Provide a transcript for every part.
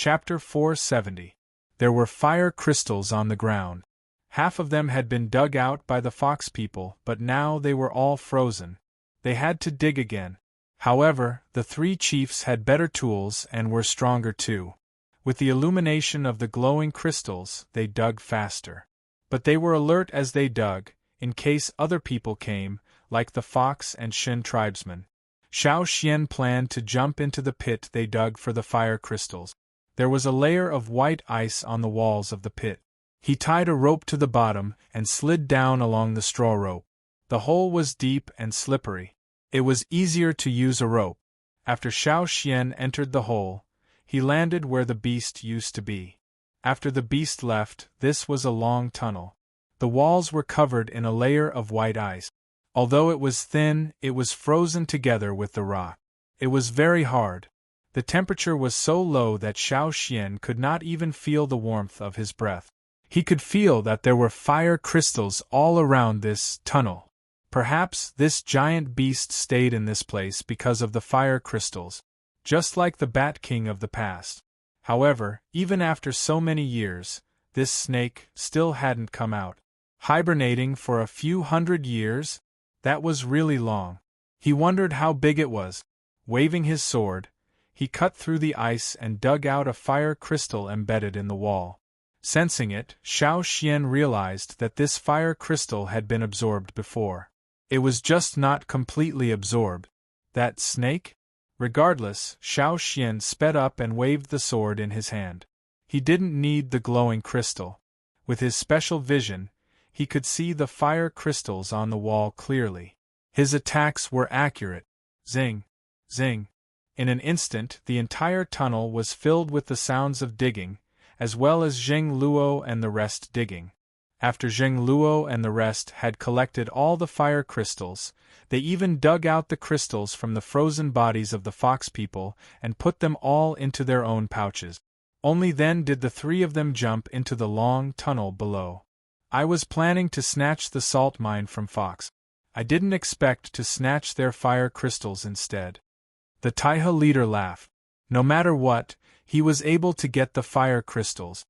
Chapter 470. There were fire crystals on the ground. Half of them had been dug out by the fox people, but now they were all frozen. They had to dig again. However, the three chiefs had better tools and were stronger too. With the illumination of the glowing crystals, they dug faster. But they were alert as they dug, in case other people came, like the fox and Shin tribesmen. Xiao Xian planned to jump into the pit they dug for the fire crystals. There was a layer of white ice on the walls of the pit. He tied a rope to the bottom and slid down along the straw rope. The hole was deep and slippery. It was easier to use a rope. After Xiao Xian entered the hole, he landed where the beast used to be. After the beast left, this was a long tunnel. The walls were covered in a layer of white ice. Although it was thin, it was frozen together with the rock. It was very hard. The temperature was so low that Xiao Xian could not even feel the warmth of his breath. He could feel that there were fire crystals all around this tunnel. Perhaps this giant beast stayed in this place because of the fire crystals, just like the Bat King of the past. However, even after so many years, this snake still hadn't come out. Hibernating for a few hundred years? That was really long. He wondered how big it was. Waving his sword, he cut through the ice and dug out a fire crystal embedded in the wall. Sensing it, Xiao Xian realized that this fire crystal had been absorbed before. It was just not completely absorbed. That snake? Regardless, Xiao Xian sped up and waved the sword in his hand. He didn't need the glowing crystal. With his special vision, he could see the fire crystals on the wall clearly. His attacks were accurate. Zing! Zing! In an instant, the entire tunnel was filled with the sounds of digging, as well as Zheng Luo and the rest digging. After Zheng Luo and the rest had collected all the fire crystals, they even dug out the crystals from the frozen bodies of the fox people and put them all into their own pouches. Only then did the three of them jump into the long tunnel below. I was planning to snatch the salt mine from Fox. I didn't expect to snatch their fire crystals instead. The Taiha leader laughed. No matter what, he was able to get the fire crystals.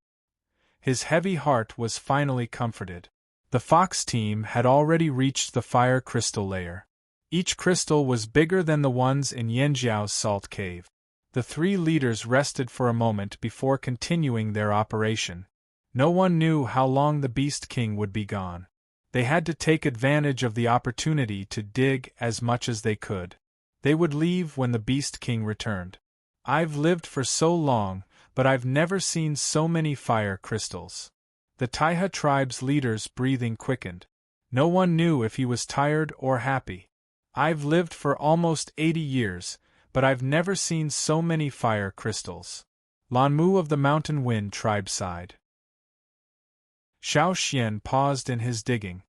His heavy heart was finally comforted. The Fox team had already reached the fire crystal layer. Each crystal was bigger than the ones in Yanjiao's salt cave. The three leaders rested for a moment before continuing their operation. No one knew how long the Beast King would be gone. They had to take advantage of the opportunity to dig as much as they could. They would leave when the Beast King returned. I've lived for so long, but I've never seen so many fire crystals. The Taiha tribe's leader's breathing quickened. No one knew if he was tired or happy. I've lived for almost 80 years, but I've never seen so many fire crystals. Lanmu of the Mountain Wind tribe sighed. Xiao Xian paused in his digging.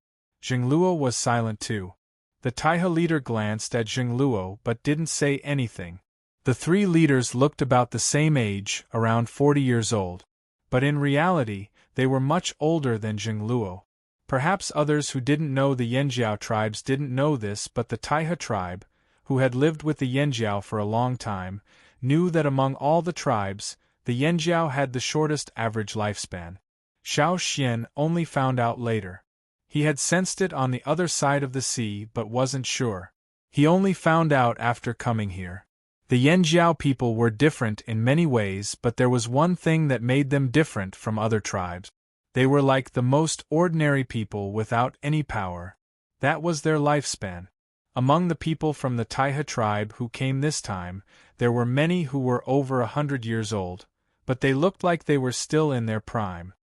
Zheng Luo was silent too. The Taiha leader glanced at Zheng Luo but didn't say anything. The three leaders looked about the same age, around 40 years old. But in reality, they were much older than Zheng Luo. Perhaps others who didn't know the Yanjiao tribes didn't know this, but the Taiha tribe, who had lived with the Yanjiao for a long time, knew that among all the tribes, the Yanjiao had the shortest average lifespan. Xiao Xian only found out later. He had sensed it on the other side of the sea but wasn't sure. He only found out after coming here. The Yanjiao people were different in many ways, but there was one thing that made them different from other tribes. They were like the most ordinary people without any power. That was their lifespan. Among the people from the Taiha tribe who came this time, there were many who were over 100 years old, but they looked like they were still in their prime.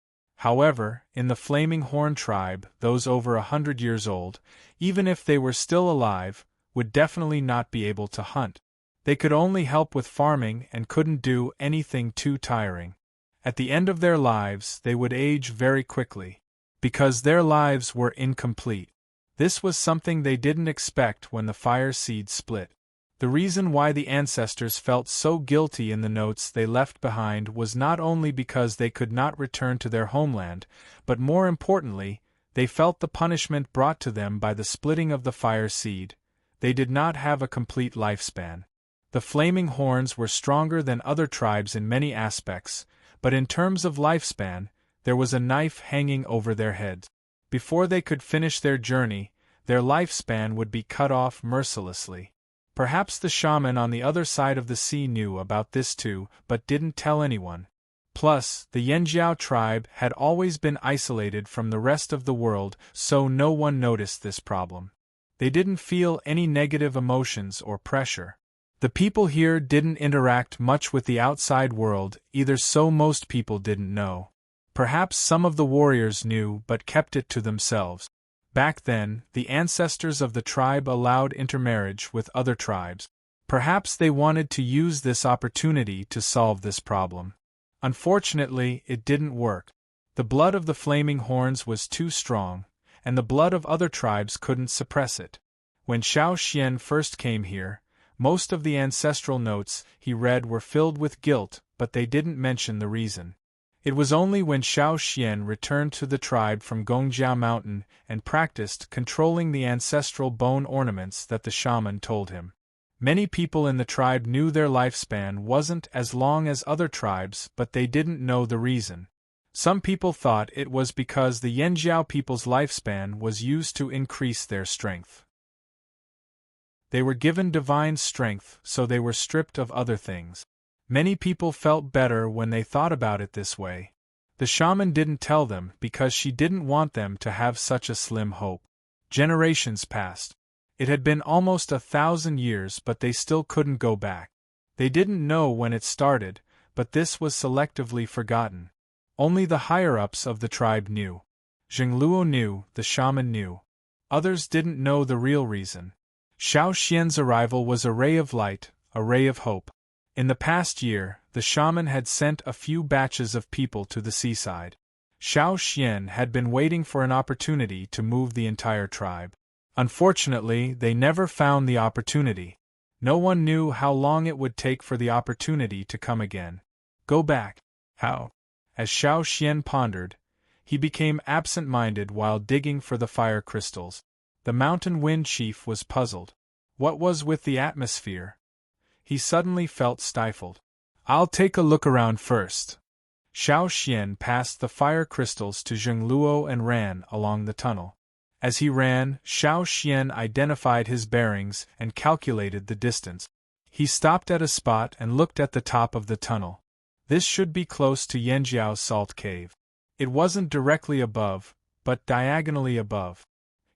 However, in the Flaming Horn tribe, those over 100 years old, even if they were still alive, would definitely not be able to hunt. They could only help with farming and couldn't do anything too tiring. At the end of their lives, they would age very quickly, because their lives were incomplete. This was something they didn't expect when the fire seed split. The reason why the ancestors felt so guilty in the notes they left behind was not only because they could not return to their homeland, but more importantly, they felt the punishment brought to them by the splitting of the fire seed. They did not have a complete lifespan. The flaming horns were stronger than other tribes in many aspects, but in terms of lifespan, there was a knife hanging over their heads. Before they could finish their journey, their lifespan would be cut off mercilessly. Perhaps the shaman on the other side of the sea knew about this too, but didn't tell anyone. Plus, the Yanjiao tribe had always been isolated from the rest of the world, so no one noticed this problem. They didn't feel any negative emotions or pressure. The people here didn't interact much with the outside world either, so most people didn't know. Perhaps some of the warriors knew but kept it to themselves. Back then, the ancestors of the tribe allowed intermarriage with other tribes. Perhaps they wanted to use this opportunity to solve this problem. Unfortunately, it didn't work. The blood of the flaming horns was too strong, and the blood of other tribes couldn't suppress it. When Xiao Xian first came here, most of the ancestral notes he read were filled with guilt, but they didn't mention the reason. It was only when Xiao Xian returned to the tribe from Gongjiao Mountain and practiced controlling the ancestral bone ornaments that the shaman told him. Many people in the tribe knew their lifespan wasn't as long as other tribes, but they didn't know the reason. Some people thought it was because the Yanjiao people's lifespan was used to increase their strength. They were given divine strength, so they were stripped of other things. Many people felt better when they thought about it this way. The shaman didn't tell them because she didn't want them to have such a slim hope. Generations passed. It had been almost 1,000 years, but they still couldn't go back. They didn't know when it started, but this was selectively forgotten. Only the higher-ups of the tribe knew. Zhengluo knew, the shaman knew. Others didn't know the real reason. Xiao Xian's arrival was a ray of light, a ray of hope. In the past year, the shaman had sent a few batches of people to the seaside. Xiao Xian had been waiting for an opportunity to move the entire tribe. Unfortunately, they never found the opportunity. No one knew how long it would take for the opportunity to come again. Go back. How? As Xiao Xian pondered, he became absent-minded while digging for the fire crystals. The mountain wind chief was puzzled. What was with the atmosphere? He suddenly felt stifled. I'll take a look around first. Xiao Xian passed the fire crystals to Zhengluo and ran along the tunnel. As he ran, Xiao Xian identified his bearings and calculated the distance. He stopped at a spot and looked at the top of the tunnel. This should be close to Yanjiao's salt cave. It wasn't directly above, but diagonally above.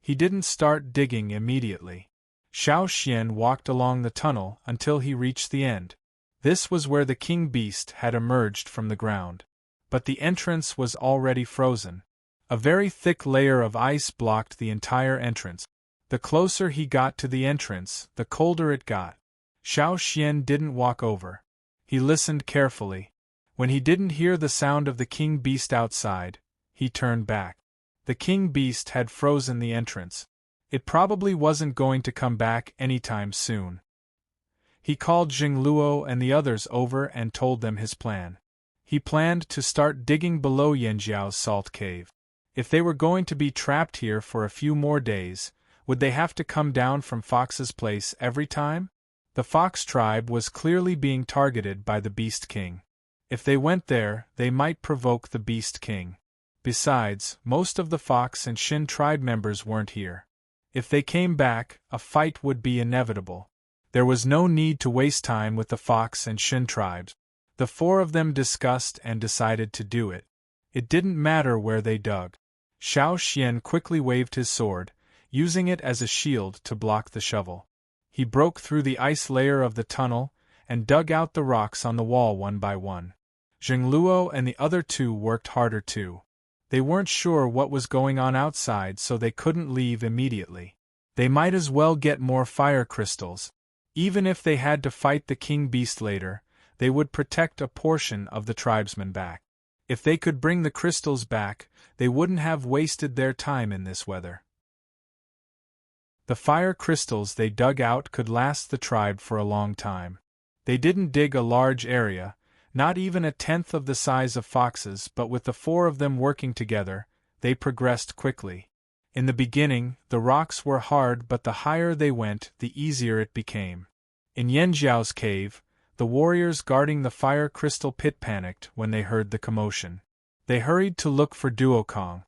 He didn't start digging immediately. Xiao Xian walked along the tunnel until he reached the end. This was where the king beast had emerged from the ground. But the entrance was already frozen. A very thick layer of ice blocked the entire entrance. The closer he got to the entrance, the colder it got. Xiao Xian didn't walk over. He listened carefully. When he didn't hear the sound of the king beast outside, he turned back. The king beast had frozen the entrance. It probably wasn't going to come back anytime soon. He called Zhengluo and the others over and told them his plan. He planned to start digging below Yanjiao's salt cave. If they were going to be trapped here for a few more days, would they have to come down from Fox's place every time? The Fox tribe was clearly being targeted by the Beast King. If they went there, they might provoke the Beast King. Besides, most of the Fox and Shin tribe members weren't here. If they came back, a fight would be inevitable. There was no need to waste time with the Fox and Shin tribes. The four of them discussed and decided to do it. It didn't matter where they dug. Xiao Xian quickly waved his sword, using it as a shield to block the shovel. He broke through the ice layer of the tunnel and dug out the rocks on the wall one by one. Zhengluo and the other two worked harder too. They weren't sure what was going on outside, so they couldn't leave immediately. They might as well get more fire crystals. Even if they had to fight the king beast later, they would protect a portion of the tribesmen back. If they could bring the crystals back, they wouldn't have wasted their time in this weather. The fire crystals they dug out could last the tribe for a long time. They didn't dig a large area, not even a tenth of the size of Fox's, but with the four of them working together, they progressed quickly. In the beginning, the rocks were hard, but the higher they went, the easier it became. In Yanjiao's cave, the warriors guarding the fire crystal pit panicked when they heard the commotion. They hurried to look for Duokong.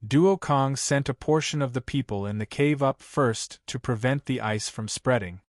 Duokong sent a portion of the people in the cave up first to prevent the ice from spreading.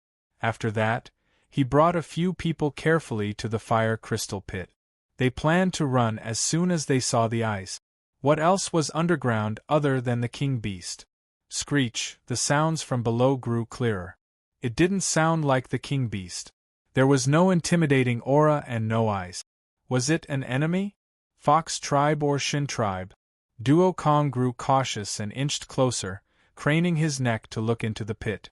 After that, he brought a few people carefully to the fire crystal pit. They planned to run as soon as they saw the ice. What else was underground other than the king beast? Screech, the sounds from below grew clearer. It didn't sound like the king beast. There was no intimidating aura and no eyes. Was it an enemy? Fox tribe or Shin tribe? Duokong grew cautious and inched closer, craning his neck to look into the pit.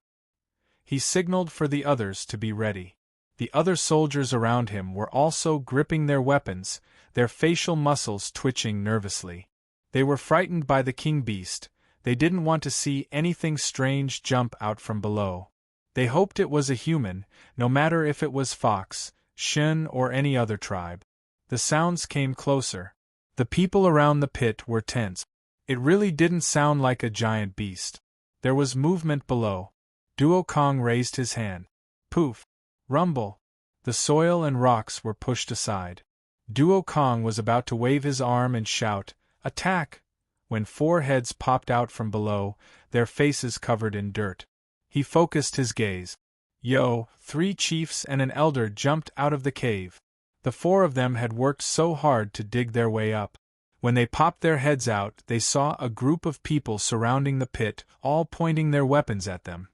He signaled for the others to be ready. The other soldiers around him were also gripping their weapons, their facial muscles twitching nervously. They were frightened by the king beast. They didn't want to see anything strange jump out from below. They hoped it was a human, no matter if it was Fox, Shin or any other tribe. The sounds came closer. The people around the pit were tense. It really didn't sound like a giant beast. There was movement below. Duokong raised his hand. Poof! Rumble! The soil and rocks were pushed aside. Duokong was about to wave his arm and shout, "Attack!" when 4 heads popped out from below, their faces covered in dirt. He focused his gaze. Yo! 3 chiefs and an elder jumped out of the cave. The 4 of them had worked so hard to dig their way up. When they popped their heads out, they saw a group of people surrounding the pit, all pointing their weapons at them.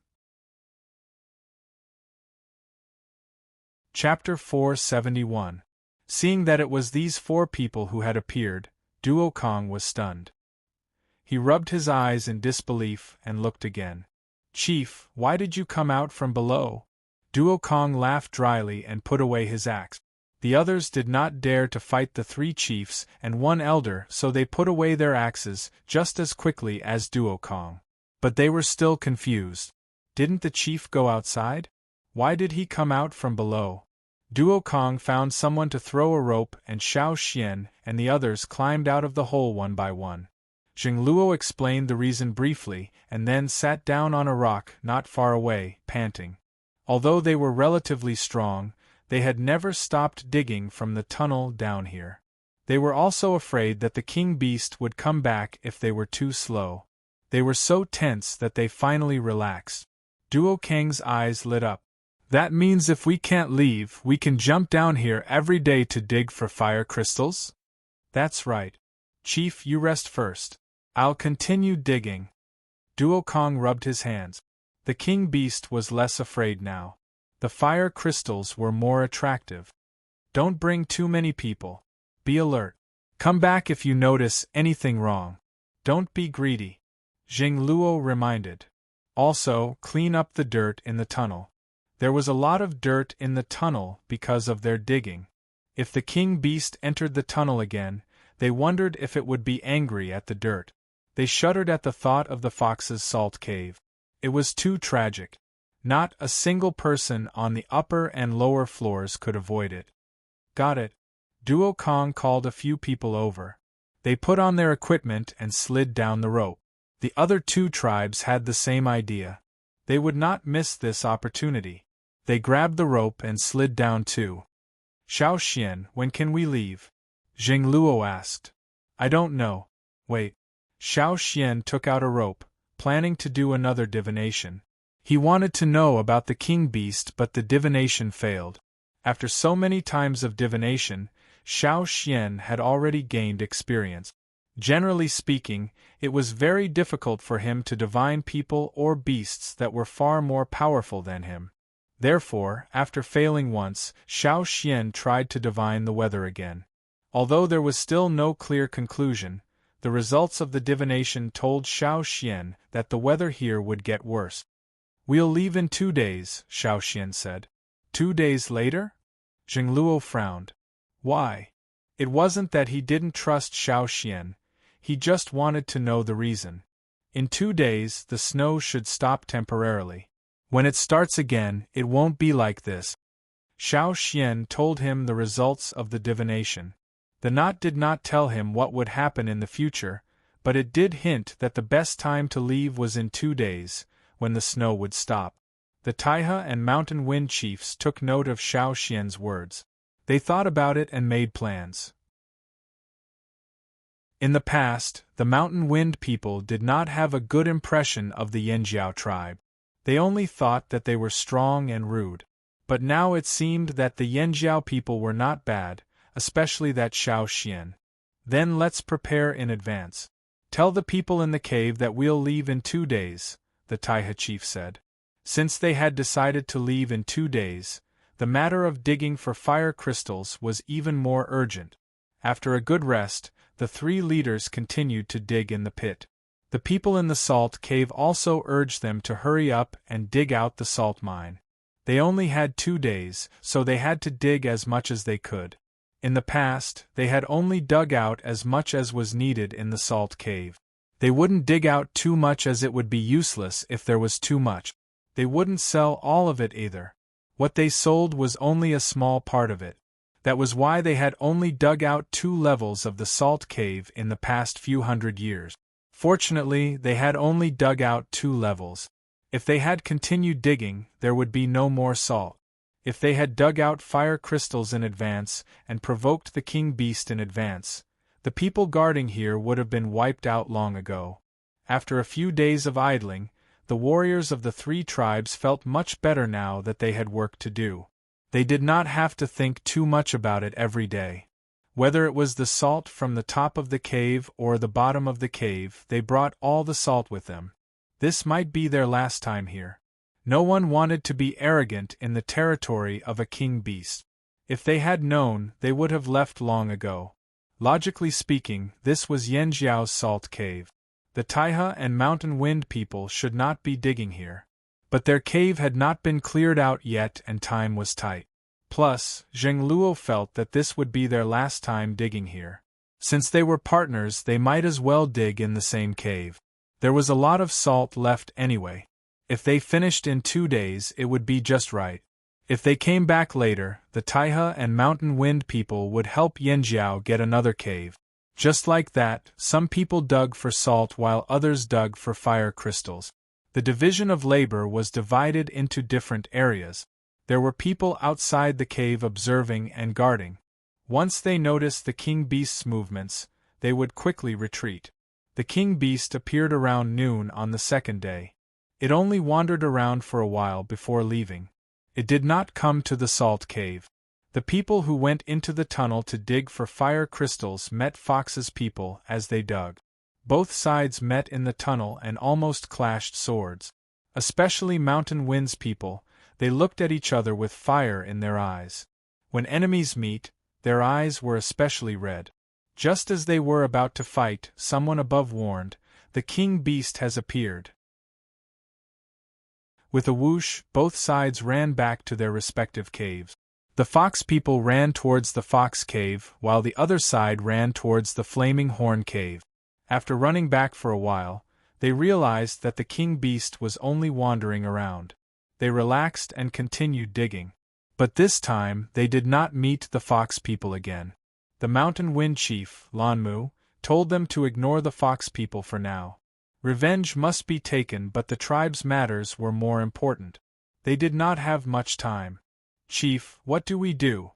Chapter 471. Seeing that it was these 4 people who had appeared, Duokong was stunned. He rubbed his eyes in disbelief and looked again. "Chief, why did you come out from below?" Duokong laughed dryly and put away his axe. The others did not dare to fight the 3 chiefs and 1 elder, so they put away their axes just as quickly as Duokong. But they were still confused. Didn't the chief go outside? Why did he come out from below? Duokong found someone to throw a rope and Xiao Xian and the others climbed out of the hole one by one. Jingluo explained the reason briefly and then sat down on a rock not far away, panting. Although they were relatively strong, they had never stopped digging from the tunnel down here. They were also afraid that the king beast would come back if they were too slow. They were so tense that they finally relaxed. Duokang's eyes lit up. "That means if we can't leave, we can jump down here every day to dig for fire crystals?" "That's right. Chief, you rest first. I'll continue digging." Duokong rubbed his hands. The king beast was less afraid now. The fire crystals were more attractive. "Don't bring too many people. Be alert. Come back if you notice anything wrong. Don't be greedy," Jingluo reminded. "Also, clean up the dirt in the tunnel." There was a lot of dirt in the tunnel because of their digging. If the king beast entered the tunnel again, they wondered if it would be angry at the dirt. They shuddered at the thought of the fox's salt cave. It was too tragic. Not a single person on the upper and lower floors could avoid it. "Got it." Duokong called a few people over. They put on their equipment and slid down the rope. The other 2 tribes had the same idea. They would not miss this opportunity. They grabbed the rope and slid down too. "Xiao Xian, when can we leave?" Jingluo asked. "I don't know. Wait." Xiao Xian took out a rope, planning to do another divination. He wanted to know about the king beast, but the divination failed. After so many times of divination, Xiao Xian had already gained experience. Generally speaking, it was very difficult for him to divine people or beasts that were far more powerful than him. Therefore, after failing once, Xiao Xian tried to divine the weather again. Although there was still no clear conclusion, the results of the divination told Xiao Xian that the weather here would get worse. "We'll leave in 2 days, Xiao Xian said. 2 days later? Jingluo frowned. Why? It wasn't that he didn't trust Xiao Xian, he just wanted to know the reason. In 2 days, the snow should stop temporarily. When it starts again, it won't be like this. Xiao Xian told him the results of the divination. The knot did not tell him what would happen in the future, but it did hint that the best time to leave was in 2 days, when the snow would stop. The Taiha and Mountain Wind chiefs took note of Xiao Xian's words. They thought about it and made plans. In the past, the Mountain Wind people did not have a good impression of the Yanjiao tribe. They only thought that they were strong and rude. But now it seemed that the Yanjiao people were not bad, especially that Xiao Xian. Then let's prepare in advance. Tell the people in the cave that we'll leave in 2 days, the Taiha chief said. Since they had decided to leave in 2 days, the matter of digging for fire crystals was even more urgent. After a good rest, the 3 leaders continued to dig in the pit. The people in the salt cave also urged them to hurry up and dig out the salt mine. They only had 2 days, so they had to dig as much as they could. In the past, they had only dug out as much as was needed in the salt cave. They wouldn't dig out too much as it would be useless if there was too much. They wouldn't sell all of it either. What they sold was only a small part of it. That was why they had only dug out 2 levels of the salt cave in the past few hundred years. Fortunately, they had only dug out 2 levels. If they had continued digging, there would be no more salt. If they had dug out fire crystals in advance and provoked the king beast in advance, the people guarding here would have been wiped out long ago. After a few days of idling, the warriors of the 3 tribes felt much better now that they had work to do. They did not have to think too much about it every day. Whether it was the salt from the top of the cave or the bottom of the cave, they brought all the salt with them. This might be their last time here. No one wanted to be arrogant in the territory of a king beast. If they had known, they would have left long ago. Logically speaking, this was Yanjiao's salt cave. The Taiha and Mountain Wind people should not be digging here. But their cave had not been cleared out yet and time was tight. Plus, Zheng Luo felt that this would be their last time digging here. Since they were partners, they might as well dig in the same cave. There was a lot of salt left anyway. If they finished in 2 days, it would be just right. If they came back later, the Taiha and Mountain Wind people would help Yanjiao get another cave. Just like that, some people dug for salt while others dug for fire crystals. The division of labor was divided into different areas. There were people outside the cave observing and guarding. Once they noticed the king beast's movements, they would quickly retreat. The king beast appeared around noon on the 2nd day. It only wandered around for a while before leaving. It did not come to the salt cave. The people who went into the tunnel to dig for fire crystals met Fox's people as they dug. Both sides met in the tunnel and almost clashed swords. Especially Mountain Wind's people, they looked at each other with fire in their eyes. When enemies meet, their eyes were especially red. Just as they were about to fight, someone above warned, "The king beast has appeared." With a whoosh, both sides ran back to their respective caves. The fox people ran towards the fox cave, while the other side ran towards the flaming horn cave. After running back for a while, they realized that the king beast was only wandering around. They relaxed and continued digging. But this time, they did not meet the fox people again. The Mountain Wind chief, Lanmu, told them to ignore the fox people for now. Revenge must be taken, but the tribe's matters were more important. They did not have much time. "Chief, what do we do?"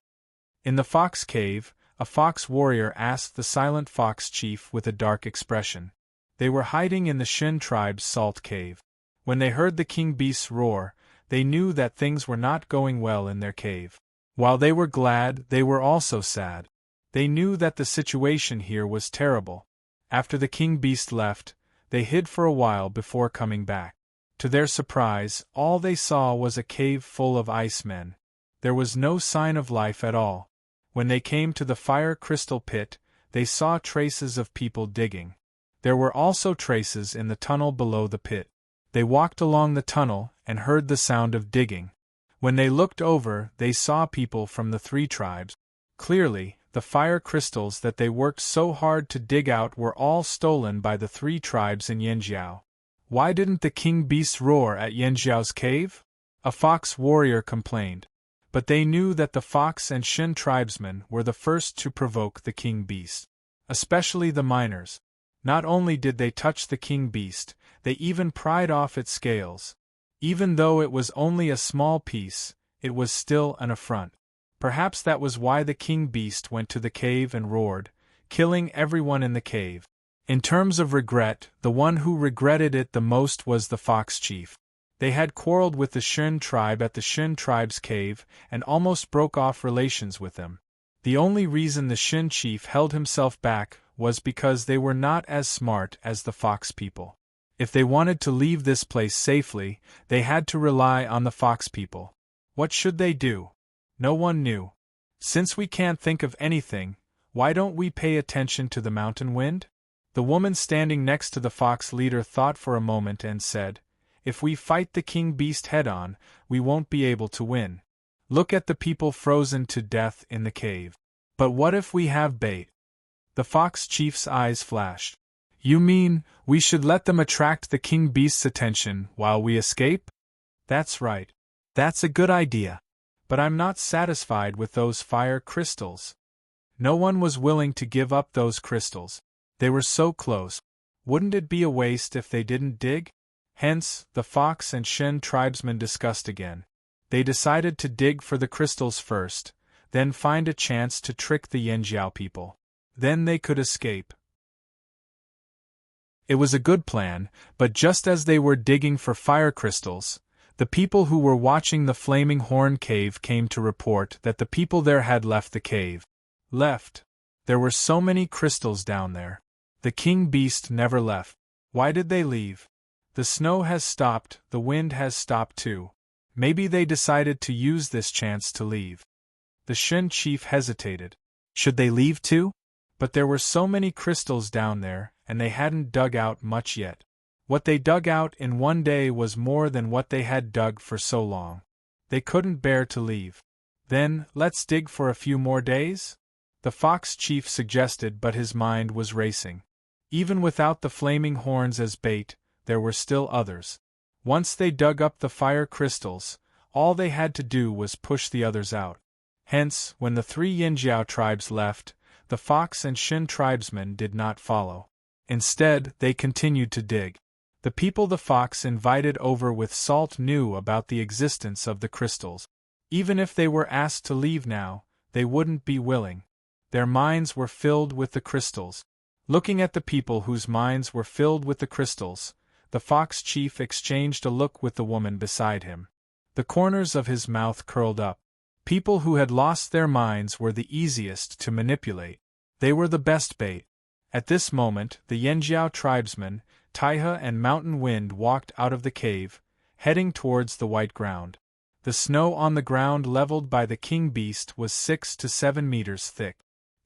In the fox cave, a fox warrior asked the silent fox chief with a dark expression. They were hiding in the Shin tribe's salt cave. When they heard the king beast's roar, they knew that things were not going well in their cave. While they were glad, they were also sad. They knew that the situation here was terrible. After the king beast left, they hid for a while before coming back. To their surprise, all they saw was a cave full of ice men. There was no sign of life at all. When they came to the fire crystal pit, they saw traces of people digging. There were also traces in the tunnel below the pit. They walked along the tunnel and heard the sound of digging. When they looked over, they saw people from the 3 tribes. Clearly, the fire crystals that they worked so hard to dig out were all stolen by the 3 tribes in Yanjiao. Why didn't the king beast roar at Yanjiao's cave? A fox warrior complained. But they knew that the fox and Shin tribesmen were the first to provoke the king beast. Especially the miners. Not only did they touch the king beast, they even pried off its scales. Even though it was only a small piece, it was still an affront. Perhaps that was why the king beast went to the cave and roared, killing everyone in the cave. In terms of regret, the one who regretted it the most was the fox chief. They had quarreled with the Shun tribe at the Shun tribe's cave and almost broke off relations with them. The only reason the Shun chief held himself back was because they were not as smart as the fox people. If they wanted to leave this place safely, they had to rely on the fox people. What should they do? No one knew. Since we can't think of anything, why don't we pay attention to the mountain wind? The woman standing next to the fox leader thought for a moment and said, "If we fight the king beast head-on, we won't be able to win. Look at the people frozen to death in the cave. But what if we have bait?" The fox chief's eyes flashed. "You mean, we should let them attract the king beast's attention while we escape?" "That's right. That's a good idea. But I'm not satisfied with those fire crystals." No one was willing to give up those crystals. They were so close. Wouldn't it be a waste if they didn't dig? Hence, the fox and Shen tribesmen discussed again. They decided to dig for the crystals first, then find a chance to trick the Yanjiao people. Then they could escape. It was a good plan, but just as they were digging for fire crystals, the people who were watching the Flaming Horn Cave came to report that the people there had left the cave. Left? There were so many crystals down there. The king beast never left. Why did they leave? The snow has stopped, the wind has stopped too. Maybe they decided to use this chance to leave. The Shen chief hesitated. Should they leave too? But there were so many crystals down there, and they hadn't dug out much yet. What they dug out in one day was more than what they had dug for so long. They couldn't bear to leave. Then, let's dig for a few more days? The fox chief suggested, but his mind was racing. Even without the flaming horns as bait, there were still others. Once they dug up the fire crystals, all they had to do was push the others out. Hence, when the three Yinjiao tribes left, the fox and Shin tribesmen did not follow. Instead, they continued to dig. The people the fox invited over with salt knew about the existence of the crystals. Even if they were asked to leave now, they wouldn't be willing. Their minds were filled with the crystals. Looking at the people whose minds were filled with the crystals, the fox chief exchanged a look with the woman beside him. The corners of his mouth curled up. People who had lost their minds were the easiest to manipulate. They were the best bait. At this moment, the Yanjiao tribesmen, Taihe and Mountain Wind walked out of the cave, heading towards the white ground. The snow on the ground leveled by the king beast was 6 to 7 meters thick.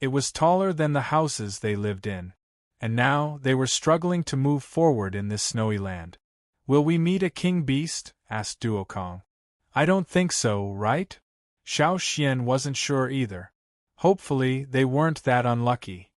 It was taller than the houses they lived in. And now, they were struggling to move forward in this snowy land. "Will we meet a king beast?" asked Duokong. "I don't think so, right?" Xiao Xian wasn't sure either. Hopefully, they weren't that unlucky.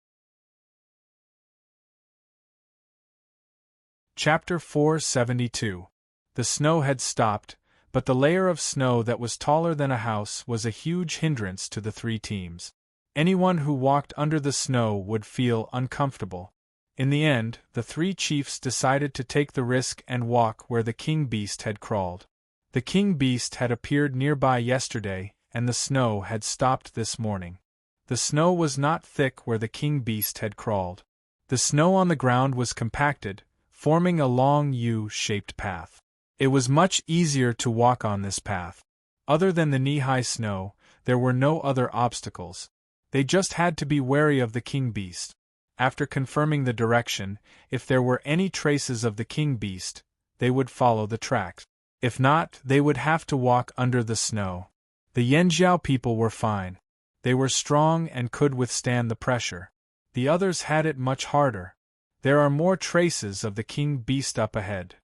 Chapter 472. The snow had stopped, but the layer of snow that was taller than a house was a huge hindrance to the three teams. Anyone who walked under the snow would feel uncomfortable. In the end, the three chiefs decided to take the risk and walk where the king beast had crawled. The king beast had appeared nearby yesterday, and the snow had stopped this morning. The snow was not thick where the king beast had crawled. The snow on the ground was compacted, forming a long U-shaped path. It was much easier to walk on this path. Other than the knee-high snow, there were no other obstacles. They just had to be wary of the king beast. After confirming the direction, if there were any traces of the king beast, they would follow the tracks. If not, they would have to walk under the snow. The Yanjiao people were fine. They were strong and could withstand the pressure. The others had it much harder. There are more traces of the king beast up ahead.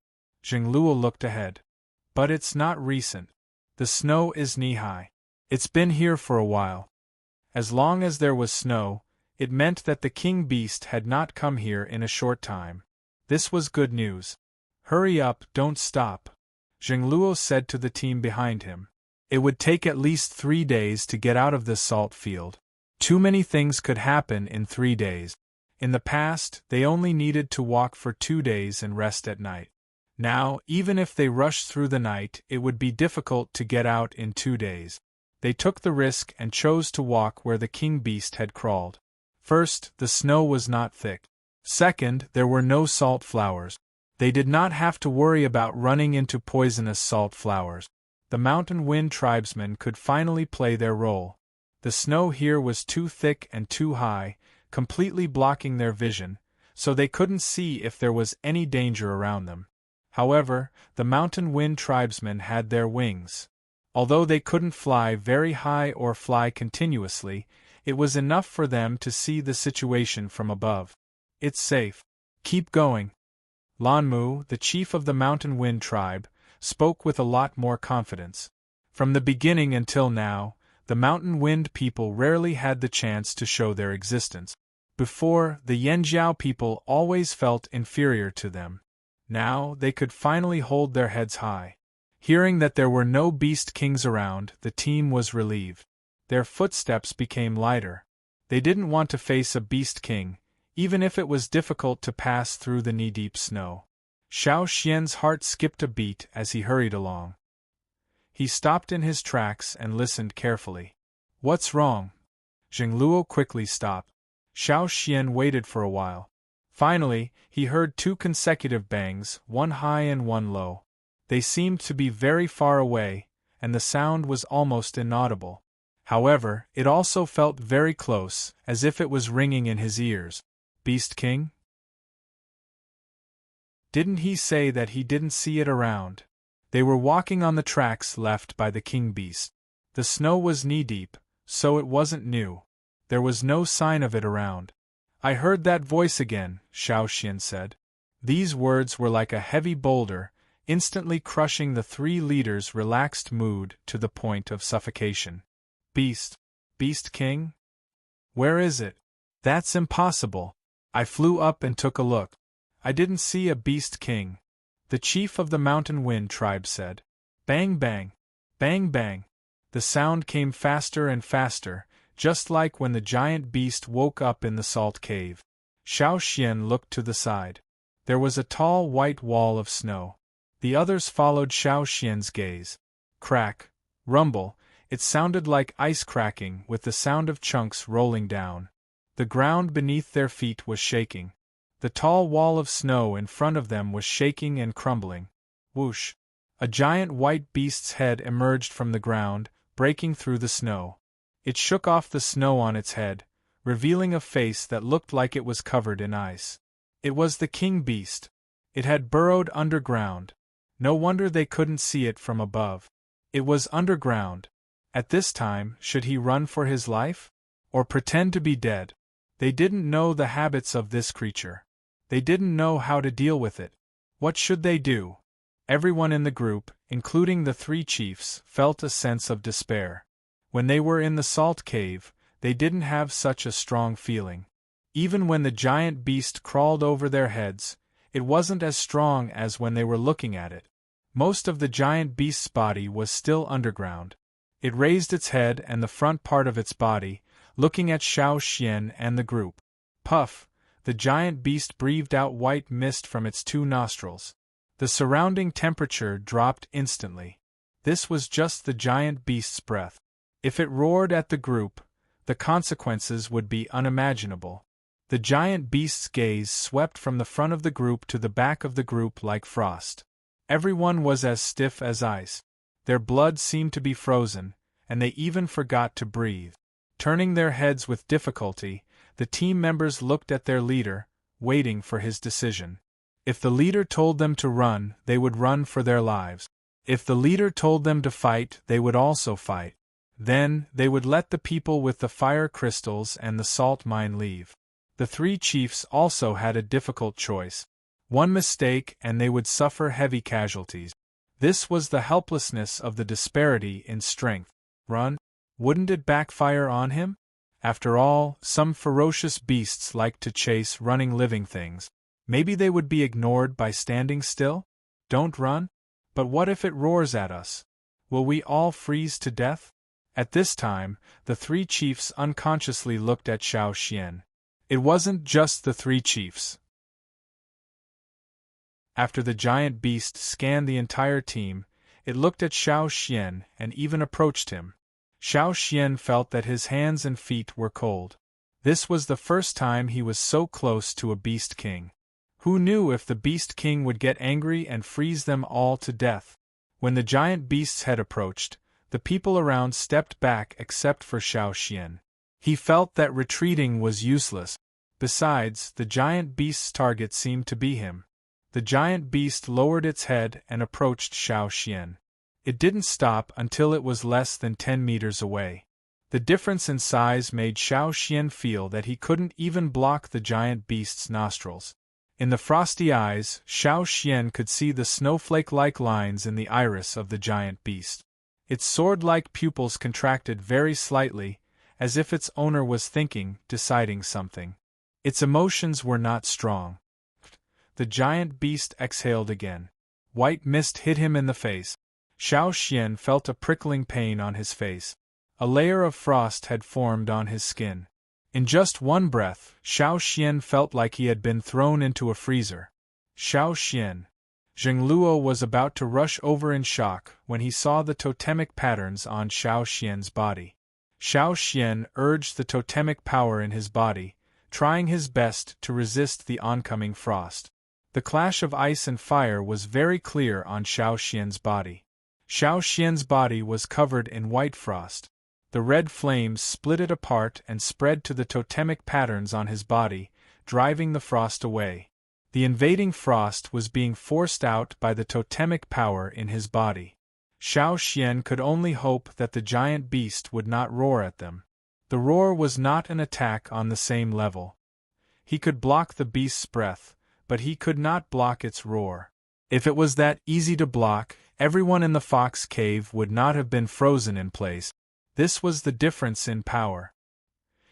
Jingluo looked ahead. But it's not recent. The snow is knee-high. It's been here for a while. As long as there was snow, it meant that the king beast had not come here in a short time. This was good news. "Hurry up, don't stop," Jingluo said to the team behind him. It would take at least 3 days to get out of this salt field. Too many things could happen in 3 days. In the past, they only needed to walk for 2 days and rest at night. Now, even if they rushed through the night, it would be difficult to get out in 2 days. They took the risk and chose to walk where the king beast had crawled. First, the snow was not thick. Second, there were no salt flowers. They did not have to worry about running into poisonous salt flowers. The mountain wind tribesmen could finally play their role. The snow here was too thick and too high, completely blocking their vision, so they couldn't see if there was any danger around them. However, the mountain wind tribesmen had their wings. Although they couldn't fly very high or fly continuously, it was enough for them to see the situation from above. It's safe. Keep going. Lanmu, the chief of the mountain wind tribe, spoke with a lot more confidence. From the beginning until now, the mountain wind people rarely had the chance to show their existence. Before, the Yanjiao people always felt inferior to them. Now, they could finally hold their heads high. Hearing that there were no beast kings around, the team was relieved. Their footsteps became lighter. They didn't want to face a beast king, even if it was difficult to pass through the knee-deep snow. Xiao Xian's heart skipped a beat as he hurried along. He stopped in his tracks and listened carefully. What's wrong? Zheng Luo quickly stopped. Xiao Xian waited for a while. Finally, he heard 2 consecutive bangs, one high and one low. They seemed to be very far away, and the sound was almost inaudible. However, it also felt very close, as if it was ringing in his ears. Beast King? Didn't he say that he didn't see it around? They were walking on the tracks left by the king beast. The snow was knee-deep, so it wasn't new. There was no sign of it around. I heard that voice again, Xiao Xian said. These words were like a heavy boulder, instantly crushing the 3 leaders' relaxed mood to the point of suffocation. Beast? Beast King? Where is it? That's impossible. I flew up and took a look. I didn't see a beast king. The chief of the mountain wind tribe said. Bang bang. Bang bang. The sound came faster and faster, just like when the giant beast woke up in the salt cave. Xiao Xian looked to the side. There was a tall white wall of snow. The others followed Xiao Xian's gaze. Crack, rumble, it sounded like ice cracking with the sound of chunks rolling down. The ground beneath their feet was shaking. The tall wall of snow in front of them was shaking and crumbling. Whoosh! A giant white beast's head emerged from the ground, breaking through the snow. It shook off the snow on its head, revealing a face that looked like it was covered in ice. It was the king beast. It had burrowed underground. No wonder they couldn't see it from above. It was underground. At this time, should he run for his life? Or pretend to be dead? They didn't know the habits of this creature. They didn't know how to deal with it. What should they do? Everyone in the group, including the 3 chiefs, felt a sense of despair. When they were in the salt cave, they didn't have such a strong feeling. Even when the giant beast crawled over their heads, it wasn't as strong as when they were looking at it. Most of the giant beast's body was still underground. It raised its head and the front part of its body, looking at Xiao Xian and the group. Puff! The giant beast breathed out white mist from its 2 nostrils. The surrounding temperature dropped instantly. This was just the giant beast's breath. If it roared at the group, the consequences would be unimaginable. The giant beast's gaze swept from the front of the group to the back of the group like frost. Everyone was as stiff as ice. Their blood seemed to be frozen, and they even forgot to breathe. Turning their heads with difficulty, the team members looked at their leader, waiting for his decision. If the leader told them to run, they would run for their lives. If the leader told them to fight, they would also fight. Then, they would let the people with the fire crystals and the salt mine leave. The 3 chiefs also had a difficult choice. One mistake and they would suffer heavy casualties. This was the helplessness of the disparity in strength. Run? Wouldn't it backfire on him? After all, some ferocious beasts like to chase running living things. Maybe they would be ignored by standing still? Don't run? But what if it roars at us? Will we all freeze to death? At this time, the 3 chiefs unconsciously looked at Xiao Xian. It wasn't just the 3 chiefs. After the giant beast scanned the entire team, it looked at Xiao Xian and even approached him. Xiao Xian felt that his hands and feet were cold. This was the first time he was so close to a beast king. Who knew if the beast king would get angry and freeze them all to death? When the giant beast's head approached, the people around stepped back except for Xiao Xian. He felt that retreating was useless. Besides, the giant beast's target seemed to be him. The giant beast lowered its head and approached Xiao Xian. It didn't stop until it was less than 10 meters away. The difference in size made Xiao Xian feel that he couldn't even block the giant beast's nostrils. In the frosty eyes, Xiao Xian could see the snowflake-like lines in the iris of the giant beast. Its sword-like pupils contracted very slightly, as if its owner was thinking, deciding something. Its emotions were not strong. The giant beast exhaled again. White mist hit him in the face. Xiao Xian felt a prickling pain on his face. A layer of frost had formed on his skin. In just one breath, Xiao Xian felt like he had been thrown into a freezer. Xiao Xian. Zheng Luo was about to rush over in shock when he saw the totemic patterns on Xiao Xian's body. Xiao Xian urged the totemic power in his body, trying his best to resist the oncoming frost. The clash of ice and fire was very clear on Xiao Xian's body. Xiao Xian's body was covered in white frost. The red flames split it apart and spread to the totemic patterns on his body, driving the frost away. The invading frost was being forced out by the totemic power in his body. Xiao Xian could only hope that the giant beast would not roar at them. The roar was not an attack on the same level. He could block the beast's breath, but he could not block its roar. If it was that easy to block, everyone in the fox cave would not have been frozen in place. This was the difference in power.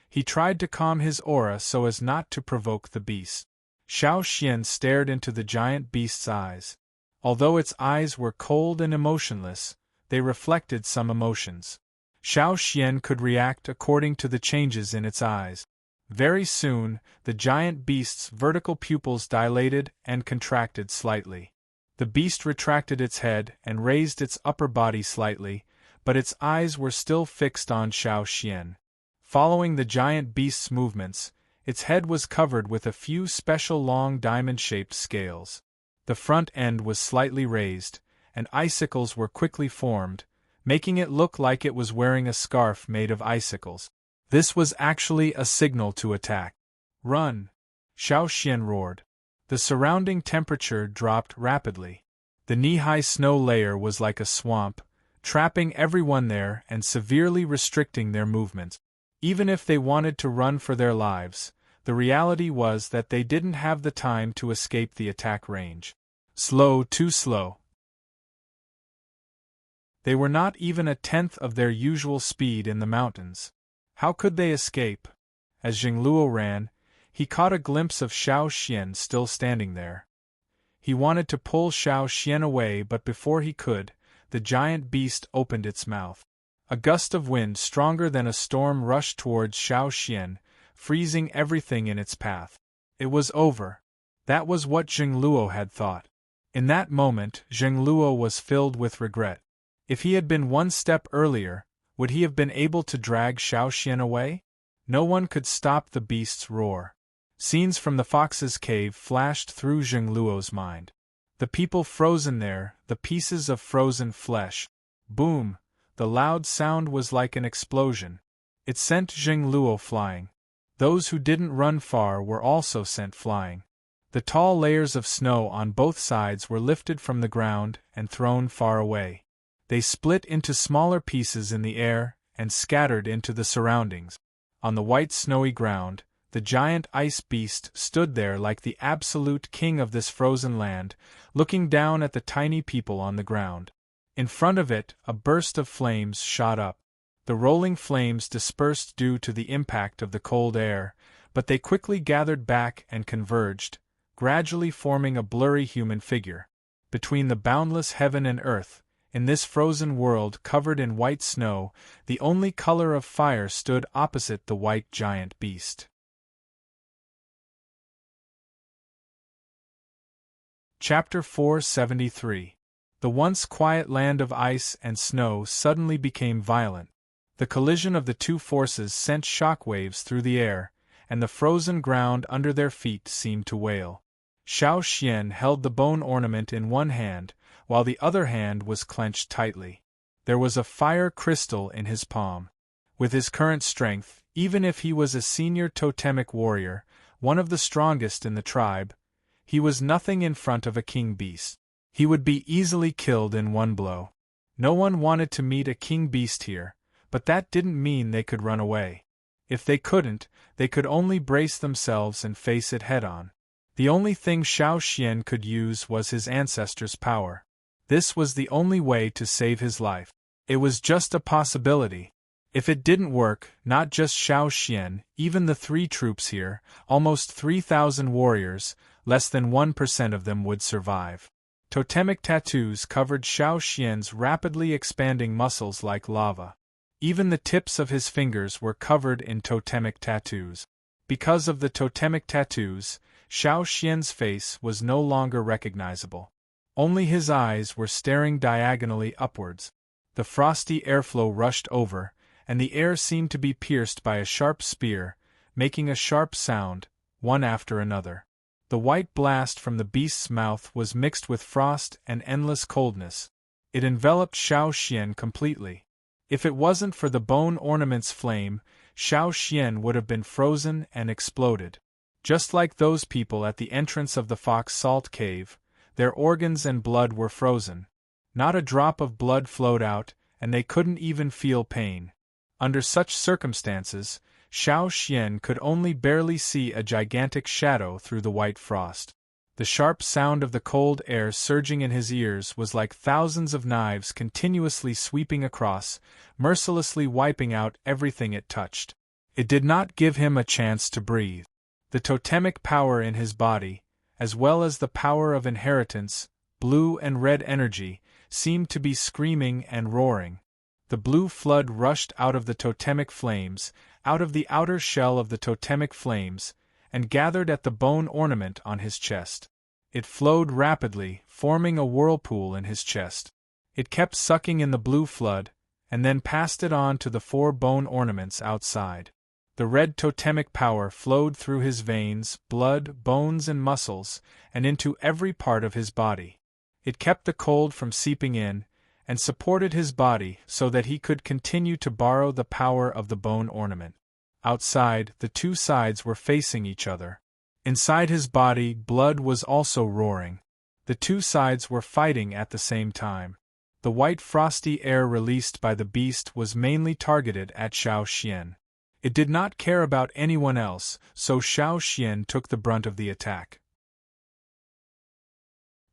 He tried to calm his aura so as not to provoke the beast. Xiao Xian stared into the giant beast's eyes. Although its eyes were cold and emotionless, they reflected some emotions. Xiao Xian could react according to the changes in its eyes. Very soon, the giant beast's vertical pupils dilated and contracted slightly. The beast retracted its head and raised its upper body slightly, but its eyes were still fixed on Xiao Xian. Following the giant beast's movements, its head was covered with a few special long diamond-shaped scales. The front end was slightly raised, and icicles were quickly formed, making it look like it was wearing a scarf made of icicles. This was actually a signal to attack. Run! Xiao Xian roared. The surrounding temperature dropped rapidly. The knee-high snow layer was like a swamp, trapping everyone there and severely restricting their movements. Even if they wanted to run for their lives, the reality was that they didn't have the time to escape the attack range. Slow, too slow. They were not even a tenth of their usual speed in the mountains. How could they escape? As Zheng Luo ran, he caught a glimpse of Xiao Xian still standing there. He wanted to pull Xiao Xian away, but before he could, the giant beast opened its mouth. A gust of wind stronger than a storm rushed towards Xiao Xian, freezing everything in its path. It was over. That was what Zheng Luo had thought. In that moment, Zheng Luo was filled with regret. If he had been one step earlier, would he have been able to drag Xiao Xian away? No one could stop the beast's roar. Scenes from the fox's cave flashed through Zheng Luo's mind. The people frozen there, the pieces of frozen flesh. Boom! The loud sound was like an explosion. It sent Zheng Luo flying. Those who didn't run far were also sent flying. The tall layers of snow on both sides were lifted from the ground and thrown far away. They split into smaller pieces in the air and scattered into the surroundings. On the white snowy ground, the giant ice beast stood there like the absolute king of this frozen land, looking down at the tiny people on the ground. In front of it, a burst of flames shot up. The rolling flames dispersed due to the impact of the cold air, but they quickly gathered back and converged, gradually forming a blurry human figure. Between the boundless heaven and earth, in this frozen world covered in white snow, the only color of fire stood opposite the white giant beast. Chapter 473. The once quiet land of ice and snow suddenly became violent. The collision of the two forces sent shockwaves through the air, and the frozen ground under their feet seemed to wail. Xiao Xian held the bone ornament in one hand, while the other hand was clenched tightly. There was a fire crystal in his palm. With his current strength, even if he was a senior totemic warrior, one of the strongest in the tribe, he was nothing in front of a king beast. He would be easily killed in one blow. No one wanted to meet a king beast here, but that didn't mean they could run away. If they couldn't, they could only brace themselves and face it head-on. The only thing Xiao Xian could use was his ancestors' power. This was the only way to save his life. It was just a possibility. If it didn't work, not just Xiao Xian, even the 3 troops here, almost 3,000 warriors, less than 1% of them would survive. Totemic tattoos covered Xiao Xian's rapidly expanding muscles like lava. Even the tips of his fingers were covered in totemic tattoos. Because of the totemic tattoos, Xiao Xian's face was no longer recognizable. Only his eyes were staring diagonally upwards. The frosty airflow rushed over, and the air seemed to be pierced by a sharp spear, making a sharp sound, one after another. The white blast from the beast's mouth was mixed with frost and endless coldness. It enveloped Xiao Xian completely. If it wasn't for the bone ornament's flame, Xiao Xian would have been frozen and exploded. Just like those people at the entrance of the Fox Salt Cave, their organs and blood were frozen. Not a drop of blood flowed out, and they couldn't even feel pain. Under such circumstances, Xiao Xian could only barely see a gigantic shadow through the white frost. The sharp sound of the cold air surging in his ears was like thousands of knives continuously sweeping across, mercilessly wiping out everything it touched. It did not give him a chance to breathe. The totemic power in his body, as well as the power of inheritance, blue and red energy, seemed to be screaming and roaring. The blue flood rushed out of the totemic flames, out of the outer shell of the totemic flames, and gathered at the bone ornament on his chest. It flowed rapidly, forming a whirlpool in his chest. It kept sucking in the blue flood, and then passed it on to the 4 bone ornaments outside. The red totemic power flowed through his veins, blood, bones and muscles, and into every part of his body. It kept the cold from seeping in, and supported his body so that he could continue to borrow the power of the bone ornament. Outside, the 2 sides were facing each other. Inside his body, blood was also roaring. The 2 sides were fighting at the same time. The white frosty air released by the beast was mainly targeted at Xiao Xian. It did not care about anyone else, so Xiao Xian took the brunt of the attack.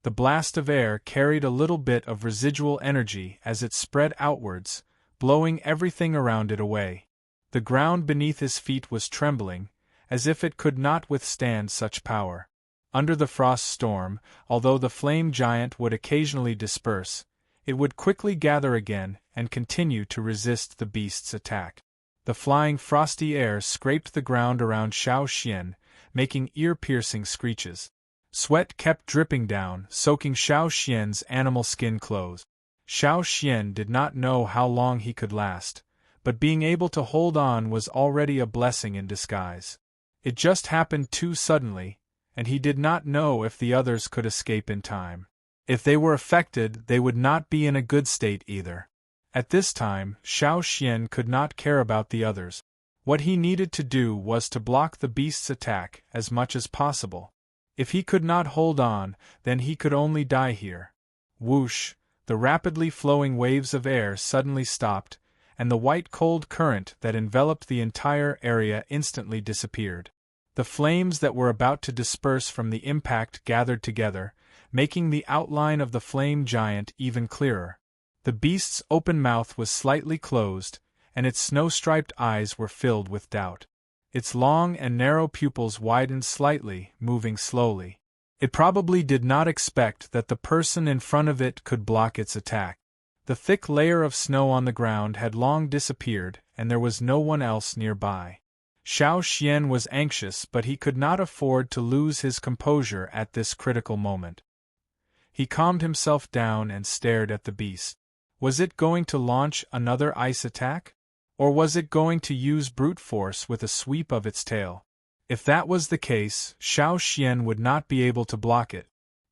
The blast of air carried a little bit of residual energy as it spread outwards, blowing everything around it away. The ground beneath his feet was trembling, as if it could not withstand such power. Under the frost storm, although the flame giant would occasionally disperse, it would quickly gather again and continue to resist the beast's attack. The flying frosty air scraped the ground around Xiao Xian, making ear-piercing screeches. Sweat kept dripping down, soaking Xiao Xian's animal skin clothes. Xiao Xian did not know how long he could last, but being able to hold on was already a blessing in disguise. It just happened too suddenly, and he did not know if the others could escape in time. If they were affected, they would not be in a good state either. At this time, Xiao Xian could not care about the others. What he needed to do was to block the beast's attack as much as possible. If he could not hold on, then he could only die here. Whoosh! The rapidly flowing waves of air suddenly stopped, and the white cold current that enveloped the entire area instantly disappeared. The flames that were about to disperse from the impact gathered together, making the outline of the flame giant even clearer. The beast's open mouth was slightly closed, and its snow-striped eyes were filled with doubt. Its long and narrow pupils widened slightly, moving slowly. It probably did not expect that the person in front of it could block its attack. The thick layer of snow on the ground had long disappeared, and there was no one else nearby. Xiao Xian was anxious, but he could not afford to lose his composure at this critical moment. He calmed himself down and stared at the beast. Was it going to launch another ice attack? Or was it going to use brute force with a sweep of its tail? If that was the case, Xiao Xian would not be able to block it.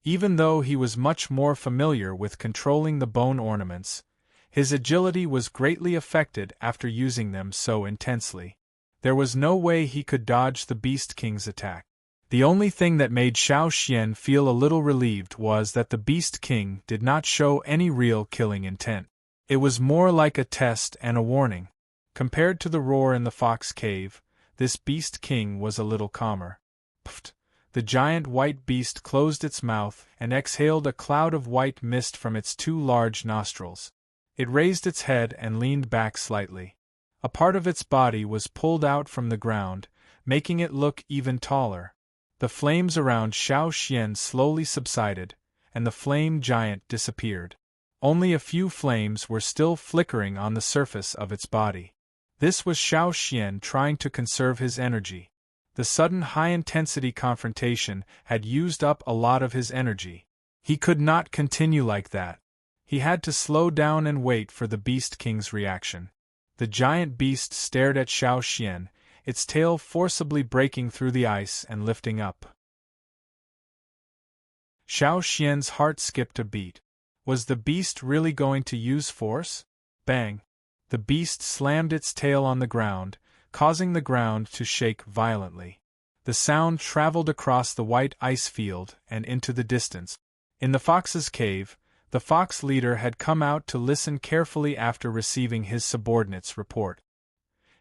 Even though he was much more familiar with controlling the bone ornaments, his agility was greatly affected after using them so intensely. There was no way he could dodge the Beast King's attack. The only thing that made Xiao Xian feel a little relieved was that the Beast King did not show any real killing intent. It was more like a test and a warning. Compared to the roar in the fox cave, this Beast King was a little calmer. Pfft! The giant white beast closed its mouth and exhaled a cloud of white mist from its two large nostrils. It raised its head and leaned back slightly. A part of its body was pulled out from the ground, making it look even taller. The flames around Xiao Xian slowly subsided, and the flame giant disappeared. Only a few flames were still flickering on the surface of its body. This was Xiao Xian trying to conserve his energy. The sudden high-intensity confrontation had used up a lot of his energy. He could not continue like that. He had to slow down and wait for the Beast King's reaction. The giant beast stared at Xiao Xian, its tail forcibly breaking through the ice and lifting up. Xiao Xian's heart skipped a beat. Was the beast really going to use force? Bang! The beast slammed its tail on the ground, causing the ground to shake violently. The sound traveled across the white ice field and into the distance. In the fox's cave, the fox leader had come out to listen carefully after receiving his subordinate's report.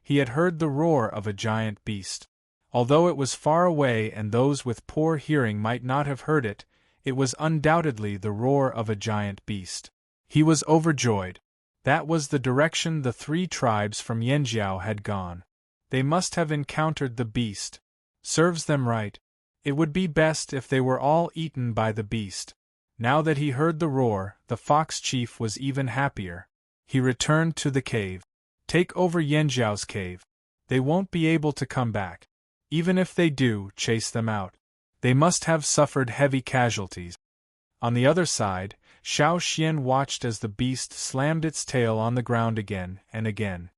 He had heard the roar of a giant beast. Although it was far away and those with poor hearing might not have heard it, it was undoubtedly the roar of a giant beast. He was overjoyed. That was the direction the 3 tribes from Yanjiao had gone. They must have encountered the beast. Serves them right. It would be best if they were all eaten by the beast. Now that he heard the roar, the fox chief was even happier. He returned to the cave. Take over Yanjiao's cave. They won't be able to come back. Even if they do, chase them out. They must have suffered heavy casualties. On the other side, Xiao Xian watched as the beast slammed its tail on the ground again and again.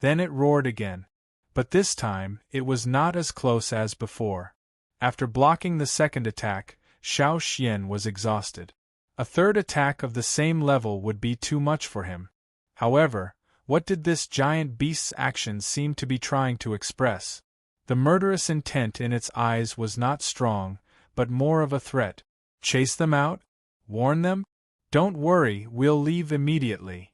Then it roared again. But this time, it was not as close as before. After blocking the second attack, Xiao Xian was exhausted. A third attack of the same level would be too much for him. However, what did this giant beast's actions seem to be trying to express? The murderous intent in its eyes was not strong, but more of a threat. Chase them out? Warn them? Don't worry, we'll leave immediately.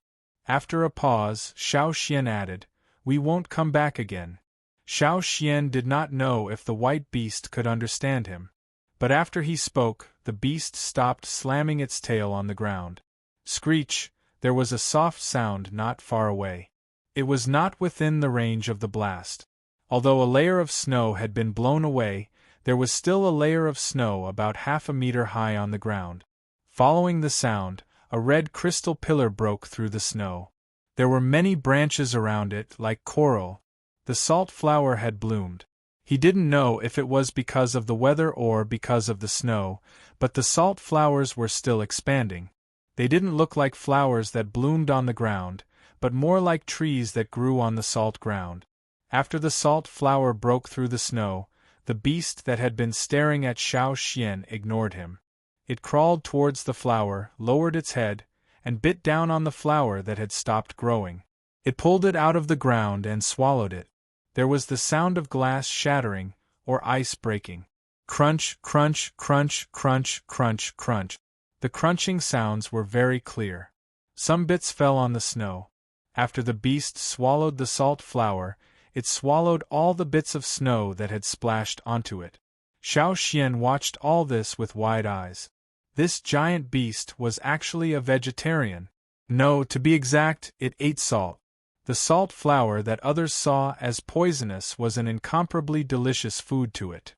After a pause, Xiao Xian added, we won't come back again. Xiao Xian did not know if the white beast could understand him. But after he spoke, the beast stopped slamming its tail on the ground. Screech! There was a soft sound not far away. It was not within the range of the blast. Although a layer of snow had been blown away, there was still a layer of snow about half a meter high on the ground. Following the sound, a red crystal pillar broke through the snow. There were many branches around it, like coral. The salt flower had bloomed. He didn't know if it was because of the weather or because of the snow, but the salt flowers were still expanding. They didn't look like flowers that bloomed on the ground, but more like trees that grew on the salt ground. After the salt flower broke through the snow, the beast that had been staring at Xiao Xian ignored him. It crawled towards the flower, lowered its head, and bit down on the flower that had stopped growing. It pulled it out of the ground and swallowed it. There was the sound of glass shattering, or ice breaking. Crunch, crunch, crunch, crunch, crunch, crunch. The crunching sounds were very clear. Some bits fell on the snow. After the beast swallowed the salt flower, it swallowed all the bits of snow that had splashed onto it. Xiao Xian watched all this with wide eyes. This giant beast was actually a vegetarian. No, to be exact, it ate salt. The salt flower that others saw as poisonous was an incomparably delicious food to it.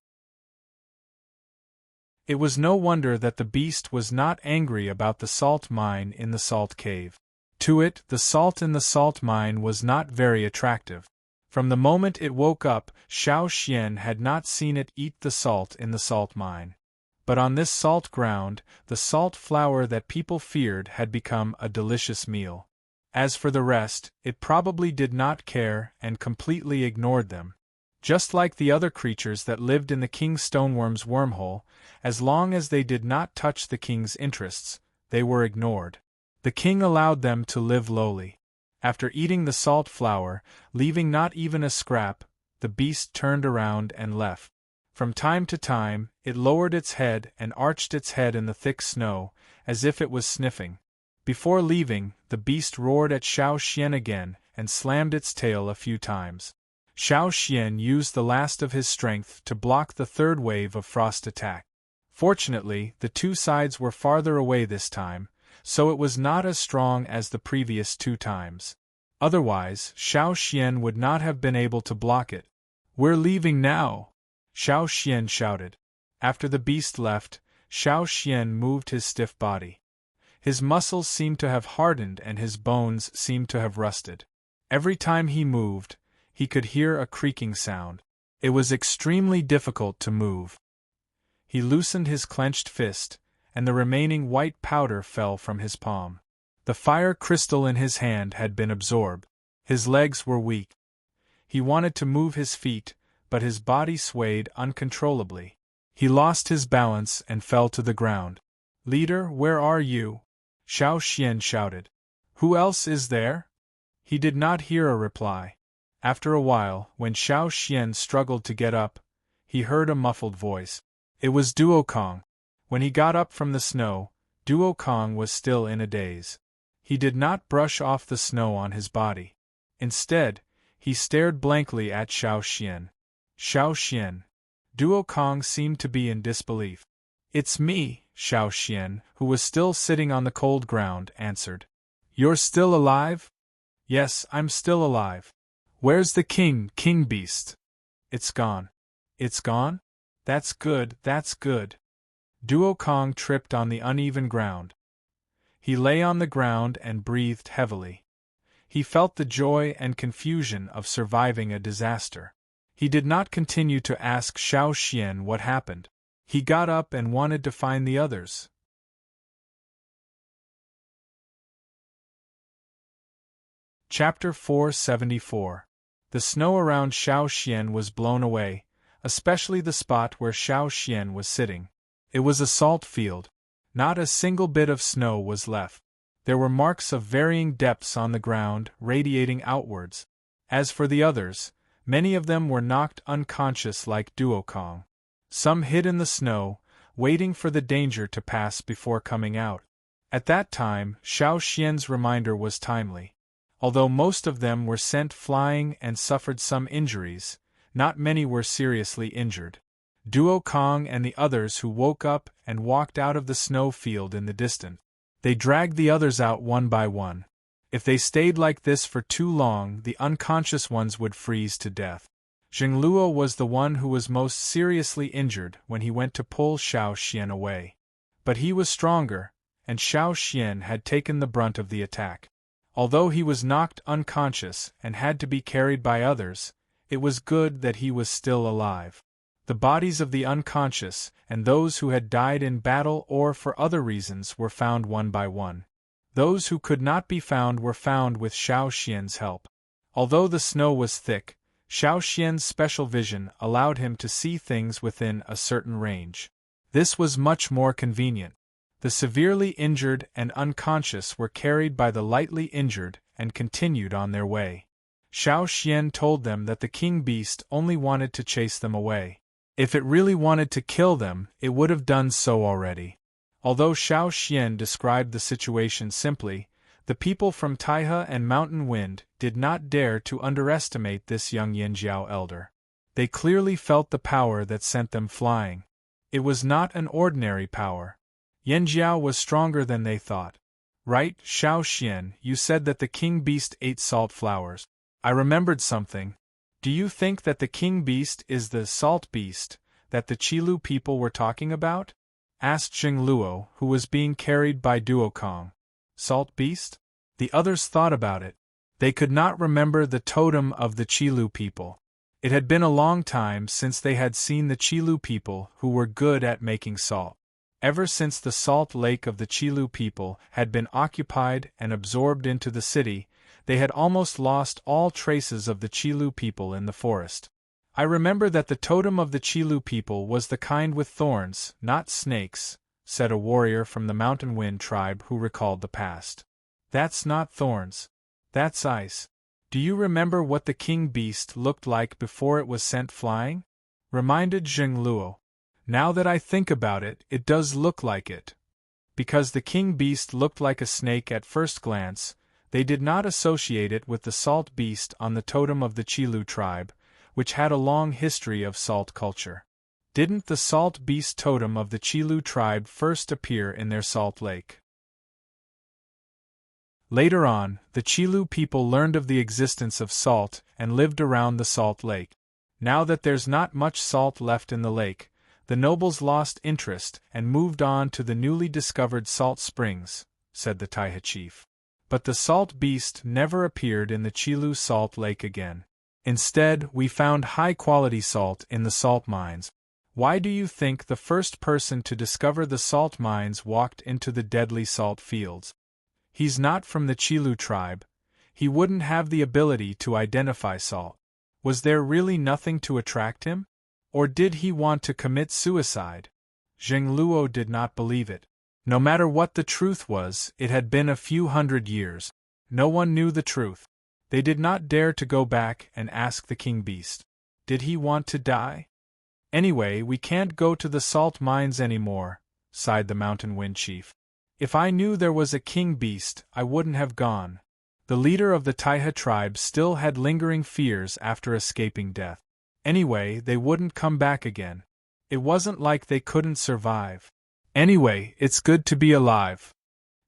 It was no wonder that the beast was not angry about the salt mine in the salt cave. To it, the salt in the salt mine was not very attractive. From the moment it woke up, Xiao Xian had not seen it eat the salt in the salt mine. But on this salt ground, the salt flour that people feared had become a delicious meal. As for the rest, it probably did not care and completely ignored them. Just like the other creatures that lived in the King Stoneworm's wormhole, as long as they did not touch the king's interests, they were ignored. The king allowed them to live lowly. After eating the salt flour, leaving not even a scrap, the beast turned around and left. From time to time, it lowered its head and arched its head in the thick snow, as if it was sniffing. Before leaving, the beast roared at Xiao Xian again and slammed its tail a few times. Xiao Xian used the last of his strength to block the third wave of frost attack. Fortunately, the two sides were farther away this time, so it was not as strong as the previous 2 times. Otherwise, Xiao Xian would not have been able to block it. "We're leaving now!" Xiao Xian shouted. After the beast left, Xiao Xian moved his stiff body. His muscles seemed to have hardened and his bones seemed to have rusted. Every time he moved, he could hear a creaking sound. It was extremely difficult to move. He loosened his clenched fist, and the remaining white powder fell from his palm. The fire crystal in his hand had been absorbed. His legs were weak. He wanted to move his feet, but his body swayed uncontrollably. He lost his balance and fell to the ground. "Leader, where are you?" Xiao Xian shouted. "Who else is there?" He did not hear a reply. After a while, when Xiao Xian struggled to get up, he heard a muffled voice. It was Duokong. When he got up from the snow, Duokong was still in a daze. He did not brush off the snow on his body. Instead, he stared blankly at Xiao Xian. "Xiao Xian." Duokong seemed to be in disbelief. "It's me," Xiao Xian, who was still sitting on the cold ground, answered. "You're still alive?" "Yes, I'm still alive." "Where's the king beast?" "It's gone." "It's gone? That's good, that's good." Duokong tripped on the uneven ground. He lay on the ground and breathed heavily. He felt the joy and confusion of surviving a disaster. He did not continue to ask Xiao Xian what happened. He got up and wanted to find the others. Chapter 474. The snow around Xiao Xian was blown away, especially the spot where Xiao Xian was sitting. It was a salt field. Not a single bit of snow was left. There were marks of varying depths on the ground, radiating outwards. As for the others, many of them were knocked unconscious like Duokong. Some hid in the snow, waiting for the danger to pass before coming out. At that time, Xiao Xian's reminder was timely. Although most of them were sent flying and suffered some injuries, not many were seriously injured. Duokong and the others who woke up and walked out of the snow field in the distance. They dragged the others out one by one. If they stayed like this for too long, the unconscious ones would freeze to death. Zhengluo was the one who was most seriously injured when he went to pull Xiao Xian away. But he was stronger, and Xiao Xian had taken the brunt of the attack. Although he was knocked unconscious and had to be carried by others, it was good that he was still alive. The bodies of the unconscious and those who had died in battle or for other reasons were found one by one. Those who could not be found were found with Xiao Xian's help. Although the snow was thick, Xiao Xian's special vision allowed him to see things within a certain range. This was much more convenient. The severely injured and unconscious were carried by the lightly injured and continued on their way. Xiao Xian told them that the king beast only wanted to chase them away. If it really wanted to kill them, it would have done so already. Although Xiao Xian described the situation simply, the people from Taihe and Mountain Wind did not dare to underestimate this young Yanjiao elder. They clearly felt the power that sent them flying. It was not an ordinary power. Yanjiao was stronger than they thought. Right, Xiao Xian, you said that the king beast ate salt flowers. I remembered something. Do you think that the king beast is the salt beast that the Qilu people were talking about? Asked Zhengluo, who was being carried by Duokong. Salt beast? The others thought about it. They could not remember the totem of the Qilu people. It had been a long time since they had seen the Chilu people who were good at making salt. Ever since the salt lake of the Chilu people had been occupied and absorbed into the city, they had almost lost all traces of the Chilu people in the forest. I remember that the totem of the Chilu people was the kind with thorns, not snakes, said a warrior from the Mountain Wind tribe who recalled the past. That's not thorns. That's ice. Do you remember what the king beast looked like before it was sent flying? Reminded Zhengluo. Now that I think about it, it does look like it. Because the king beast looked like a snake at first glance, they did not associate it with the salt beast on the totem of the Chilu tribe, which had a long history of salt culture. Didn't the salt beast totem of the Chilu tribe first appear in their salt lake? Later on, the Chilu people learned of the existence of salt and lived around the salt lake. Now that there's not much salt left in the lake, the nobles lost interest and moved on to the newly discovered salt springs, said the Taiha chief. But the salt beast never appeared in the Chilu salt lake again. Instead, we found high-quality salt in the salt mines. Why do you think the first person to discover the salt mines walked into the deadly salt fields? He's not from the Chilu tribe. He wouldn't have the ability to identify salt. Was there really nothing to attract him? Or did he want to commit suicide? Zhengluo did not believe it. No matter what the truth was, it had been a few hundred years. No one knew the truth. They did not dare to go back and ask the king beast. Did he want to die? Anyway, we can't go to the salt mines anymore, sighed the Mountain Wind chief. If I knew there was a king beast, I wouldn't have gone. The leader of the Taiha tribe still had lingering fears after escaping death. Anyway, they wouldn't come back again. It wasn't like they couldn't survive. Anyway, it's good to be alive.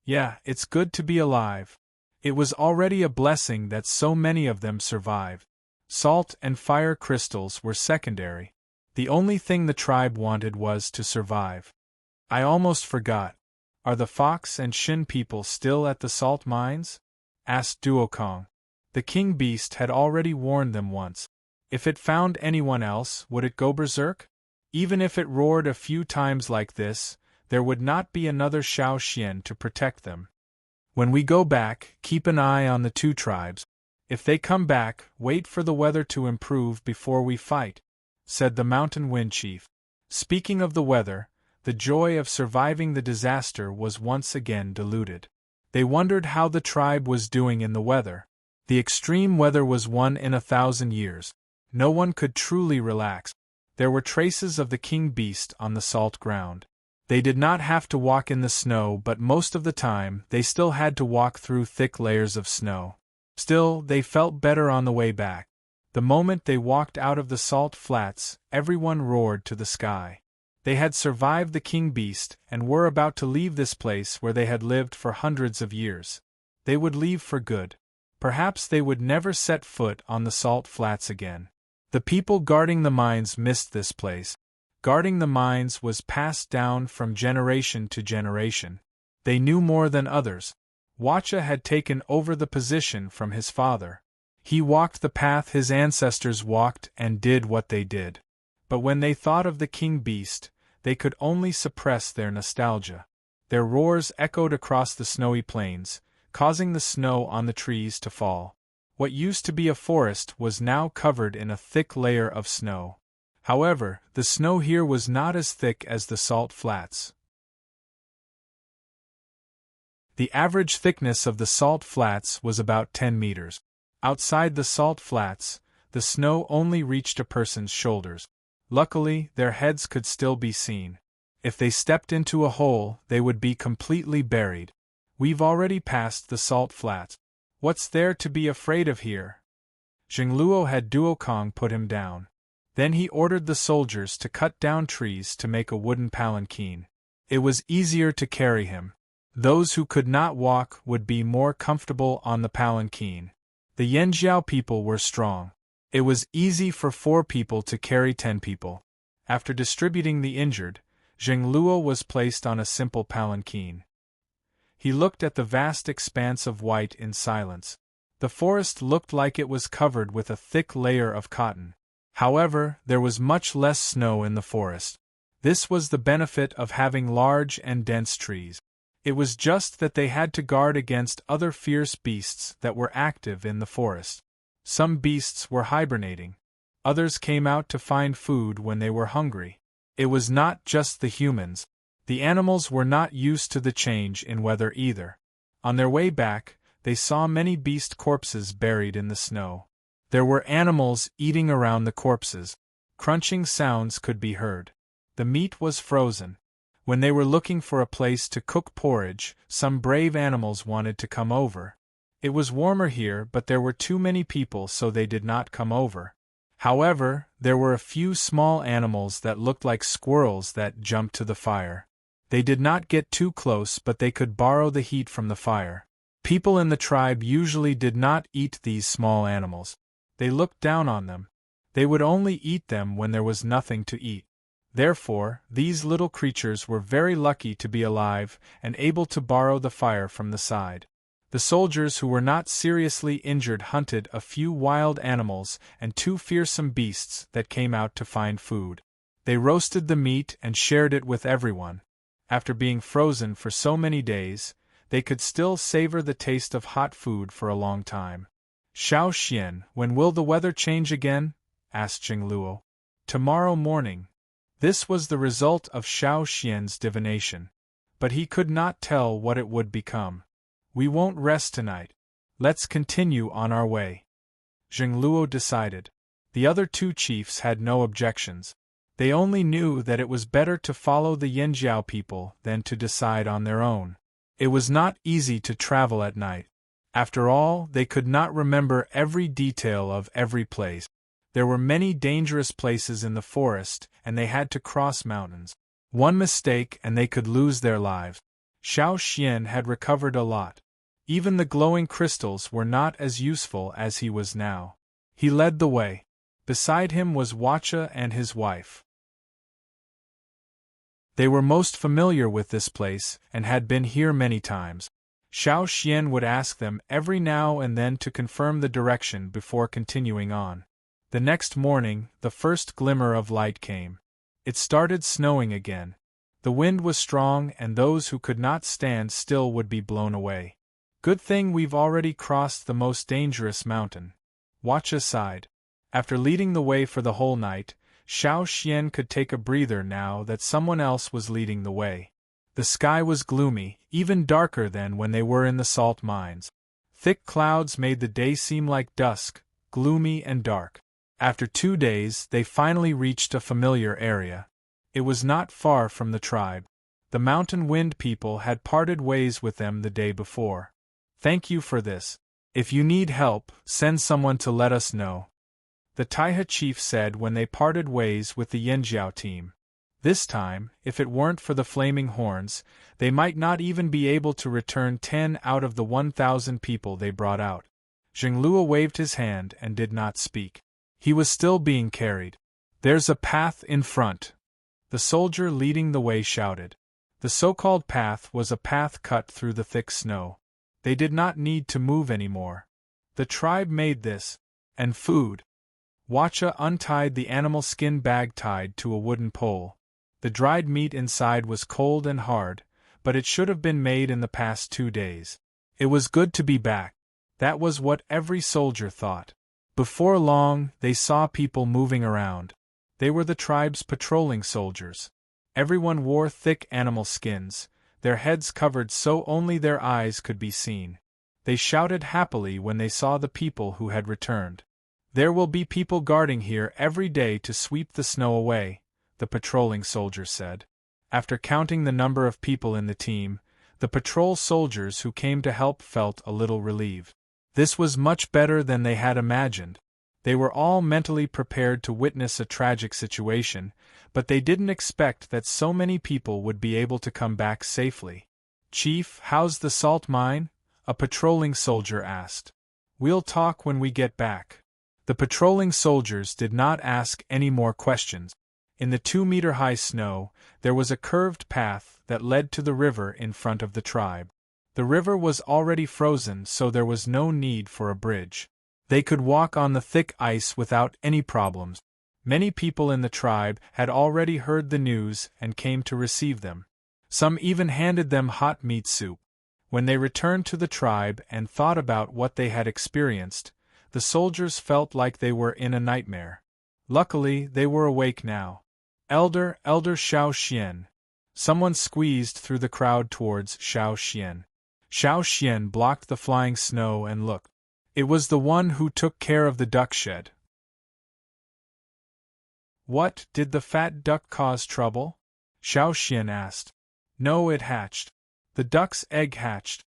Yeah, it's good to be alive. It was already a blessing that so many of them survived. Salt and fire crystals were secondary. The only thing the tribe wanted was to survive. I almost forgot. Are the Fox and Shin people still at the salt mines? Asked Duokong. The king beast had already warned them once. If it found anyone else, would it go berserk? Even if it roared a few times like this, there would not be another Shao Xian to protect them. When we go back, keep an eye on the two tribes. If they come back, wait for the weather to improve before we fight, said the Mountain Wind chief. Speaking of the weather, the joy of surviving the disaster was once again diluted. They wondered how the tribe was doing in the weather. The extreme weather was 1 in 1,000 years. No one could truly relax. There were traces of the king beast on the salt ground. They did not have to walk in the snow, but most of the time they still had to walk through thick layers of snow. Still, they felt better on the way back. The moment they walked out of the salt flats, everyone roared to the sky. They had survived the king beast and were about to leave this place where they had lived for hundreds of years. They would leave for good. Perhaps they would never set foot on the salt flats again. The people guarding the mines missed this place. Guarding the mines was passed down from generation to generation. They knew more than others. Wacha had taken over the position from his father. He walked the path his ancestors walked and did what they did. But when they thought of the king beast, they could only suppress their nostalgia. Their roars echoed across the snowy plains, causing the snow on the trees to fall. What used to be a forest was now covered in a thick layer of snow. However, the snow here was not as thick as the salt flats. The average thickness of the salt flats was about 10 meters. Outside the salt flats, the snow only reached a person's shoulders. Luckily, their heads could still be seen. If they stepped into a hole, they would be completely buried. We've already passed the salt flats. What's there to be afraid of here? Zhengluo had Duokong put him down. Then he ordered the soldiers to cut down trees to make a wooden palanquin. It was easier to carry him. Those who could not walk would be more comfortable on the palanquin. The Yanjiao people were strong. It was easy for 4 people to carry 10 people. After distributing the injured, Zhengluo was placed on a simple palanquin. He looked at the vast expanse of white in silence. The forest looked like it was covered with a thick layer of cotton. However, there was much less snow in the forest. This was the benefit of having large and dense trees. It was just that they had to guard against other fierce beasts that were active in the forest. Some beasts were hibernating. Others came out to find food when they were hungry. It was not just the humans. The animals were not used to the change in weather either. On their way back, they saw many beast corpses buried in the snow. There were animals eating around the corpses. Crunching sounds could be heard. The meat was frozen. When they were looking for a place to cook porridge, some brave animals wanted to come over. It was warmer here, but there were too many people, so they did not come over. However, there were a few small animals that looked like squirrels that jumped to the fire. They did not get too close, but they could borrow the heat from the fire. People in the tribe usually did not eat these small animals. They looked down on them. They would only eat them when there was nothing to eat. Therefore, these little creatures were very lucky to be alive and able to borrow the fire from the side. The soldiers who were not seriously injured hunted a few wild animals and 2 fearsome beasts that came out to find food. They roasted the meat and shared it with everyone. After being frozen for so many days, they could still savor the taste of hot food for a long time. Xiao Xian, when will the weather change again? Asked Jingluo. Tomorrow morning. This was the result of Xiao Xian's divination. But he could not tell what it would become. We won't rest tonight. Let's continue on our way. Jingluo decided. The other 2 chiefs had no objections. They only knew that it was better to follow the Yanjiao people than to decide on their own. It was not easy to travel at night. After all, they could not remember every detail of every place. There were many dangerous places in the forest, and they had to cross mountains. One mistake and they could lose their lives. Xiao Xian had recovered a lot. Even the glowing crystals were not as useful as he was now. He led the way. Beside him was Wacha and his wife. They were most familiar with this place and had been here many times. Xiao Xian would ask them every now and then to confirm the direction before continuing on. The next morning, the first glimmer of light came. It started snowing again. The wind was strong and those who could not stand still would be blown away. Good thing we've already crossed the most dangerous mountain. Wacha sighed. After leading the way for the whole night, Xiao Xian could take a breather now that someone else was leading the way. The sky was gloomy, even darker than when they were in the salt mines. Thick clouds made the day seem like dusk, gloomy and dark. After 2 days, they finally reached a familiar area. It was not far from the tribe. The mountain wind people had parted ways with them the day before. Thank you for this. If you need help, send someone to let us know. The Taiha chief said when they parted ways with the Yanjiao team. This time, if it weren't for the flaming horns, they might not even be able to return 10 out of the 1,000 people they brought out. Jingluo waved his hand and did not speak. He was still being carried. There's a path in front. The soldier leading the way shouted. The so-called path was a path cut through the thick snow. They did not need to move anymore. The tribe made this. And food. Wacha untied the animal skin bag tied to a wooden pole. The dried meat inside was cold and hard, but it should have been made in the past 2 days. It was good to be back. That was what every soldier thought. Before long, they saw people moving around. They were the tribe's patrolling soldiers. Everyone wore thick animal skins, their heads covered so only their eyes could be seen. They shouted happily when they saw the people who had returned. There will be people guarding here every day to sweep the snow away, the patrolling soldier said. After counting the number of people in the team, the patrol soldiers who came to help felt a little relieved. This was much better than they had imagined. They were all mentally prepared to witness a tragic situation, but they didn't expect that so many people would be able to come back safely. "Chief, how's the salt mine?" a patrolling soldier asked. "We'll talk when we get back." The patrolling soldiers did not ask any more questions. In the 2-meter-high snow, there was a curved path that led to the river in front of the tribe. The river was already frozen, so there was no need for a bridge. They could walk on the thick ice without any problems. Many people in the tribe had already heard the news and came to receive them. Some even handed them hot meat soup. When they returned to the tribe and thought about what they had experienced, the soldiers felt like they were in a nightmare. Luckily, they were awake now. Elder Xiao Xian. Someone squeezed through the crowd towards Xiao Xian. Xiao Xian blocked the flying snow and looked. It was the one who took care of the duck shed. What, did the fat duck cause trouble? Xiao Xian asked. No, it hatched. The duck's egg hatched.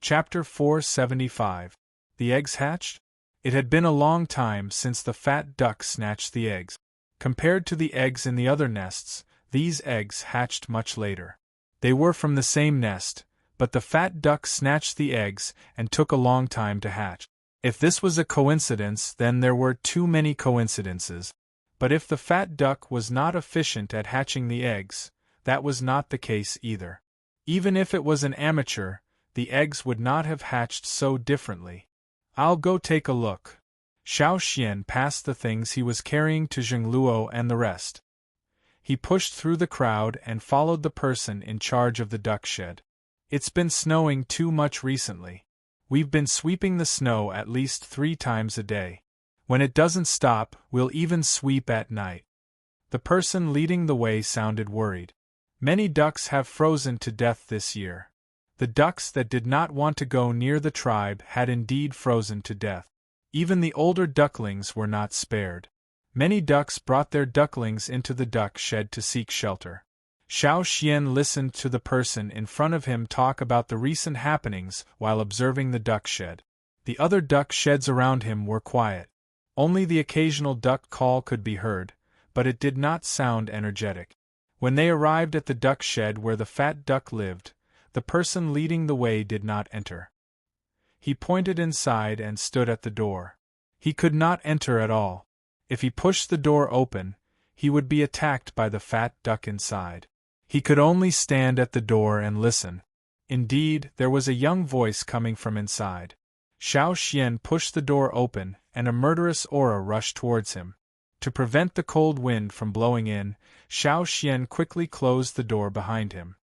Chapter 475. The eggs hatched? It had been a long time since the fat duck snatched the eggs. Compared to the eggs in the other nests, these eggs hatched much later. They were from the same nest, but the fat duck snatched the eggs and took a long time to hatch. If this was a coincidence, then there were too many coincidences. But if the fat duck was not efficient at hatching the eggs, that was not the case either. Even if it was an amateur, the eggs would not have hatched so differently. I'll go take a look. Xiao Xian passed the things he was carrying to Zheng Luo and the rest. He pushed through the crowd and followed the person in charge of the duck shed. It's been snowing too much recently. We've been sweeping the snow at least 3 times a day. When it doesn't stop, we'll even sweep at night. The person leading the way sounded worried. Many ducks have frozen to death this year. The ducks that did not want to go near the tribe had indeed frozen to death. Even the older ducklings were not spared. Many ducks brought their ducklings into the duck shed to seek shelter. Xiao Xian listened to the person in front of him talk about the recent happenings while observing the duck shed. The other duck sheds around him were quiet. Only the occasional duck call could be heard, but it did not sound energetic. When they arrived at the duck shed where the fat duck lived, the person leading the way did not enter. He pointed inside and stood at the door. He could not enter at all. If he pushed the door open, he would be attacked by the fat duck inside. He could only stand at the door and listen. Indeed, there was a young voice coming from inside. Xiao Xian pushed the door open, and a murderous aura rushed towards him. To prevent the cold wind from blowing in, Xiao Xian quickly closed the door behind him.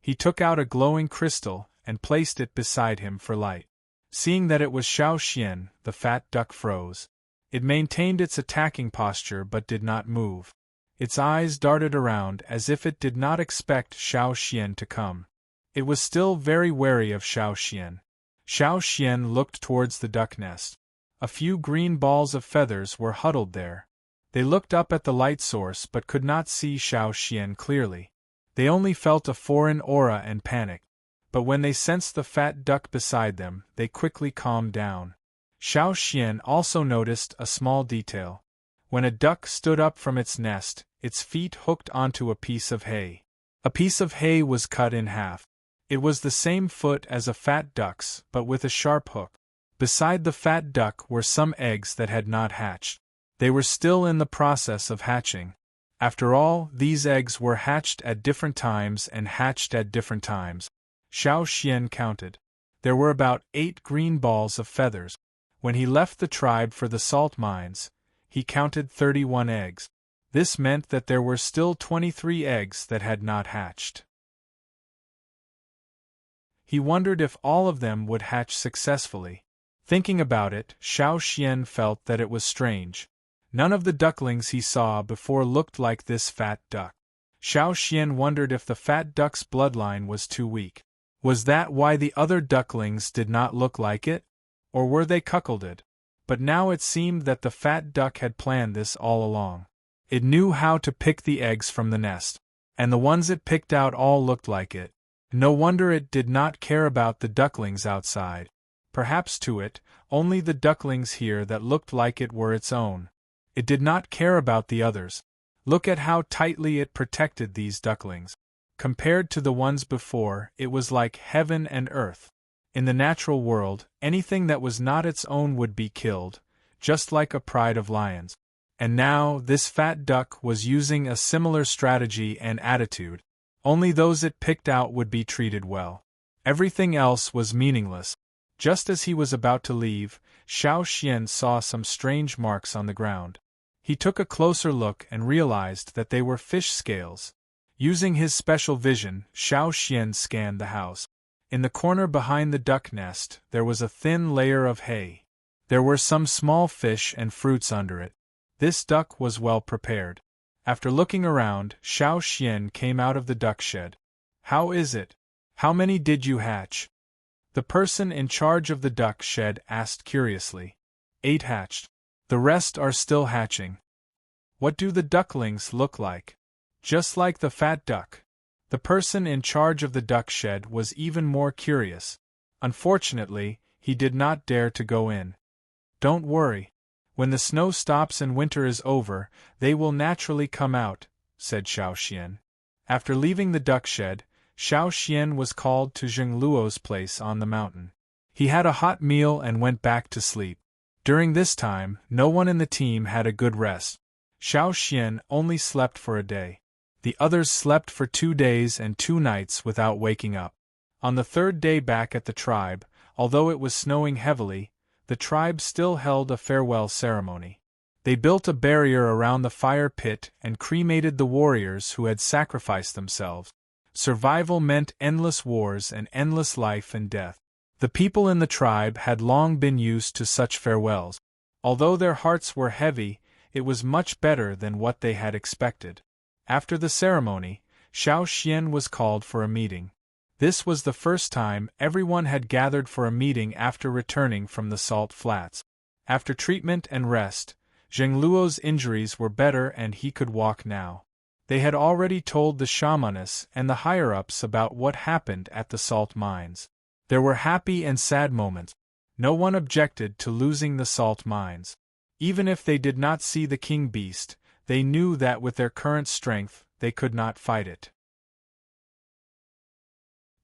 He took out a glowing crystal and placed it beside him for light. Seeing that it was Xiao Xian, the fat duck froze. It maintained its attacking posture but did not move. Its eyes darted around as if it did not expect Xiao Xian to come. It was still very wary of Xiao Xian. Xiao Xian looked towards the duck nest. A few green balls of feathers were huddled there. They looked up at the light source but could not see Xiao Xian clearly. They only felt a foreign aura and panicked. But when they sensed the fat duck beside them, they quickly calmed down. Xiao Xian also noticed a small detail. When a duck stood up from its nest, its feet hooked onto a piece of hay. A piece of hay was cut in half. It was the same foot as a fat duck's, but with a sharp hook. Beside the fat duck were some eggs that had not hatched. They were still in the process of hatching. After all, these eggs were hatched at different times and hatched at different times. Xiao Xian counted. There were about 8 green balls of feathers. When he left the tribe for the salt mines, he counted 31 eggs. This meant that there were still 23 eggs that had not hatched. He wondered if all of them would hatch successfully. Thinking about it, Xiao Xian felt that it was strange. None of the ducklings he saw before looked like this fat duck. Xiao Xian wondered if the fat duck's bloodline was too weak. Was that why the other ducklings did not look like it? Or were they cuckolded? But now it seemed that the fat duck had planned this all along. It knew how to pick the eggs from the nest, and the ones it picked out all looked like it. No wonder it did not care about the ducklings outside. Perhaps to it, only the ducklings here that looked like it were its own. It did not care about the others. Look at how tightly it protected these ducklings. Compared to the ones before, it was like heaven and earth. In the natural world, anything that was not its own would be killed, just like a pride of lions. And now, this fat duck was using a similar strategy and attitude. Only those it picked out would be treated well. Everything else was meaningless. Just as he was about to leave, Xiao Xian saw some strange marks on the ground. He took a closer look and realized that they were fish scales. Using his special vision, Xiao Xian scanned the house. In the corner behind the duck nest, there was a thin layer of hay. There were some small fish and fruits under it. This duck was well prepared. After looking around, Xiao Xian came out of the duck shed. "How is it? How many did you hatch?" The person in charge of the duck shed asked curiously. 8 hatched. The rest are still hatching. What do the ducklings look like? Just like the fat duck. The person in charge of the duck shed was even more curious. Unfortunately, he did not dare to go in. "Don't worry. When the snow stops and winter is over, they will naturally come out," said Xiao Xian. After leaving the duck shed, Xiao Xian was called to Zheng Luo's place on the mountain. He had a hot meal and went back to sleep. During this time, no one in the team had a good rest. Xiao Xian only slept for a day. The others slept for 2 days and 2 nights without waking up. On the 3rd day back at the tribe, although it was snowing heavily, the tribe still held a farewell ceremony. They built a barrier around the fire pit and cremated the warriors who had sacrificed themselves. Survival meant endless wars and endless life and death. The people in the tribe had long been used to such farewells. Although their hearts were heavy, it was much better than what they had expected. After the ceremony, Xiao Xian was called for a meeting. This was the first time everyone had gathered for a meeting after returning from the salt flats. After treatment and rest, Zheng Luo's injuries were better and he could walk now. They had already told the shamaness and the higher-ups about what happened at the salt mines. There were happy and sad moments. No one objected to losing the salt mines. Even if they did not see the king beast, they knew that with their current strength, they could not fight it.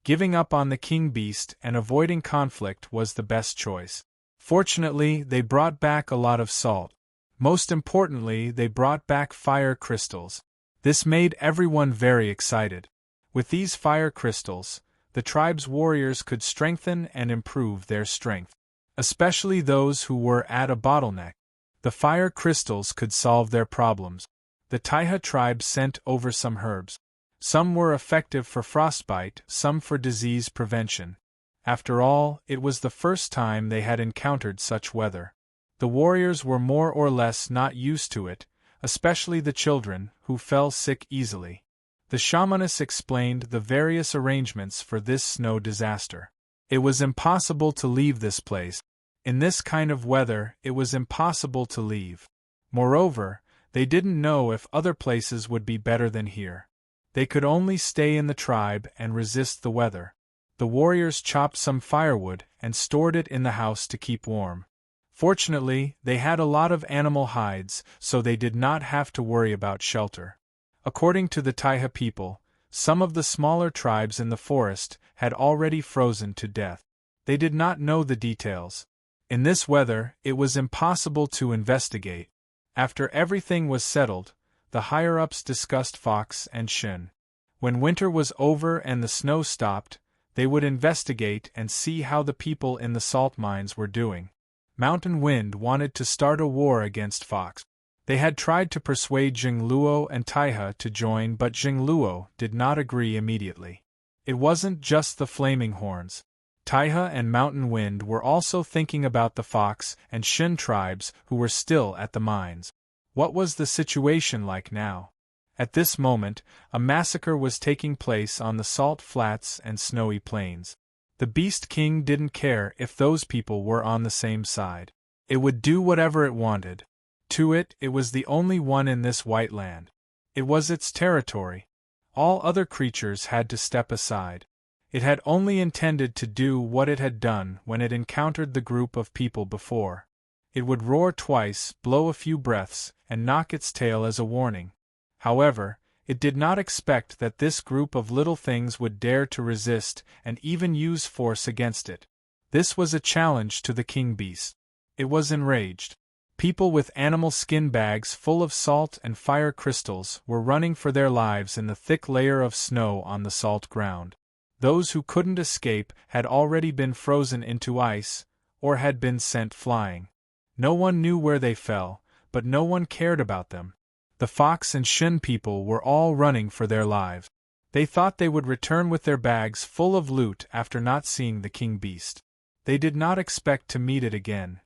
Giving up on the king beast and avoiding conflict was the best choice. Fortunately, they brought back a lot of salt. Most importantly, they brought back fire crystals. This made everyone very excited. With these fire crystals, the tribe's warriors could strengthen and improve their strength. Especially those who were at a bottleneck. The fire crystals could solve their problems. The Taiha tribe sent over some herbs. Some were effective for frostbite, some for disease prevention. After all, it was the first time they had encountered such weather. The warriors were more or less not used to it, especially the children, who fell sick easily. The shamaness explained the various arrangements for this snow disaster. It was impossible to leave this place. In this kind of weather, it was impossible to leave. Moreover, they didn't know if other places would be better than here. They could only stay in the tribe and resist the weather. The warriors chopped some firewood and stored it in the house to keep warm. Fortunately, they had a lot of animal hides, so they did not have to worry about shelter. According to the Taiha people, some of the smaller tribes in the forest had already frozen to death. They did not know the details. In this weather, it was impossible to investigate. After everything was settled, the higher-ups discussed Fox and Shin. When winter was over and the snow stopped, they would investigate and see how the people in the salt mines were doing. Mountain Wind wanted to start a war against Fox. They had tried to persuade Zheng Luo and Taiha to join, but Zheng Luo did not agree immediately. It wasn't just the flaming horns. Taiha and Mountain Wind were also thinking about the Fox and Shin tribes who were still at the mines. What was the situation like now? At this moment, a massacre was taking place on the salt flats and snowy plains. The Beast King didn't care if those people were on the same side. It would do whatever it wanted. To it, it was the only one in this white land. It was its territory. All other creatures had to step aside. It had only intended to do what it had done when it encountered the group of people before. It would roar twice, blow a few breaths, and knock its tail as a warning. However, it did not expect that this group of little things would dare to resist and even use force against it. This was a challenge to the king beast. It was enraged. People with animal skin bags full of salt and fire crystals were running for their lives in the thick layer of snow on the salt ground. Those who couldn't escape had already been frozen into ice, or had been sent flying. No one knew where they fell, but no one cared about them. The Fox and Shun people were all running for their lives. They thought they would return with their bags full of loot after not seeing the king beast. They did not expect to meet it again.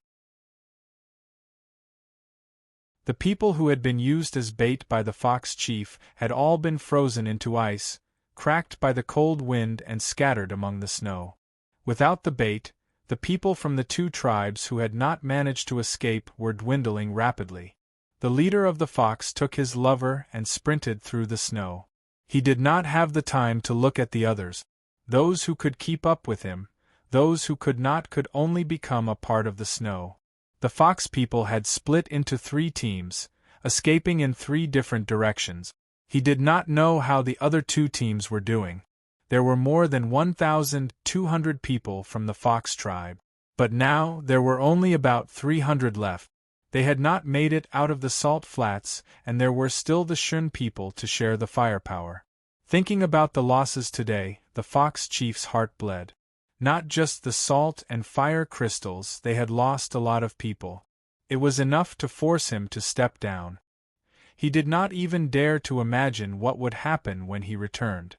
The people who had been used as bait by the Fox chief had all been frozen into ice, cracked by the cold wind and scattered among the snow. Without the bait, the people from the two tribes who had not managed to escape were dwindling rapidly. The leader of the Fox took his lover and sprinted through the snow. He did not have the time to look at the others. Those who could keep up with him, those who could not could only become a part of the snow. The Fox people had split into 3 teams, escaping in 3 different directions. He did not know how the other 2 teams were doing. There were more than 1,200 people from the Fox tribe, but now there were only about 300 left. They had not made it out of the salt flats, and there were still the Shun people to share the firepower. Thinking about the losses today, the Fox chief's heart bled. Not just the salt and fire crystals, they had lost a lot of people. It was enough to force him to step down. He did not even dare to imagine what would happen when he returned.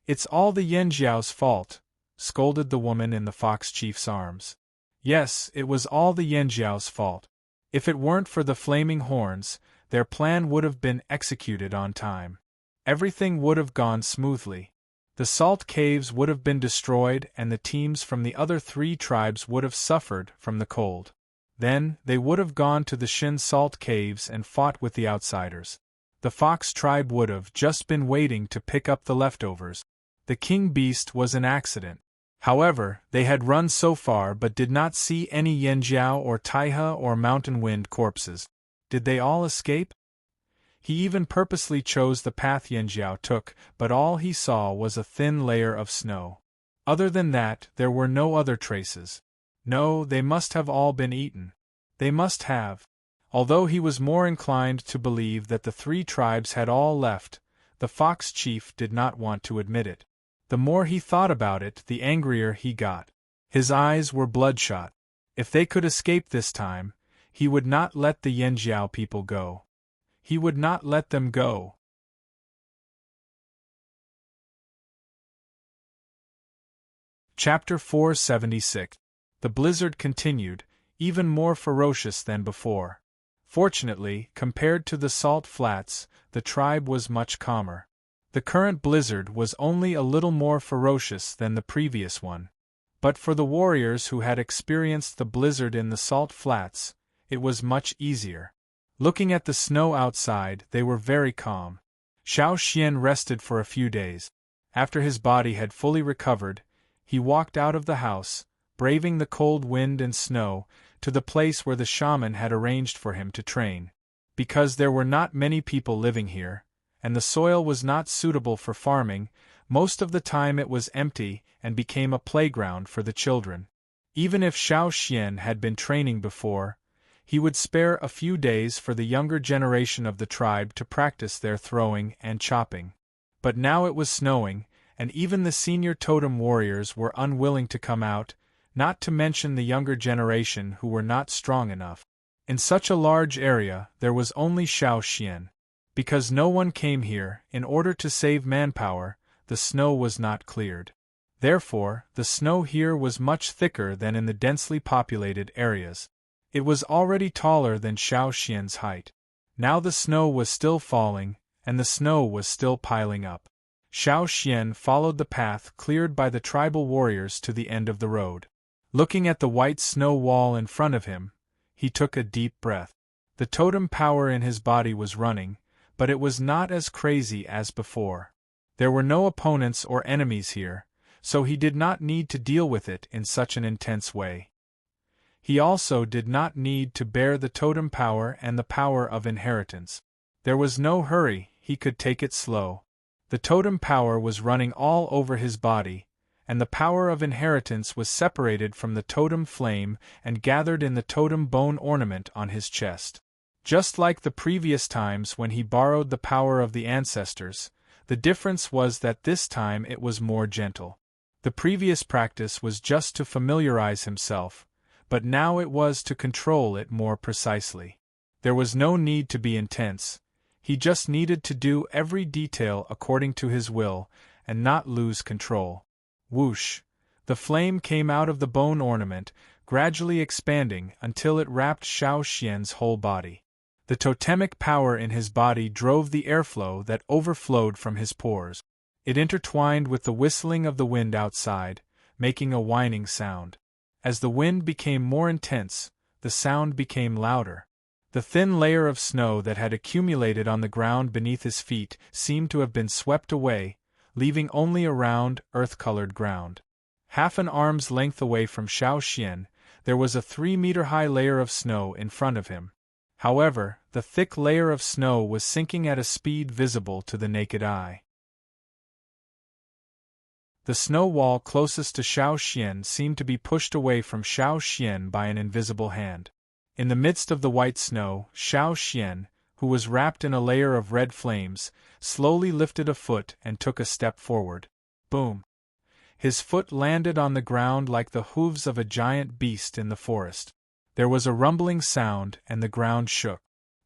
"It's all the Yanjiao's fault," scolded the woman in the Fox chief's arms. Yes, it was all the Yanjiao's fault. If it weren't for the flaming horns, their plan would have been executed on time. Everything would have gone smoothly. The salt caves would have been destroyed and the teams from the other 3 tribes would have suffered from the cold. Then, they would have gone to the Shin salt caves and fought with the outsiders. The Fox tribe would have just been waiting to pick up the leftovers. The king beast was an accident. However, they had run so far but did not see any Yanjiao or Taiha or Mountain Wind corpses. Did they all escape? He even purposely chose the path Yanjiao took, but all he saw was a thin layer of snow. Other than that, there were no other traces. No, they must have all been eaten. They must have. Although he was more inclined to believe that the 3 tribes had all left, the Fox chief did not want to admit it. The more he thought about it, the angrier he got. His eyes were bloodshot. If they could escape this time, he would not let the Yanjiao people go. He would not let them go. Chapter 476. The blizzard continued, even more ferocious than before. Fortunately, compared to the salt flats, the tribe was much calmer. The current blizzard was only a little more ferocious than the previous one. But for the warriors who had experienced the blizzard in the salt flats, it was much easier. Looking at the snow outside, they were very calm. Xiao Xian rested for a few days. After his body had fully recovered, he walked out of the house, braving the cold wind and snow, to the place where the shaman had arranged for him to train. Because there were not many people living here, and the soil was not suitable for farming, most of the time it was empty and became a playground for the children. Even if Xiao Xian had been training before, he would spare a few days for the younger generation of the tribe to practice their throwing and chopping. But now it was snowing, and even the senior totem warriors were unwilling to come out, not to mention the younger generation who were not strong enough. In such a large area, there was only Xiao Xian. Because no one came here, in order to save manpower, the snow was not cleared. Therefore, the snow here was much thicker than in the densely populated areas. It was already taller than Xiao Xian's height. Now the snow was still falling, and the snow was still piling up. Xiao Xian followed the path cleared by the tribal warriors to the end of the road. Looking at the white snow wall in front of him, he took a deep breath. The totem power in his body was running, but it was not as crazy as before. There were no opponents or enemies here, so he did not need to deal with it in such an intense way. He also did not need to bear the totem power and the power of inheritance. There was no hurry, he could take it slow. The totem power was running all over his body, and the power of inheritance was separated from the totem flame and gathered in the totem bone ornament on his chest. Just like the previous times when he borrowed the power of the ancestors, the difference was that this time it was more gentle. The previous practice was just to familiarize himself, but now it was to control it more precisely. There was no need to be intense, he just needed to do every detail according to his will, and not lose control. Whoosh! The flame came out of the bone ornament, gradually expanding until it wrapped Xiao Xian's whole body. The totemic power in his body drove the airflow that overflowed from his pores. It intertwined with the whistling of the wind outside, making a whining sound. As the wind became more intense, the sound became louder. The thin layer of snow that had accumulated on the ground beneath his feet seemed to have been swept away, leaving only a round, earth-colored ground. Half an arm's length away from Xiao Xian, there was a 3-meter-high layer of snow in front of him. However, the thick layer of snow was sinking at a speed visible to the naked eye. The snow wall closest to Xiao Xian seemed to be pushed away from Xiao Xian by an invisible hand. In the midst of the white snow, Xiao Xian, who was wrapped in a layer of red flames, slowly lifted a foot and took a step forward. Boom! His foot landed on the ground like the hooves of a giant beast in the forest. There was a rumbling sound and the ground shook.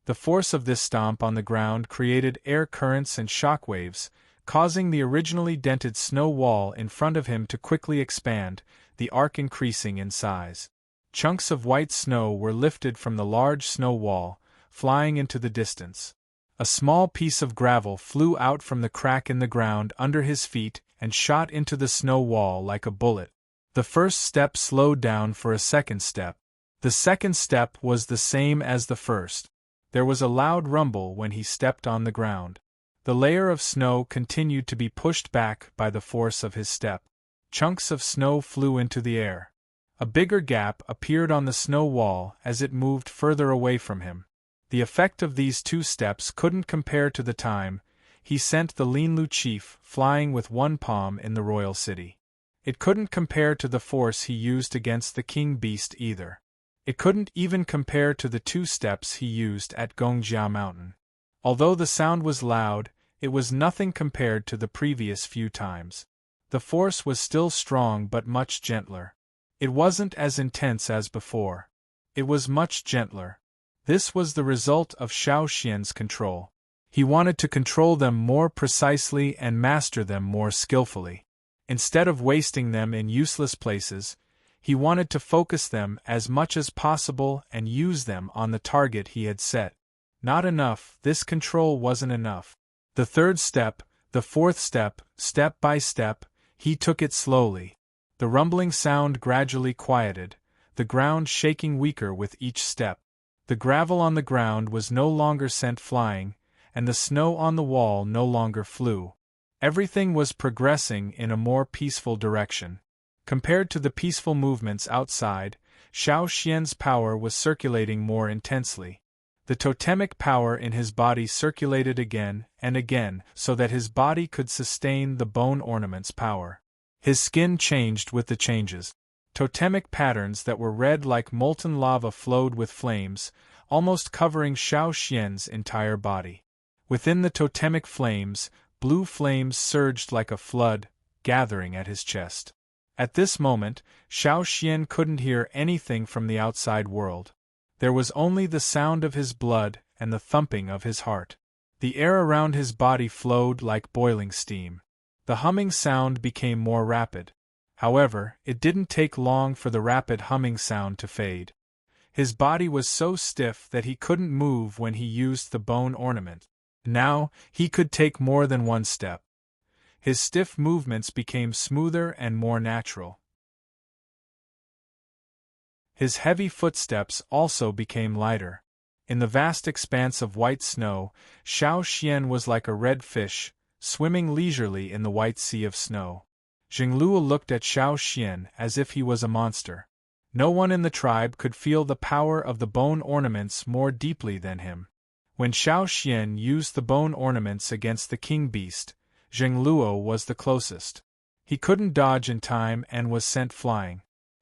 The force of this stomp on the ground created air currents and shock waves, causing the originally dented snow wall in front of him to quickly expand, the arc increasing in size. Chunks of white snow were lifted from the large snow wall, flying into the distance. A small piece of gravel flew out from the crack in the ground under his feet and shot into the snow wall like a bullet. The first step slowed down for a second step. The second step was the same as the first. There was a loud rumble when he stepped on the ground. The layer of snow continued to be pushed back by the force of his step. Chunks of snow flew into the air. A bigger gap appeared on the snow wall as it moved further away from him. The effect of these two steps couldn't compare to the time he sent the Linlu chief flying with one palm in the royal city. It couldn't compare to the force he used against the king beast either. It couldn't even compare to the 2 steps he used at Gongjia Mountain. Although the sound was loud, it was nothing compared to the previous few times. The force was still strong but much gentler. It wasn't as intense as before. It was much gentler. This was the result of Xiao Xian's control. He wanted to control them more precisely and master them more skillfully. Instead of wasting them in useless places, he wanted to focus them as much as possible and use them on the target he had set. Not enough, this control wasn't enough. The third step, the fourth step, step by step, he took it slowly. The rumbling sound gradually quieted, the ground shaking weaker with each step. The gravel on the ground was no longer sent flying, and the snow on the wall no longer flew. Everything was progressing in a more peaceful direction. Compared to the peaceful movements outside, Xiao Xian's power was circulating more intensely. The totemic power in his body circulated again and again so that his body could sustain the bone ornament's power. His skin changed with the changes. Totemic patterns that were red like molten lava flowed with flames, almost covering Xiao Xian's entire body. Within the totemic flames, blue flames surged like a flood, gathering at his chest. At this moment, Xiao Xian couldn't hear anything from the outside world. There was only the sound of his blood and the thumping of his heart. The air around his body flowed like boiling steam. The humming sound became more rapid. However, it didn't take long for the rapid humming sound to fade. His body was so stiff that he couldn't move when he used the bone ornament. Now, he could take more than one step. His stiff movements became smoother and more natural. His heavy footsteps also became lighter. In the vast expanse of white snow, Xiao Xian was like a red fish, swimming leisurely in the white sea of snow. Jinglue looked at Xiao Xian as if he was a monster. No one in the tribe could feel the power of the bone ornaments more deeply than him. When Xiao Xian used the bone ornaments against the king beast, Jinglue was the closest. He couldn't dodge in time and was sent flying.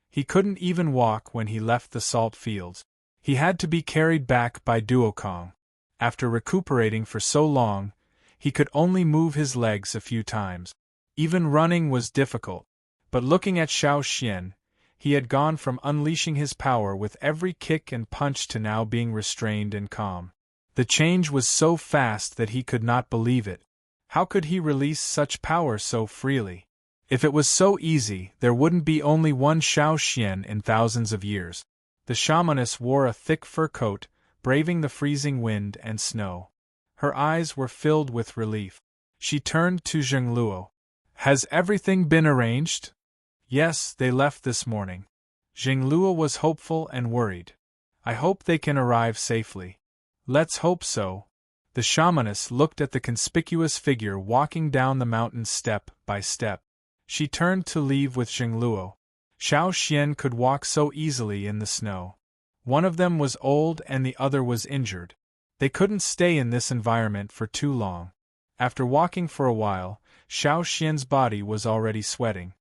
He couldn't even walk when he left the salt fields. He had to be carried back by Duokong. After recuperating for so long, he could only move his legs a few times. Even running was difficult. But looking at Xiao Xian, he had gone from unleashing his power with every kick and punch to now being restrained and calm. The change was so fast that he could not believe it. How could he release such power so freely? If it was so easy, there wouldn't be only one Xiao Xian in thousands of years. The shamaness wore a thick fur coat, braving the freezing wind and snow. Her eyes were filled with relief. She turned to Zhengluo. "Has everything been arranged?" "Yes, they left this morning." Zhengluo was hopeful and worried. "I hope they can arrive safely." "Let's hope so." The shamaness looked at the conspicuous figure walking down the mountain step by step. She turned to leave with Zhengluo. Xiao Xian could walk so easily in the snow. One of them was old and the other was injured. They couldn't stay in this environment for too long. After walking for a while, Xiao Xian's body was already sweating.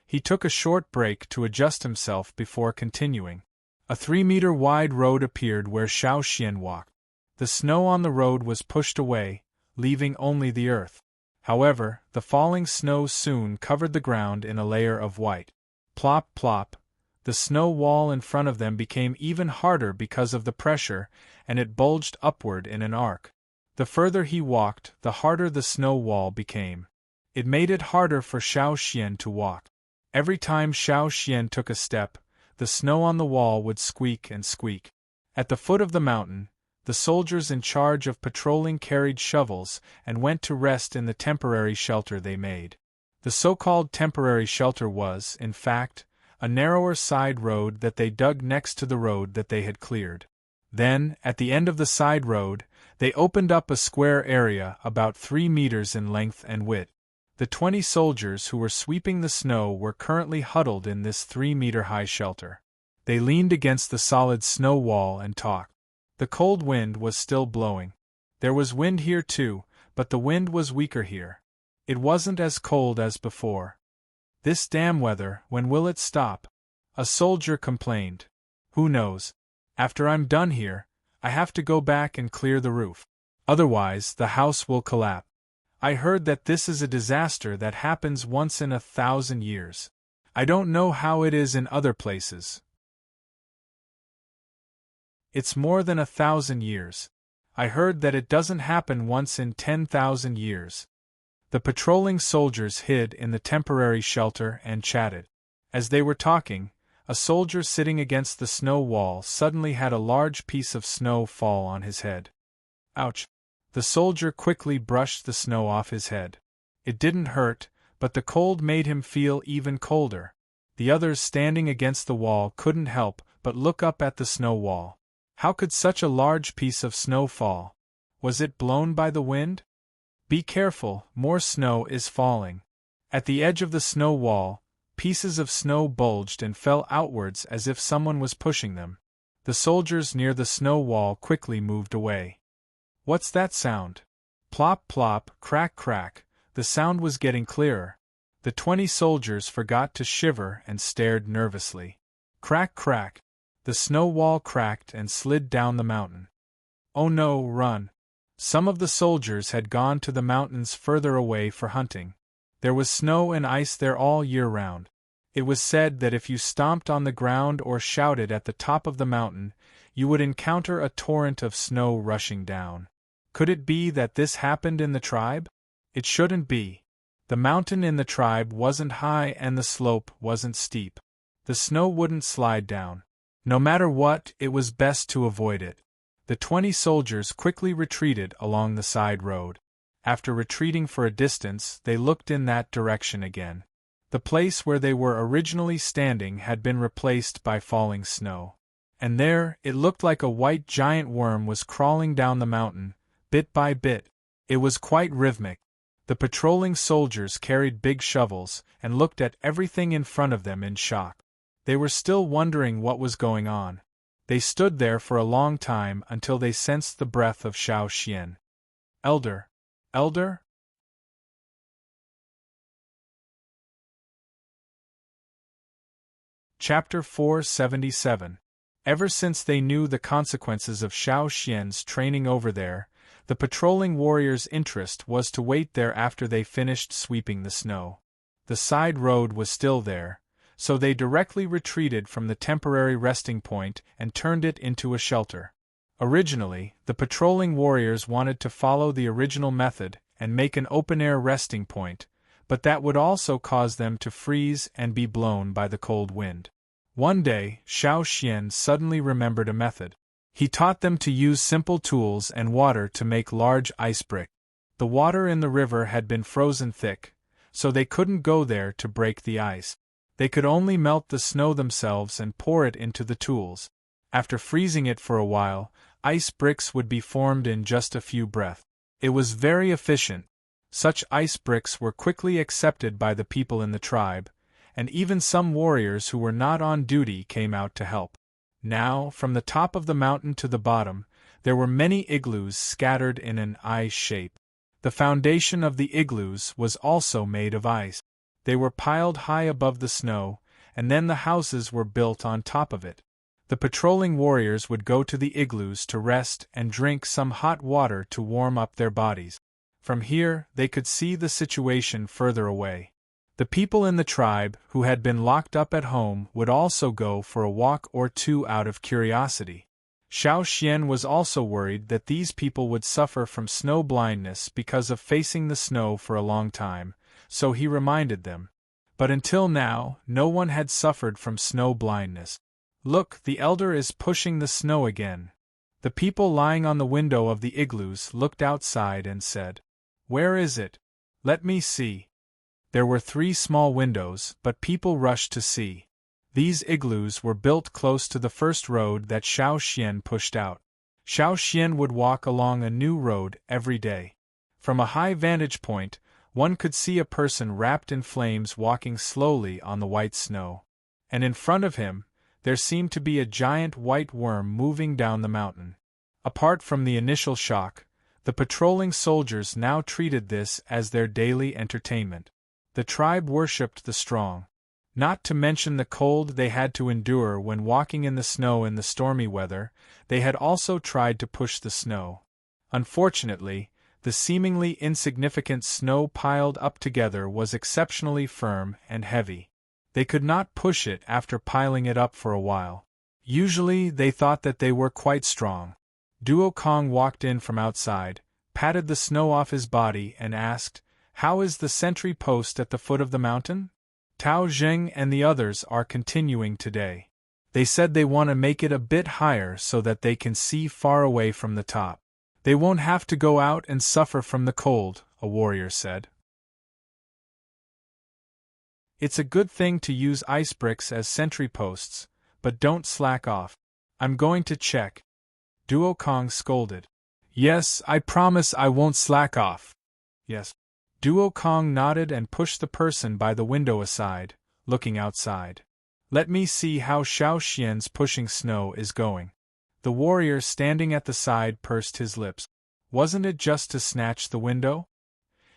He took a short break to adjust himself before continuing. A 3-meter wide road appeared where Xiao Xian walked. The snow on the road was pushed away, leaving only the earth. However, the falling snow soon covered the ground in a layer of white. Plop, plop. The snow wall in front of them became even harder because of the pressure, and it bulged upward in an arc. The further he walked, the harder the snow wall became. It made it harder for Xiao Xian to walk. Every time Xiao Xian took a step, the snow on the wall would squeak and squeak. At the foot of the mountain, the soldiers in charge of patrolling carried shovels and went to rest in the temporary shelter they made. The so-called temporary shelter was, in fact, a narrower side road that they dug next to the road that they had cleared. Then, at the end of the side road, they opened up a square area about 3 meters in length and width. The 20 soldiers who were sweeping the snow were currently huddled in this 3-meter-high shelter. They leaned against the solid snow wall and talked. The cold wind was still blowing. There was wind here too, but the wind was weaker here. It wasn't as cold as before. "This damn weather, when will it stop?" a soldier complained. "Who knows? After I'm done here, I have to go back and clear the roof. Otherwise, the house will collapse. I heard that this is a disaster that happens once in 1,000 years. I don't know how it is in other places. It's more than 1,000 years. I heard that it doesn't happen once in 10,000 years." The patrolling soldiers hid in the temporary shelter and chatted. As they were talking, a soldier sitting against the snow wall suddenly had a large piece of snow fall on his head. Ouch! The soldier quickly brushed the snow off his head. It didn't hurt, but the cold made him feel even colder. The others standing against the wall couldn't help but look up at the snow wall. How could such a large piece of snow fall? Was it blown by the wind? "Be careful, more snow is falling." At the edge of the snow wall, pieces of snow bulged and fell outwards as if someone was pushing them. The soldiers near the snow wall quickly moved away. "What's that sound?" Plop, plop, crack, crack. The sound was getting clearer. The 20 soldiers forgot to shiver and stared nervously. Crack, crack. The snow wall cracked and slid down the mountain. "Oh no, run." Some of the soldiers had gone to the mountains further away for hunting. There was snow and ice there all year round. It was said that if you stomped on the ground or shouted at the top of the mountain, you would encounter a torrent of snow rushing down. Could it be that this happened in the tribe? It shouldn't be. The mountain in the tribe wasn't high and the slope wasn't steep. The snow wouldn't slide down. No matter what, it was best to avoid it. The 20 soldiers quickly retreated along the side road. After retreating for a distance, they looked in that direction again. The place where they were originally standing had been replaced by falling snow. And there, it looked like a white giant worm was crawling down the mountain, bit by bit. It was quite rhythmic. The patrolling soldiers carried big shovels and looked at everything in front of them in shock. They were still wondering what was going on. They stood there for a long time until they sensed the breath of Xiao Xian. "Elder! Elder?" Chapter 477. Ever since they knew the consequences of Xiao Xian's training over there, the patrolling warriors' interest was to wait there after they finished sweeping the snow. The side road was still there, so they directly retreated from the temporary resting point and turned it into a shelter. Originally, the patrolling warriors wanted to follow the original method and make an open-air resting point, but that would also cause them to freeze and be blown by the cold wind. One day, Xiao Xian suddenly remembered a method. He taught them to use simple tools and water to make large ice bricks. The water in the river had been frozen thick, so they couldn't go there to break the ice. They could only melt the snow themselves and pour it into the tools. After freezing it for a while, ice bricks would be formed in just a few breaths. It was very efficient. Such ice bricks were quickly accepted by the people in the tribe, and even some warriors who were not on duty came out to help. Now, from the top of the mountain to the bottom, there were many igloos scattered in an I shape. The foundation of the igloos was also made of ice. They were piled high above the snow, and then the houses were built on top of it. The patrolling warriors would go to the igloos to rest and drink some hot water to warm up their bodies. From here, they could see the situation further away. The people in the tribe who had been locked up at home would also go for a walk or two out of curiosity. Xiao Xian was also worried that these people would suffer from snow blindness because of facing the snow for a long time, so he reminded them. But until now, no one had suffered from snow blindness. Look, the elder is pushing the snow again. The people lying on the window of the igloos looked outside and said, "Where is it? Let me see." There were 3 small windows, but people rushed to see. These igloos were built close to the first road that Xiao Xian pushed out. Xiao Xian would walk along a new road every day. From a high vantage point, one could see a person wrapped in flames walking slowly on the white snow. And in front of him, there seemed to be a giant white worm moving down the mountain. Apart from the initial shock, the patrolling soldiers now treated this as their daily entertainment. The tribe worshipped the strong. Not to mention the cold they had to endure when walking in the snow in the stormy weather, they had also tried to push the snow. Unfortunately, the seemingly insignificant snow piled up together was exceptionally firm and heavy. They could not push it after piling it up for a while. Usually they thought that they were quite strong. Duo Kong walked in from outside, patted the snow off his body and asked, "How is the sentry post at the foot of the mountain?" "Tao Zheng and the others are continuing today. They said they want to make it a bit higher so that they can see far away from the top. They won't have to go out and suffer from the cold," a warrior said. "It's a good thing to use ice bricks as sentry posts, but don't slack off. I'm going to check," Duo Kong scolded. "Yes, I promise I won't slack off." "Yes." Duo Kong nodded and pushed the person by the window aside, looking outside. "Let me see how Xiao Xian's pushing snow is going." The warrior standing at the side pursed his lips. Wasn't it just to snatch the window?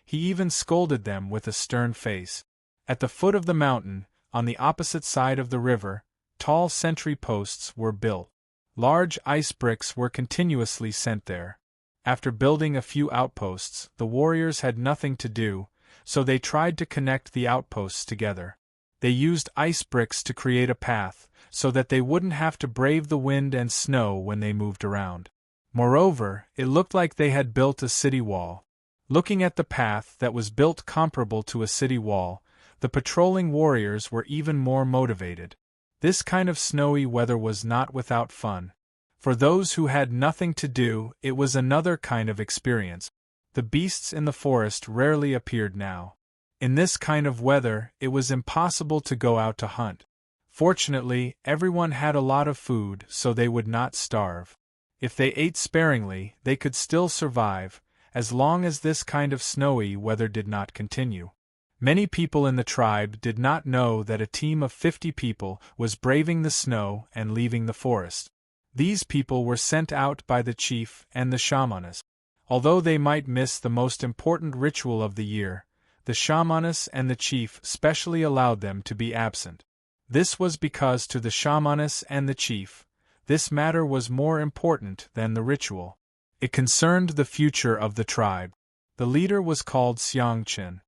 He even scolded them with a stern face. At the foot of the mountain, on the opposite side of the river, tall sentry posts were built. Large ice bricks were continuously sent there. After building a few outposts, the warriors had nothing to do, so they tried to connect the outposts together. They used ice bricks to create a path, so that they wouldn't have to brave the wind and snow when they moved around. Moreover, it looked like they had built a city wall. Looking at the path that was built comparable to a city wall, the patrolling warriors were even more motivated. This kind of snowy weather was not without fun. For those who had nothing to do, it was another kind of experience. The beasts in the forest rarely appeared now. In this kind of weather, it was impossible to go out to hunt. Fortunately, everyone had a lot of food, so they would not starve. If they ate sparingly, they could still survive, as long as this kind of snowy weather did not continue. Many people in the tribe did not know that a team of 50 people was braving the snow and leaving the forest. These people were sent out by the chief and the shamaness. Although they might miss the most important ritual of the year, the shamaness and the chief specially allowed them to be absent. This was because to the shamaness and the chief, this matter was more important than the ritual. It concerned the future of the tribe. The leader was called Xiangqin.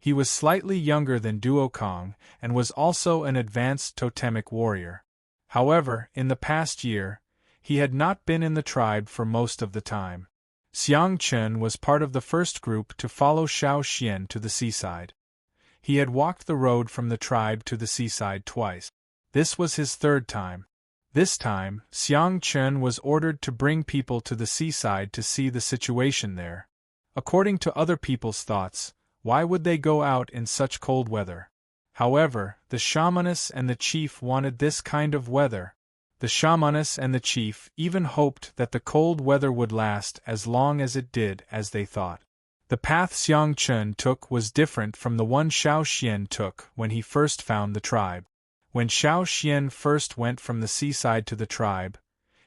He was slightly younger than Duokong and was also an advanced totemic warrior. However, in the past year, he had not been in the tribe for most of the time. Xiang Chen was part of the first group to follow Xiao Xian to the seaside. He had walked the road from the tribe to the seaside twice. This was his third time. This time, Xiang Chen was ordered to bring people to the seaside to see the situation there. According to other people's thoughts, why would they go out in such cold weather? However, the shamaness and the chief wanted this kind of weather. The shamaness and the chief even hoped that the cold weather would last as long as it did, as they thought. The path Xiang Chen took was different from the one Xiao Xian took when he first found the tribe. When Xiao Xian first went from the seaside to the tribe,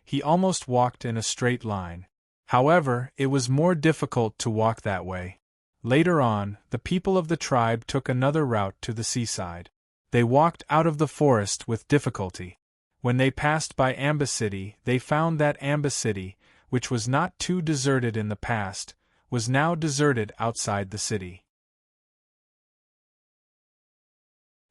he almost walked in a straight line. However, it was more difficult to walk that way. Later on, the people of the tribe took another route to the seaside. They walked out of the forest with difficulty. When they passed by Amba City, they found that Amba City, which was not too deserted in the past, was now deserted outside the city.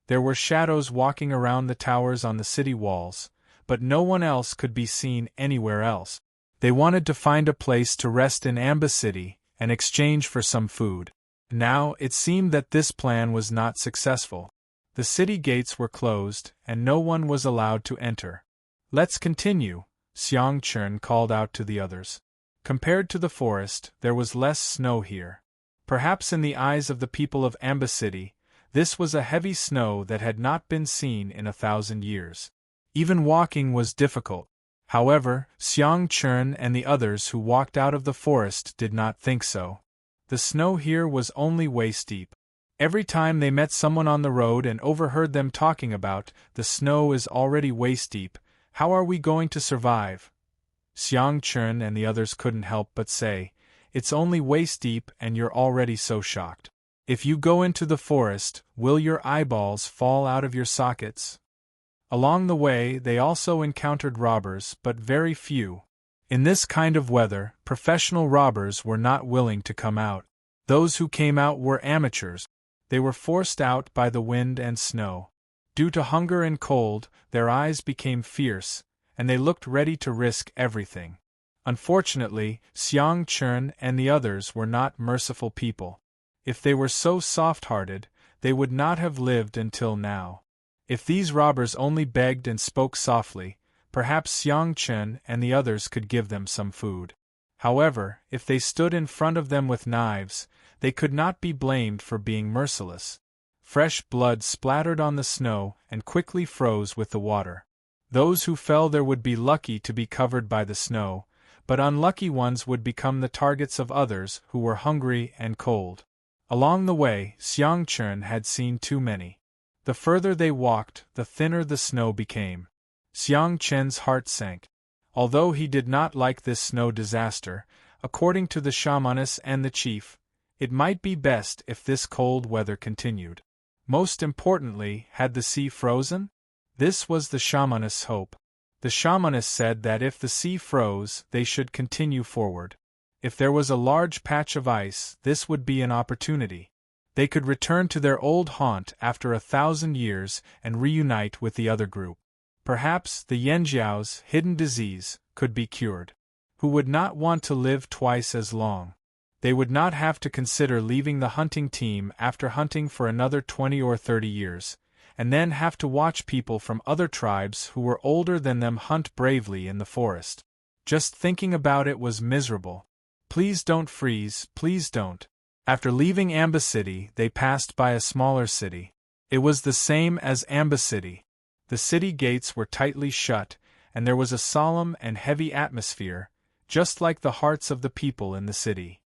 There were shadows walking around the towers on the city walls, but no one else could be seen anywhere else. They wanted to find a place to rest in Amba City, and exchange for some food. Now, it seemed that this plan was not successful. The city gates were closed, and no one was allowed to enter. "Let's continue," Xiang Chen called out to the others. Compared to the forest, there was less snow here. Perhaps in the eyes of the people of Amba City, this was a heavy snow that had not been seen in 1,000 years. Even walking was difficult. However, Xiang Chen and the others who walked out of the forest did not think so. The snow here was only waist-deep. Every time they met someone on the road and overheard them talking about, "The snow is already waist-deep, how are we going to survive?" Xiang Chen and the others couldn't help but say, "It's only waist-deep and you're already so shocked. If you go into the forest, will your eyeballs fall out of your sockets?" Along the way, they also encountered robbers, but very few. In this kind of weather, professional robbers were not willing to come out. Those who came out were amateurs. They were forced out by the wind and snow. Due to hunger and cold, their eyes became fierce, and they looked ready to risk everything. Unfortunately, Xiang Chen and the others were not merciful people. If they were so soft-hearted, they would not have lived until now. If these robbers only begged and spoke softly, perhaps Xiang Chen and the others could give them some food. However, if they stood in front of them with knives, they could not be blamed for being merciless. Fresh blood splattered on the snow and quickly froze with the water. Those who fell there would be lucky to be covered by the snow, but unlucky ones would become the targets of others who were hungry and cold. Along the way, Xiang Chen had seen too many. The further they walked, the thinner the snow became. Xiang Chen's heart sank. Although he did not like this snow disaster, according to the shamaness and the chief, it might be best if this cold weather continued. Most importantly, had the sea frozen? This was the shamaness' hope. The shamaness said that if the sea froze, they should continue forward. If there was a large patch of ice, this would be an opportunity. They could return to their old haunt after 1,000 years and reunite with the other group. Perhaps the Yanjiao's hidden disease could be cured. Who would not want to live twice as long? They would not have to consider leaving the hunting team after hunting for another 20 or 30 years, and then have to watch people from other tribes who were older than them hunt bravely in the forest. Just thinking about it was miserable. Please don't freeze, please don't. After leaving Amba City, they passed by a smaller city. It was the same as Amba City. The city gates were tightly shut, and there was a solemn and heavy atmosphere, just like the hearts of the people in the city.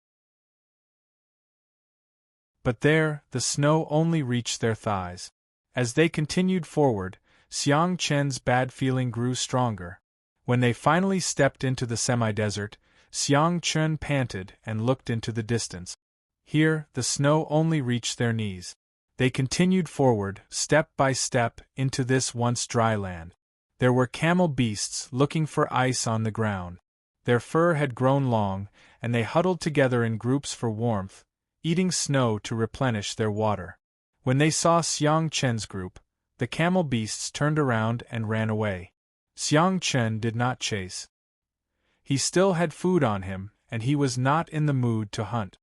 But there, the snow only reached their thighs. As they continued forward, Xiang Chen's bad feeling grew stronger. When they finally stepped into the semi-desert, Xiang Chen panted and looked into the distance. Here, the snow only reached their knees. They continued forward, step by step, into this once dry land. There were camel beasts looking for ice on the ground. Their fur had grown long, and they huddled together in groups for warmth. eating snow to replenish their water. When they saw Xiang Chen's group, the camel beasts turned around and ran away. Xiang Chen did not chase. He still had food on him, and he was not in the mood to hunt.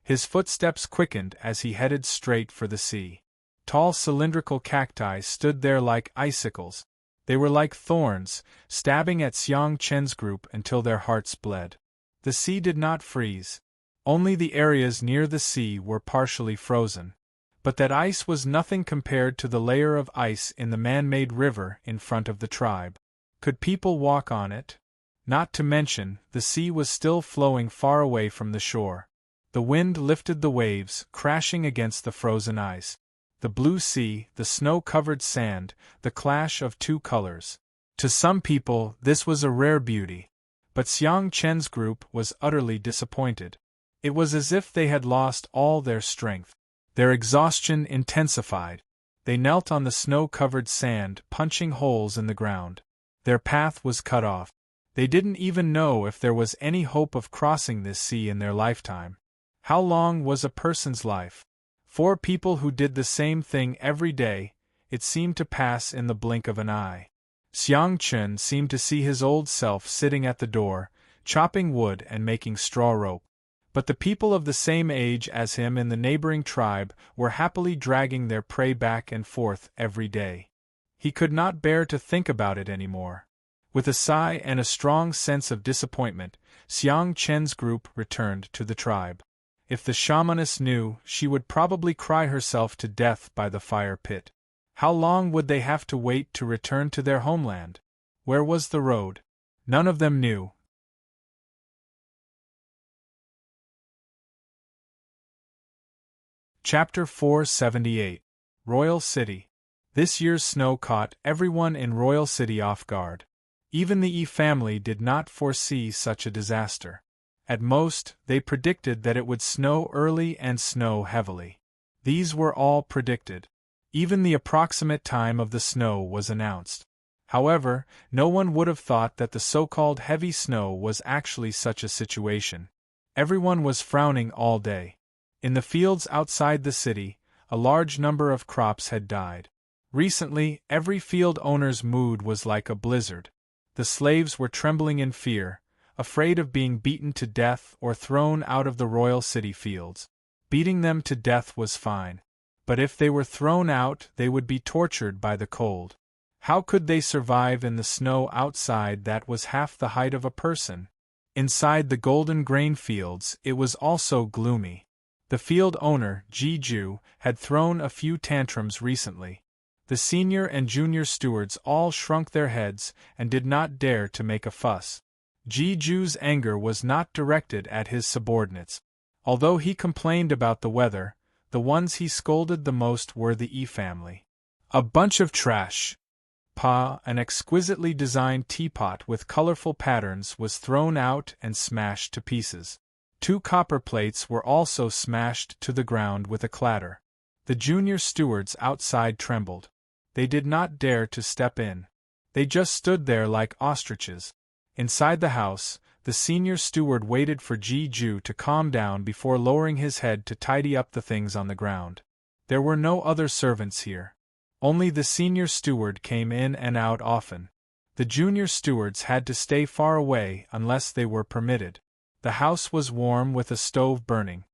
His footsteps quickened as he headed straight for the sea. Tall cylindrical cacti stood there like icicles. They were like thorns, stabbing at Xiang Chen's group until their hearts bled. The sea did not freeze. Only the areas near the sea were partially frozen. But that ice was nothing compared to the layer of ice in the man-made river in front of the tribe. Could people walk on it? Not to mention, the sea was still flowing far away from the shore. The wind lifted the waves, crashing against the frozen ice. The blue sea, the snow-covered sand, the clash of two colors. To some people, this was a rare beauty. But Xiang Chen's group was utterly disappointed. It was as if they had lost all their strength. Their exhaustion intensified. They knelt on the snow-covered sand, punching holes in the ground. Their path was cut off. They didn't even know if there was any hope of crossing this sea in their lifetime. How long was a person's life? For people who did the same thing every day, it seemed to pass in the blink of an eye. Xiang Chen seemed to see his old self sitting at the door, chopping wood and making straw rope. But the people of the same age as him in the neighboring tribe were happily dragging their prey back and forth every day. He could not bear to think about it anymore. With a sigh and a strong sense of disappointment, Xiang Chen's group returned to the tribe. If the shamaness knew, she would probably cry herself to death by the fire pit. How long would they have to wait to return to their homeland? Where was the road? None of them knew. Chapter 478. Royal City. This year's snow caught everyone in Royal City off guard. Even the Yi family did not foresee such a disaster. At most, they predicted that it would snow early and snow heavily. These were all predicted. Even the approximate time of the snow was announced. However, no one would have thought that the so-called heavy snow was actually such a situation. Everyone was frowning all day. In the fields outside the city, a large number of crops had died. Recently, every field owner's mood was like a blizzard. The slaves were trembling in fear, afraid of being beaten to death or thrown out of the royal city fields. Beating them to death was fine. But if they were thrown out, they would be tortured by the cold. How could they survive in the snow outside that was half the height of a person? Inside the golden grain fields, it was also gloomy. The field owner, Ji-ju, had thrown a few tantrums recently. The senior and junior stewards all shrunk their heads and did not dare to make a fuss. Ji-ju's anger was not directed at his subordinates. Although he complained about the weather, the ones he scolded the most were the Yi family. A bunch of trash. An exquisitely designed teapot with colorful patterns was thrown out and smashed to pieces. 2 copper plates were also smashed to the ground with a clatter. The junior stewards outside trembled. They did not dare to step in. They just stood there like ostriches. Inside the house, the senior steward waited for Ji-ju to calm down before lowering his head to tidy up the things on the ground. There were no other servants here. Only the senior steward came in and out often. The junior stewards had to stay far away unless they were permitted. The house was warm with a stove burning.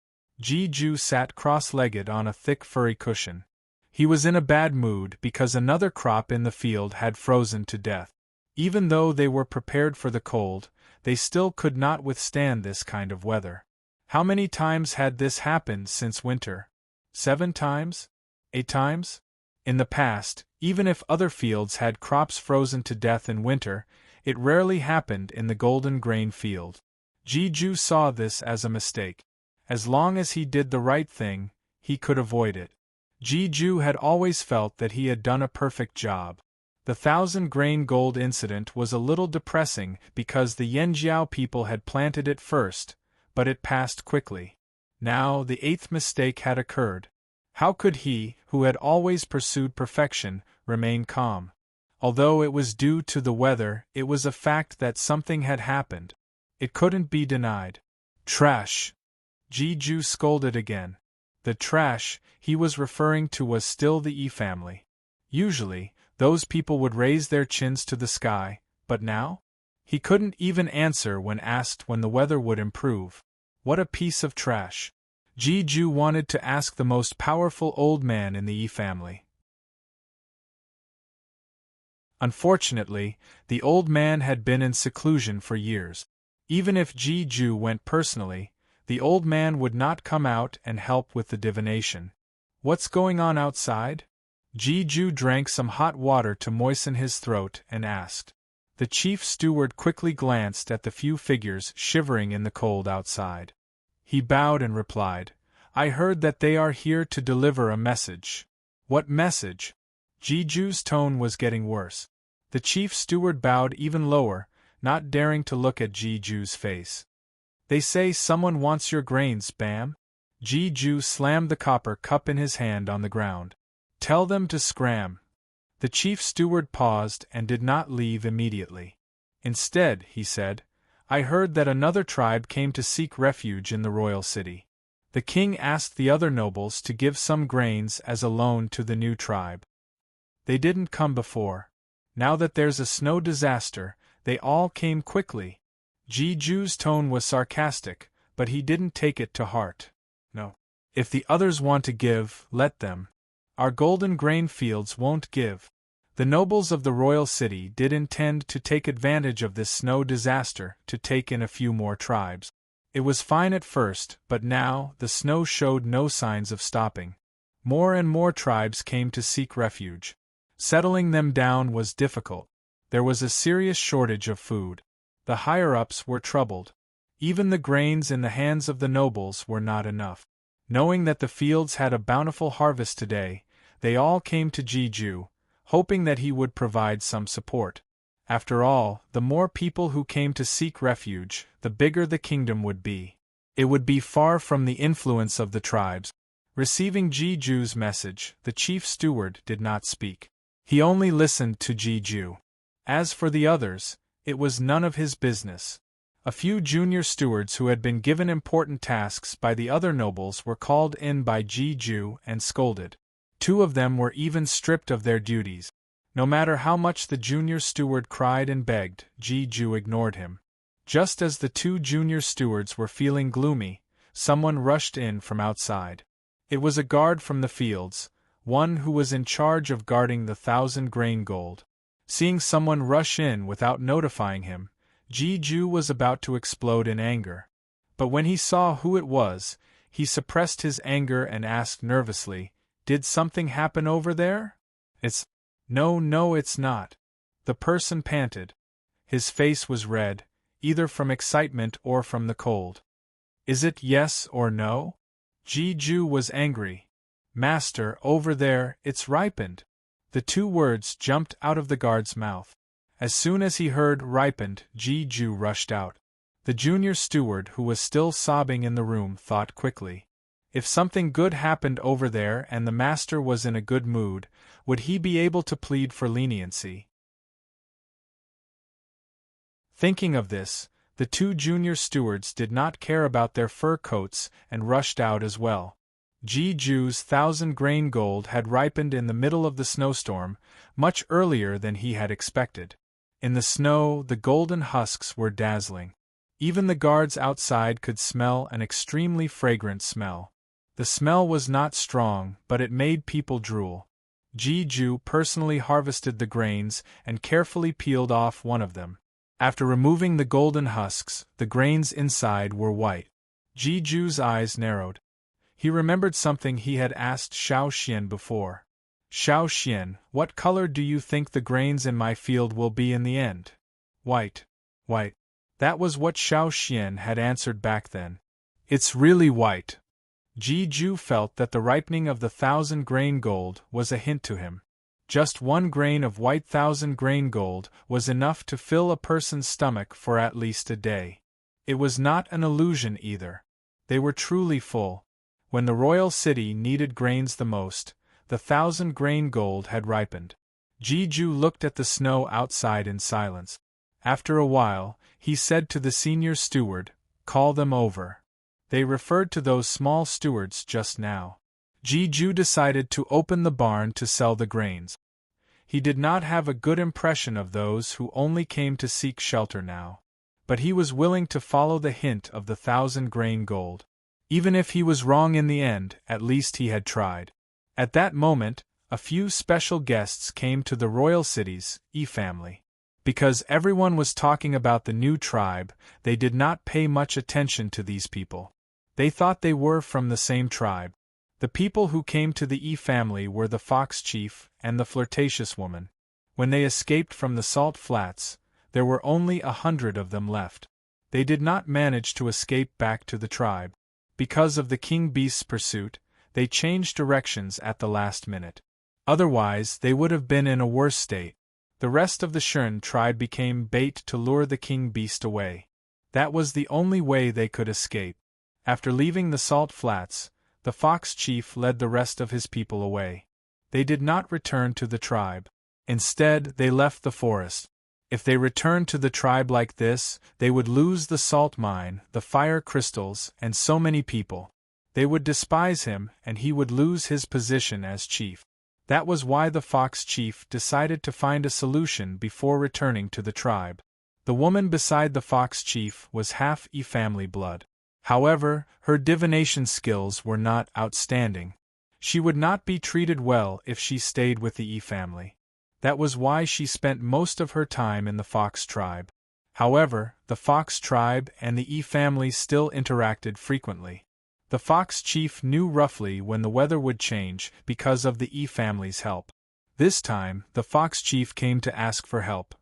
Ji-ju sat cross-legged on a thick furry cushion. He was in a bad mood because another crop in the field had frozen to death. Even though they were prepared for the cold, they still could not withstand this kind of weather. How many times had this happened since winter? 7 times? 8 times? In the past, even if other fields had crops frozen to death in winter, it rarely happened in the golden grain field. Ji-ju saw this as a mistake. As long as he did the right thing, he could avoid it. Ji-ju had always felt that he had done a perfect job. The 1,000-grain gold incident was a little depressing because the Yanjiao people had planted it first, but it passed quickly. Now the 8th mistake had occurred. How could he, who had always pursued perfection, remain calm? Although it was due to the weather, it was a fact that something had happened. It couldn't be denied. Trash. Jeju scolded again. The trash he was referring to was still the E family. Usually, those people would raise their chins to the sky, but now? He couldn't even answer when asked when the weather would improve. What a piece of trash. Jeju wanted to ask the most powerful old man in the E family. Unfortunately, the old man had been in seclusion for years. Even if Jeju went personally, the old man would not come out and help with the divination. What's going on outside? Jeju drank some hot water to moisten his throat and asked. The chief steward quickly glanced at the few figures shivering in the cold outside. He bowed and replied, "I heard that they are here to deliver a message." "What message?" Jeju's tone was getting worse. The chief steward bowed even lower, not daring to look at Jeju's face. "They say someone wants your grains, Bam." Jeju slammed the copper cup in his hand on the ground. "Tell them to scram." The chief steward paused and did not leave immediately. Instead, he said, "I heard that another tribe came to seek refuge in the royal city. The king asked the other nobles to give some grains as a loan to the new tribe. They didn't come before. Now that there's a snow disaster, they all came quickly." Jeju's tone was sarcastic, but he didn't take it to heart. "No. If the others want to give, let them. Our golden grain fields won't give." The nobles of the royal city did intend to take advantage of this snow disaster to take in a few more tribes. It was fine at first, but now the snow showed no signs of stopping. More and more tribes came to seek refuge. Settling them down was difficult. There was a serious shortage of food. The higher-ups were troubled. Even the grains in the hands of the nobles were not enough. Knowing that the fields had a bountiful harvest today, they all came to Jeju, hoping that he would provide some support. After all, the more people who came to seek refuge, the bigger the kingdom would be. It would be far from the influence of the tribes. Receiving Jeju's message, the chief steward did not speak. He only listened to Jeju. As for the others, it was none of his business. A few junior stewards who had been given important tasks by the other nobles were called in by Jeju and scolded. 2 of them were even stripped of their duties. No matter how much the junior steward cried and begged, Jeju ignored him. Just as the 2 junior stewards were feeling gloomy, someone rushed in from outside. It was a guard from the fields, one who was in charge of guarding the 1,000 grain gold. Seeing someone rush in without notifying him, Jeju was about to explode in anger. But when he saw who it was, he suppressed his anger and asked nervously, "Did something happen over there?" No, it's not." The person panted. His face was red, either from excitement or from the cold. "Is it yes or no?" Jeju was angry. "Master, over there, it's ripened." The 2 words jumped out of the guard's mouth. As soon as he heard ripened, Jeju rushed out. The junior steward who was still sobbing in the room thought quickly. If something good happened over there and the master was in a good mood, would he be able to plead for leniency? Thinking of this, the 2 junior stewards did not care about their fur coats and rushed out as well. Jeju's 1,000 grain gold had ripened in the middle of the snowstorm, much earlier than he had expected. In the snow, the golden husks were dazzling. Even the guards outside could smell an extremely fragrant smell. The smell was not strong, but it made people drool. Jeju personally harvested the grains and carefully peeled off one of them. After removing the golden husks, the grains inside were white. Jeju's eyes narrowed. He remembered something he had asked Xiao Xian before. "Xiao Xian, what color do you think the grains in my field will be in the end?" "White." "White." That was what Xiao Xian had answered back then. "It's really white." Jeju felt that the ripening of the 1,000 grain gold was a hint to him. Just 1 grain of white 1,000 grain gold was enough to fill a person's stomach for at least a day. It was not an illusion either. They were truly full. When the royal city needed grains the most, the 1,000 grain gold had ripened. Jeju looked at the snow outside in silence. After a while, he said to the senior steward, "Call them over." They referred to those small stewards just now. Jeju decided to open the barn to sell the grains. He did not have a good impression of those who only came to seek shelter now. But he was willing to follow the hint of the 1,000-grain gold. Even if he was wrong in the end, at least he had tried. At that moment, a few special guests came to the royal city's family. Because everyone was talking about the new tribe, they did not pay much attention to these people. They thought they were from the same tribe. The people who came to the family were the fox chief and the flirtatious woman. When they escaped from the salt flats, there were only 100 of them left. They did not manage to escape back to the tribe. Because of the king beast's pursuit, they changed directions at the last minute. Otherwise, they would have been in a worse state. The rest of the Shern tribe became bait to lure the king beast away. That was the only way they could escape. After leaving the salt flats, the fox chief led the rest of his people away. They did not return to the tribe. Instead, they left the forest. If they returned to the tribe like this, they would lose the salt mine, the fire crystals, and so many people. They would despise him, and he would lose his position as chief. That was why the fox chief decided to find a solution before returning to the tribe. The woman beside the fox chief was half family blood. However, her divination skills were not outstanding. She would not be treated well if she stayed with the family. That was why she spent most of her time in the fox tribe. However, the fox tribe and the family still interacted frequently. The fox chief knew roughly when the weather would change because of the family's help. This time, the fox chief came to ask for help.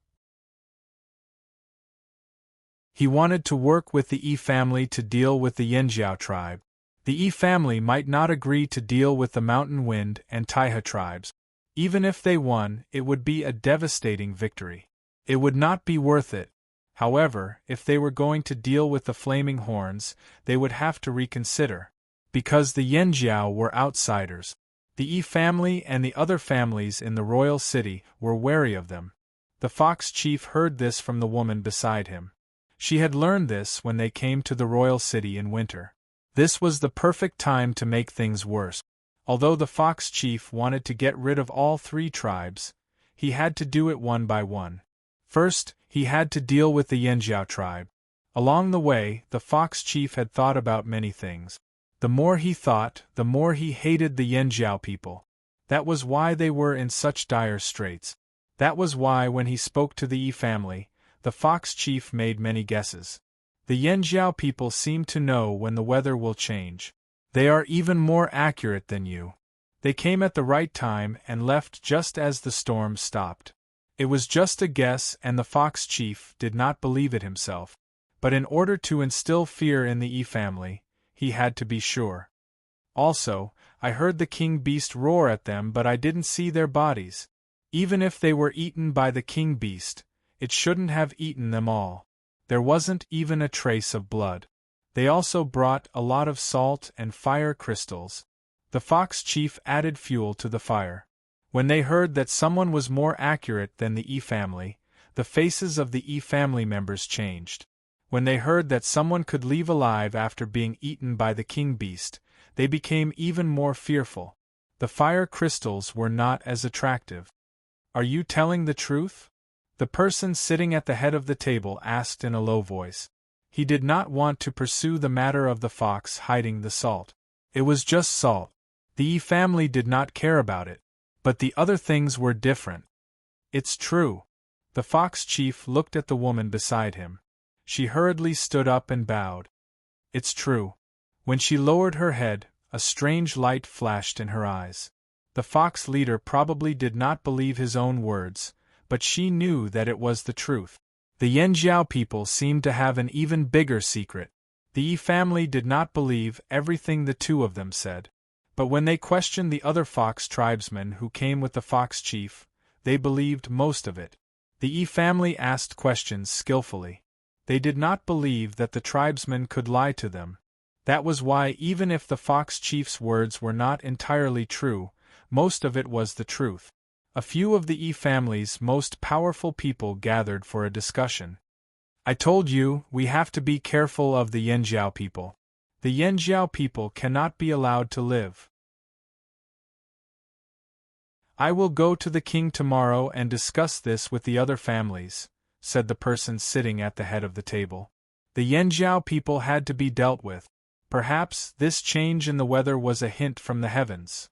He wanted to work with the family to deal with the Yanjiao tribe. The family might not agree to deal with the Mountain Wind and Taiha tribes. Even if they won, it would be a devastating victory. It would not be worth it. However, if they were going to deal with the Flaming Horns, they would have to reconsider. Because the Yanjiao were outsiders. The family and the other families in the royal city were wary of them. The fox chief heard this from the woman beside him. She had learned this when they came to the royal city in winter. This was the perfect time to make things worse. Although the fox chief wanted to get rid of all 3 tribes, he had to do it one by one. First, he had to deal with the Yanjiao tribe. Along the way, the fox chief had thought about many things. The more he thought, the more he hated the Yanjiao people. That was why they were in such dire straits. That was why when he spoke to the family, the fox chief made many guesses. The Yanjiao people seem to know when the weather will change. They are even more accurate than you. They came at the right time and left just as the storm stopped. It was just a guess and the fox chief did not believe it himself. But in order to instill fear in the family, he had to be sure. Also, I heard the king beast roar at them but I didn't see their bodies. Even if they were eaten by the king beast, it shouldn't have eaten them all. There wasn't even a trace of blood. They also brought a lot of salt and fire crystals. The fox chief added fuel to the fire. When they heard that someone was more accurate than the family, the faces of the family members changed. When they heard that someone could leave alive after being eaten by the king beast, they became even more fearful. The fire crystals were not as attractive. Are you telling the truth? The person sitting at the head of the table asked in a low voice. He did not want to pursue the matter of the fox hiding the salt. It was just salt. The family did not care about it. But the other things were different. It's true. The fox chief looked at the woman beside him. She hurriedly stood up and bowed. It's true. When she lowered her head, a strange light flashed in her eyes. The fox leader probably did not believe his own words, but she knew that it was the truth. The Yanjiao people seemed to have an even bigger secret. The family did not believe everything the 2 of them said. But when they questioned the other fox tribesmen who came with the fox chief, they believed most of it. The family asked questions skillfully. They did not believe that the tribesmen could lie to them. That was why even if the fox chief's words were not entirely true, most of it was the truth. A few of the family's most powerful people gathered for a discussion. I told you, we have to be careful of the Yanjiao people. The Yanjiao people cannot be allowed to live. I will go to the king tomorrow and discuss this with the other families, said the person sitting at the head of the table. The Yanjiao people had to be dealt with. Perhaps this change in the weather was a hint from the heavens.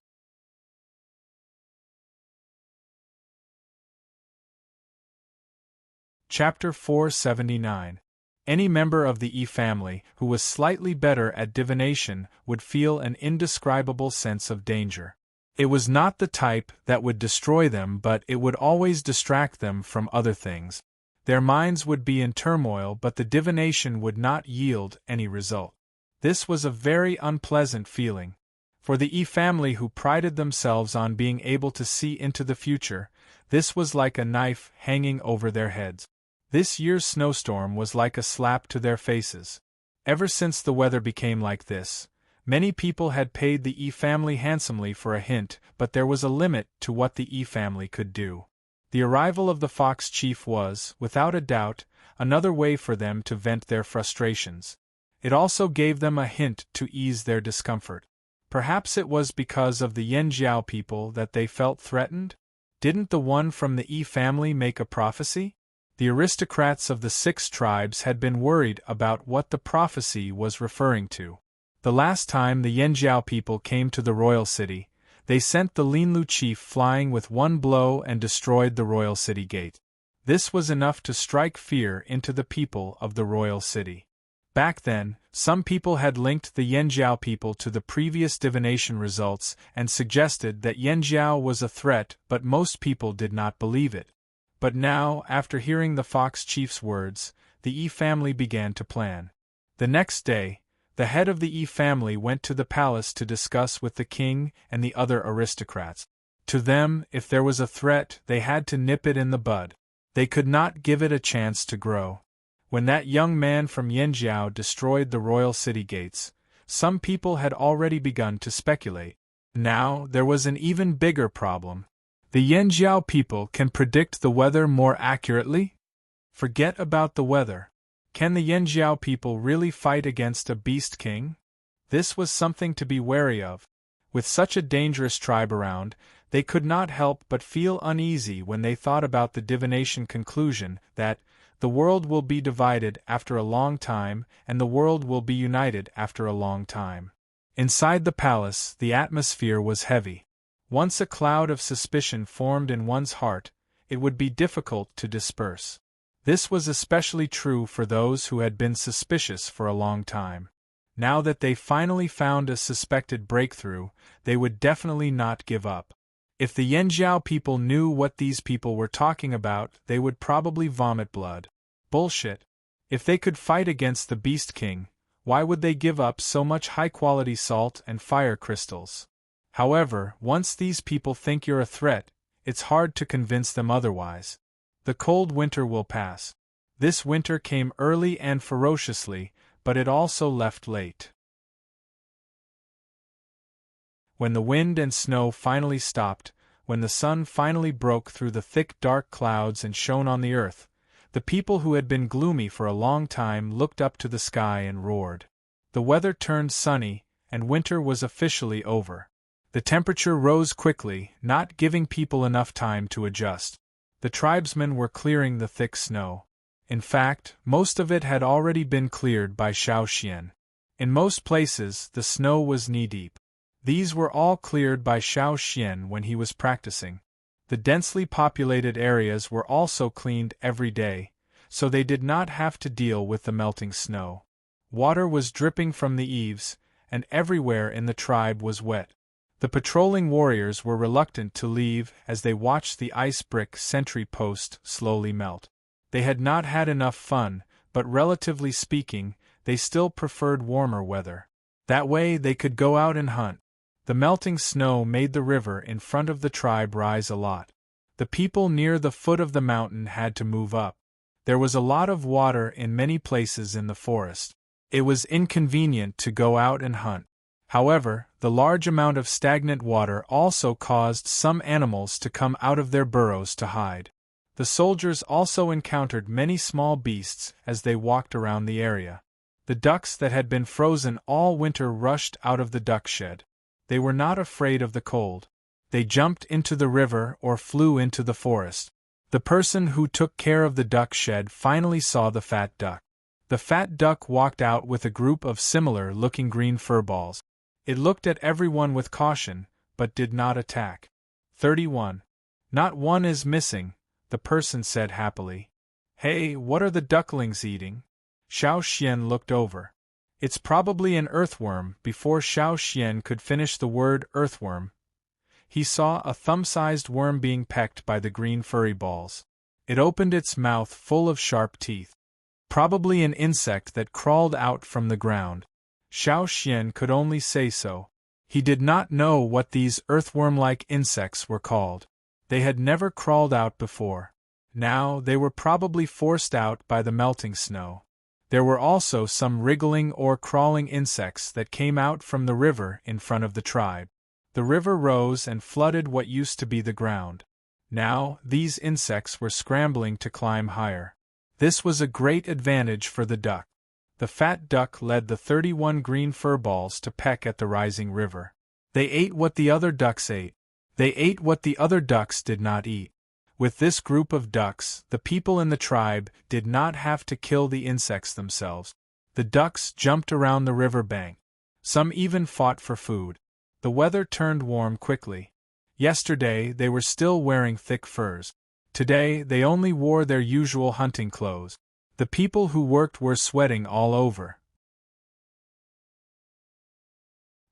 Chapter 479. Any member of the E family who was slightly better at divination would feel an indescribable sense of danger. It was not the type that would destroy them, but it would always distract them from other things. Their minds would be in turmoil, but the divination would not yield any result. This was a very unpleasant feeling. For the E family who prided themselves on being able to see into the future, this was like a knife hanging over their heads. This year's snowstorm was like a slap to their faces. Ever since the weather became like this, many people had paid the E family handsomely for a hint, but there was a limit to what the E family could do. The arrival of the Fox Chief was, without a doubt, another way for them to vent their frustrations. It also gave them a hint to ease their discomfort. Perhaps it was because of the Yanjiao people that they felt threatened? Didn't the one from the E family make a prophecy? The aristocrats of the 6 tribes had been worried about what the prophecy was referring to. The last time the Yanjiao people came to the royal city, they sent the Linlu chief flying with one blow and destroyed the royal city gate. This was enough to strike fear into the people of the royal city. Back then, some people had linked the Yanjiao people to the previous divination results and suggested that Yanjiao was a threat, but most people did not believe it. But now, after hearing the Fox Chief's words, the E family began to plan. The next day, the head of the E family went to the palace to discuss with the king and the other aristocrats. To them, if there was a threat, they had to nip it in the bud. They could not give it a chance to grow. When that young man from Yanjiao destroyed the royal city gates, some people had already begun to speculate. Now, there was an even bigger problem. The Yanjiao people can predict the weather more accurately? Forget about the weather. Can the Yanjiao people really fight against a beast king? This was something to be wary of. With such a dangerous tribe around, they could not help but feel uneasy when they thought about the divination conclusion that the world will be divided after a long time and the world will be united after a long time. Inside the palace, the atmosphere was heavy. Once a cloud of suspicion formed in one's heart, it would be difficult to disperse. This was especially true for those who had been suspicious for a long time. Now that they finally found a suspected breakthrough, they would definitely not give up. If the Yanjiao people knew what these people were talking about, they would probably vomit blood. Bullshit. If they could fight against the Beast King, why would they give up so much high-quality salt and fire crystals? However, once these people think you're a threat, it's hard to convince them otherwise. The cold winter will pass. This winter came early and ferociously, but it also left late. When the wind and snow finally stopped, when the sun finally broke through the thick dark clouds and shone on the earth, the people who had been gloomy for a long time looked up to the sky and roared. The weather turned sunny, and winter was officially over. The temperature rose quickly, not giving people enough time to adjust. The tribesmen were clearing the thick snow. In fact, most of it had already been cleared by Xiao Xian. In most places, the snow was knee-deep. These were all cleared by Xiao Xian when he was practicing. The densely populated areas were also cleaned every day, so they did not have to deal with the melting snow. Water was dripping from the eaves, and everywhere in the tribe was wet. The patrolling warriors were reluctant to leave as they watched the ice brick sentry post slowly melt. They had not had enough fun, but relatively speaking, they still preferred warmer weather. That way they could go out and hunt. The melting snow made the river in front of the tribe rise a lot. The people near the foot of the mountain had to move up. There was a lot of water in many places in the forest. It was inconvenient to go out and hunt. However, the large amount of stagnant water also caused some animals to come out of their burrows to hide. The soldiers also encountered many small beasts as they walked around the area. The ducks that had been frozen all winter rushed out of the duck shed. They were not afraid of the cold. They jumped into the river or flew into the forest. The person who took care of the duck shed finally saw the fat duck. The fat duck walked out with a group of similar-looking green furballs. It looked at everyone with caution, but did not attack. 31. Not one is missing, the person said happily. Hey, what are the ducklings eating? Xiao Xian looked over. It's probably an earthworm. Before Xiao Xian could finish the word earthworm, he saw a thumb-sized worm being pecked by the green furry balls. It opened its mouth full of sharp teeth. Probably an insect that crawled out from the ground. Xiao Xian could only say so. He did not know what these earthworm-like insects were called. They had never crawled out before. Now they were probably forced out by the melting snow. There were also some wriggling or crawling insects that came out from the river in front of the tribe. The river rose and flooded what used to be the ground. Now, these insects were scrambling to climb higher. This was a great advantage for the duck. The fat duck led the 31 green furballs to peck at the rising river. They ate what the other ducks ate. They ate what the other ducks did not eat. With this group of ducks, the people in the tribe did not have to kill the insects themselves. The ducks jumped around the river bank. Some even fought for food. The weather turned warm quickly. Yesterday they were still wearing thick furs. Today they only wore their usual hunting clothes. The people who worked were sweating all over.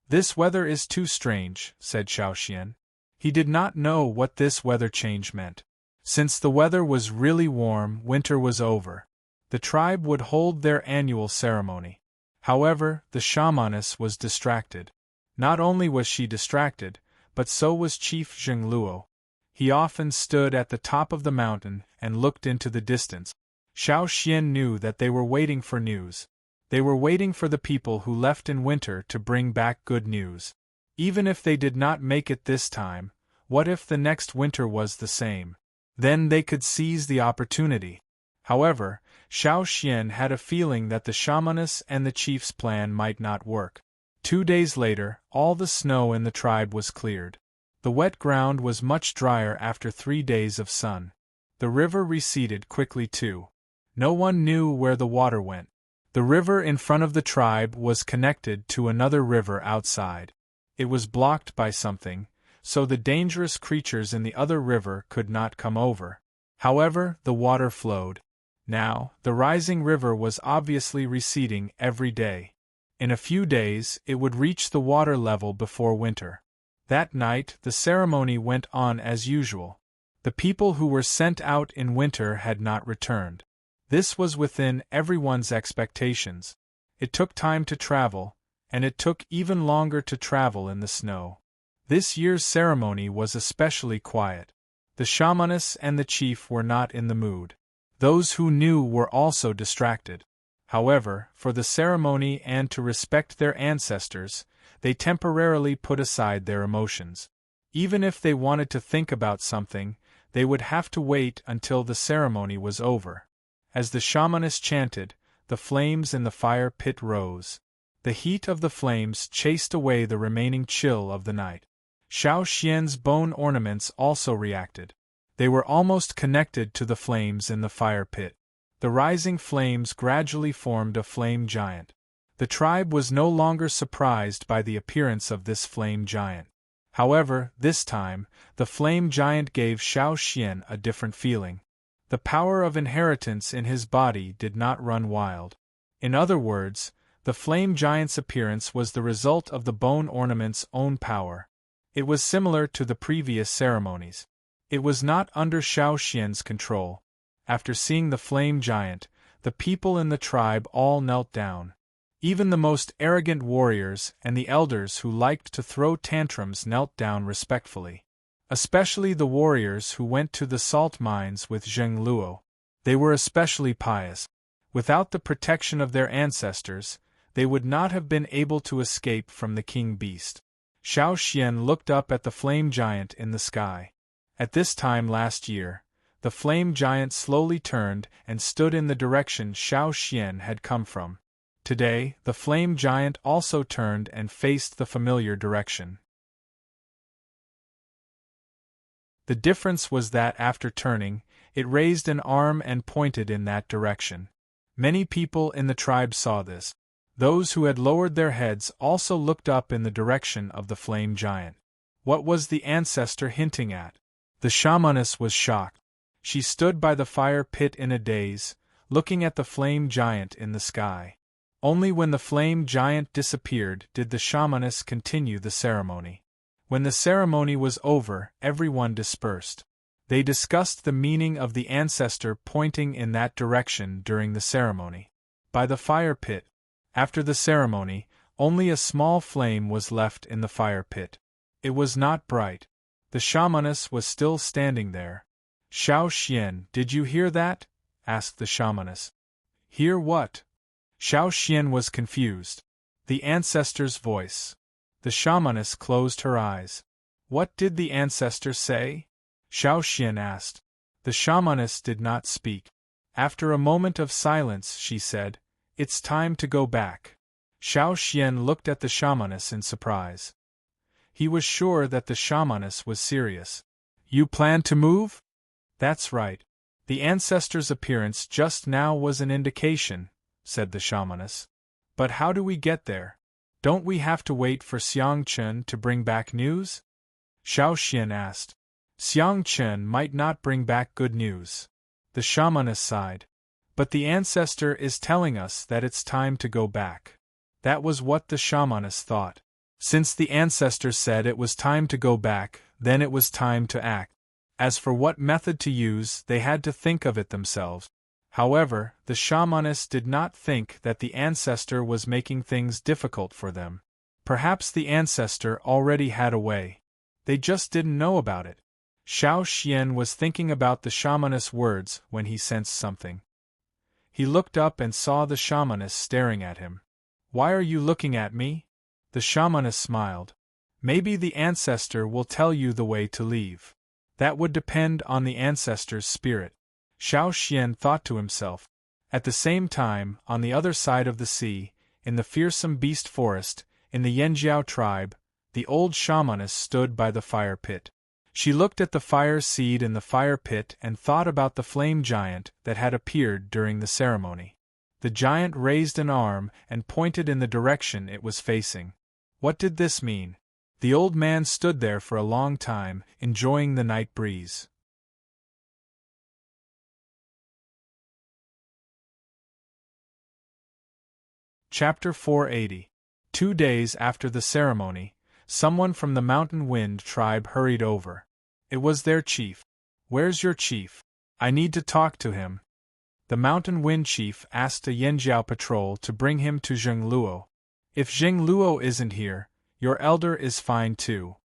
This weather is too strange, said Xiao Xian. He did not know what this weather change meant. Since the weather was really warm, winter was over. The tribe would hold their annual ceremony. However, the shamaness was distracted. Not only was she distracted, but so was Chief Zheng Luo. He often stood at the top of the mountain and looked into the distance. Xiao Xian knew that they were waiting for news. They were waiting for the people who left in winter to bring back good news. Even if they did not make it this time, what if the next winter was the same? Then they could seize the opportunity. However, Xiao Xian had a feeling that the shamaness and the chief's plan might not work. 2 days later, all the snow in the tribe was cleared. The wet ground was much drier after 3 days of sun. The river receded quickly too. No one knew where the water went. The river in front of the tribe was connected to another river outside. It was blocked by something, so the dangerous creatures in the other river could not come over. However, the water flowed. Now, the rising river was obviously receding every day. In a few days, it would reach the water level before winter. That night, the ceremony went on as usual. The people who were sent out in winter had not returned. This was within everyone's expectations. It took time to travel, and it took even longer to travel in the snow. This year's ceremony was especially quiet. The shamaness and the chief were not in the mood. Those who knew were also distracted. However, for the ceremony and to respect their ancestors, they temporarily put aside their emotions. Even if they wanted to think about something, they would have to wait until the ceremony was over. As the shamaness chanted, the flames in the fire pit rose. The heat of the flames chased away the remaining chill of the night. Xiao Xian's bone ornaments also reacted. They were almost connected to the flames in the fire pit. The rising flames gradually formed a flame giant. The tribe was no longer surprised by the appearance of this flame giant. However, this time, the flame giant gave Xiao Xian a different feeling. The power of inheritance in his body did not run wild. In other words, the flame giant's appearance was the result of the bone ornament's own power. It was similar to the previous ceremonies. It was not under Xiao Xian's control. After seeing the flame giant, the people in the tribe all knelt down. Even the most arrogant warriors and the elders who liked to throw tantrums knelt down respectfully. Especially the warriors who went to the salt mines with Zheng Luo. They were especially pious. Without the protection of their ancestors, they would not have been able to escape from the king beast. Xiao Xian looked up at the flame giant in the sky. At this time last year, the flame giant slowly turned and stood in the direction Xiao Xian had come from. Today, the flame giant also turned and faced the familiar direction. The difference was that after turning, it raised an arm and pointed in that direction. Many people in the tribe saw this. Those who had lowered their heads also looked up in the direction of the flame giant. What was the ancestor hinting at? The shamaness was shocked. She stood by the fire pit in a daze, looking at the flame giant in the sky. Only when the flame giant disappeared did the shamaness continue the ceremony. When the ceremony was over, everyone dispersed. They discussed the meaning of the ancestor pointing in that direction during the ceremony. By the fire pit, after the ceremony, only a small flame was left in the fire pit. It was not bright. The shamaness was still standing there. "Xiao Xian, did you hear that?" asked the shamaness. "Hear what?" Xiao Xian was confused. The ancestor's voice. The shamaness closed her eyes. "What did the ancestor say?" Xiao Xian asked. The shamaness did not speak. After a moment of silence, she said, "It's time to go back." Xiao Xian looked at the shamaness in surprise. He was sure that the shamaness was serious. "You plan to move?" "That's right. The ancestor's appearance just now was an indication," said the shamaness. "But how do we get there? Don't we have to wait for Xiang Chen to bring back news?" Xiao Xian asked. "Xiang Chen might not bring back good news." The shamaness sighed. "But the ancestor is telling us that it's time to go back." That was what the shamaness thought. Since the ancestor said it was time to go back, then it was time to act. As for what method to use, they had to think of it themselves. However, the shamaness did not think that the ancestor was making things difficult for them. Perhaps the ancestor already had a way. They just didn't know about it. Xiao Xian was thinking about the shamaness' words when he sensed something. He looked up and saw the shamaness staring at him. "Why are you looking at me?" The shamaness smiled. "Maybe the ancestor will tell you the way to leave." That would depend on the ancestor's spirit. Xiao Xian thought to himself. At the same time, on the other side of the sea, in the fearsome beast forest, in the Yanjiao tribe, the old shamaness stood by the fire pit. She looked at the fire seed in the fire pit and thought about the flame giant that had appeared during the ceremony. The giant raised an arm and pointed in the direction it was facing. What did this mean? The old man stood there for a long time, enjoying the night breeze. Chapter 480. 2 days after the ceremony, someone from the Mountain Wind tribe hurried over. It was their chief. "Where's your chief? I need to talk to him." The Mountain Wind chief asked a Yanjiao patrol to bring him to Zhengluo. "If Zhengluo isn't here, your elder is fine too."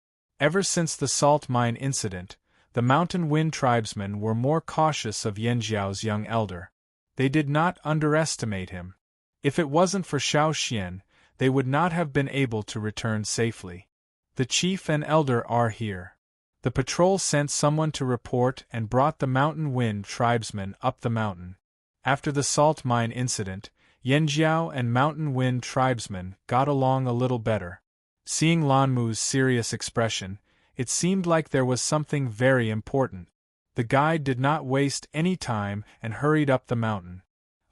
Ever since the salt mine incident, the Mountain Wind tribesmen were more cautious of Yanjiao's young elder. They did not underestimate him. If it wasn't for Xiao Xian, they would not have been able to return safely. "The chief and elder are here." The patrol sent someone to report and brought the Mountain Wind tribesmen up the mountain. After the salt mine incident, Yanjiao and Mountain Wind tribesmen got along a little better. Seeing Lanmu's serious expression, it seemed like there was something very important. The guide did not waste any time and hurried up the mountain.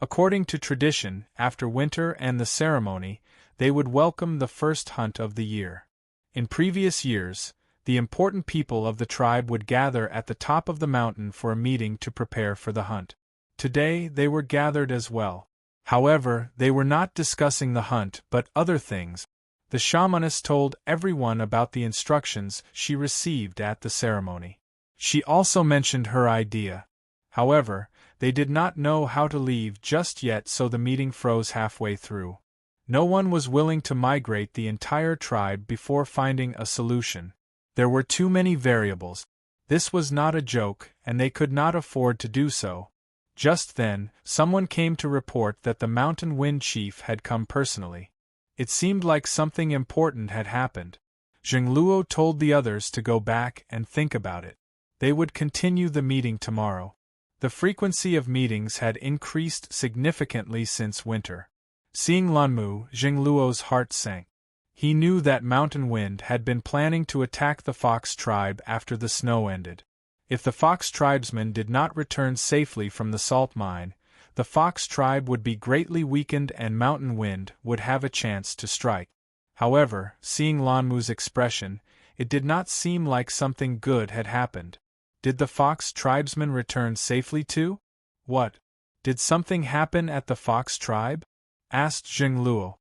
According to tradition, after winter and the ceremony, they would welcome the first hunt of the year. In previous years, the important people of the tribe would gather at the top of the mountain for a meeting to prepare for the hunt. Today they were gathered as well. However, they were not discussing the hunt but other things. The shamaness told everyone about the instructions she received at the ceremony. She also mentioned her idea. However, they did not know how to leave just yet, so the meeting froze halfway through. No one was willing to migrate the entire tribe before finding a solution. There were too many variables. This was not a joke, and they could not afford to do so. Just then, someone came to report that the Mountain Wind chief had come personally. It seemed like something important had happened. Zhengluo told the others to go back and think about it. They would continue the meeting tomorrow. The frequency of meetings had increased significantly since winter. Seeing Lanmu, Jingluo's heart sank. He knew that Mountain Wind had been planning to attack the Fox tribe after the snow ended. If the Fox tribesmen did not return safely from the salt mine, the Fox tribe would be greatly weakened and Mountain Wind would have a chance to strike. However, seeing Lanmu's expression, it did not seem like something good had happened. Did the Fox tribesmen return safely too? What? Did something happen at the Fox tribe? Asked Jingluo.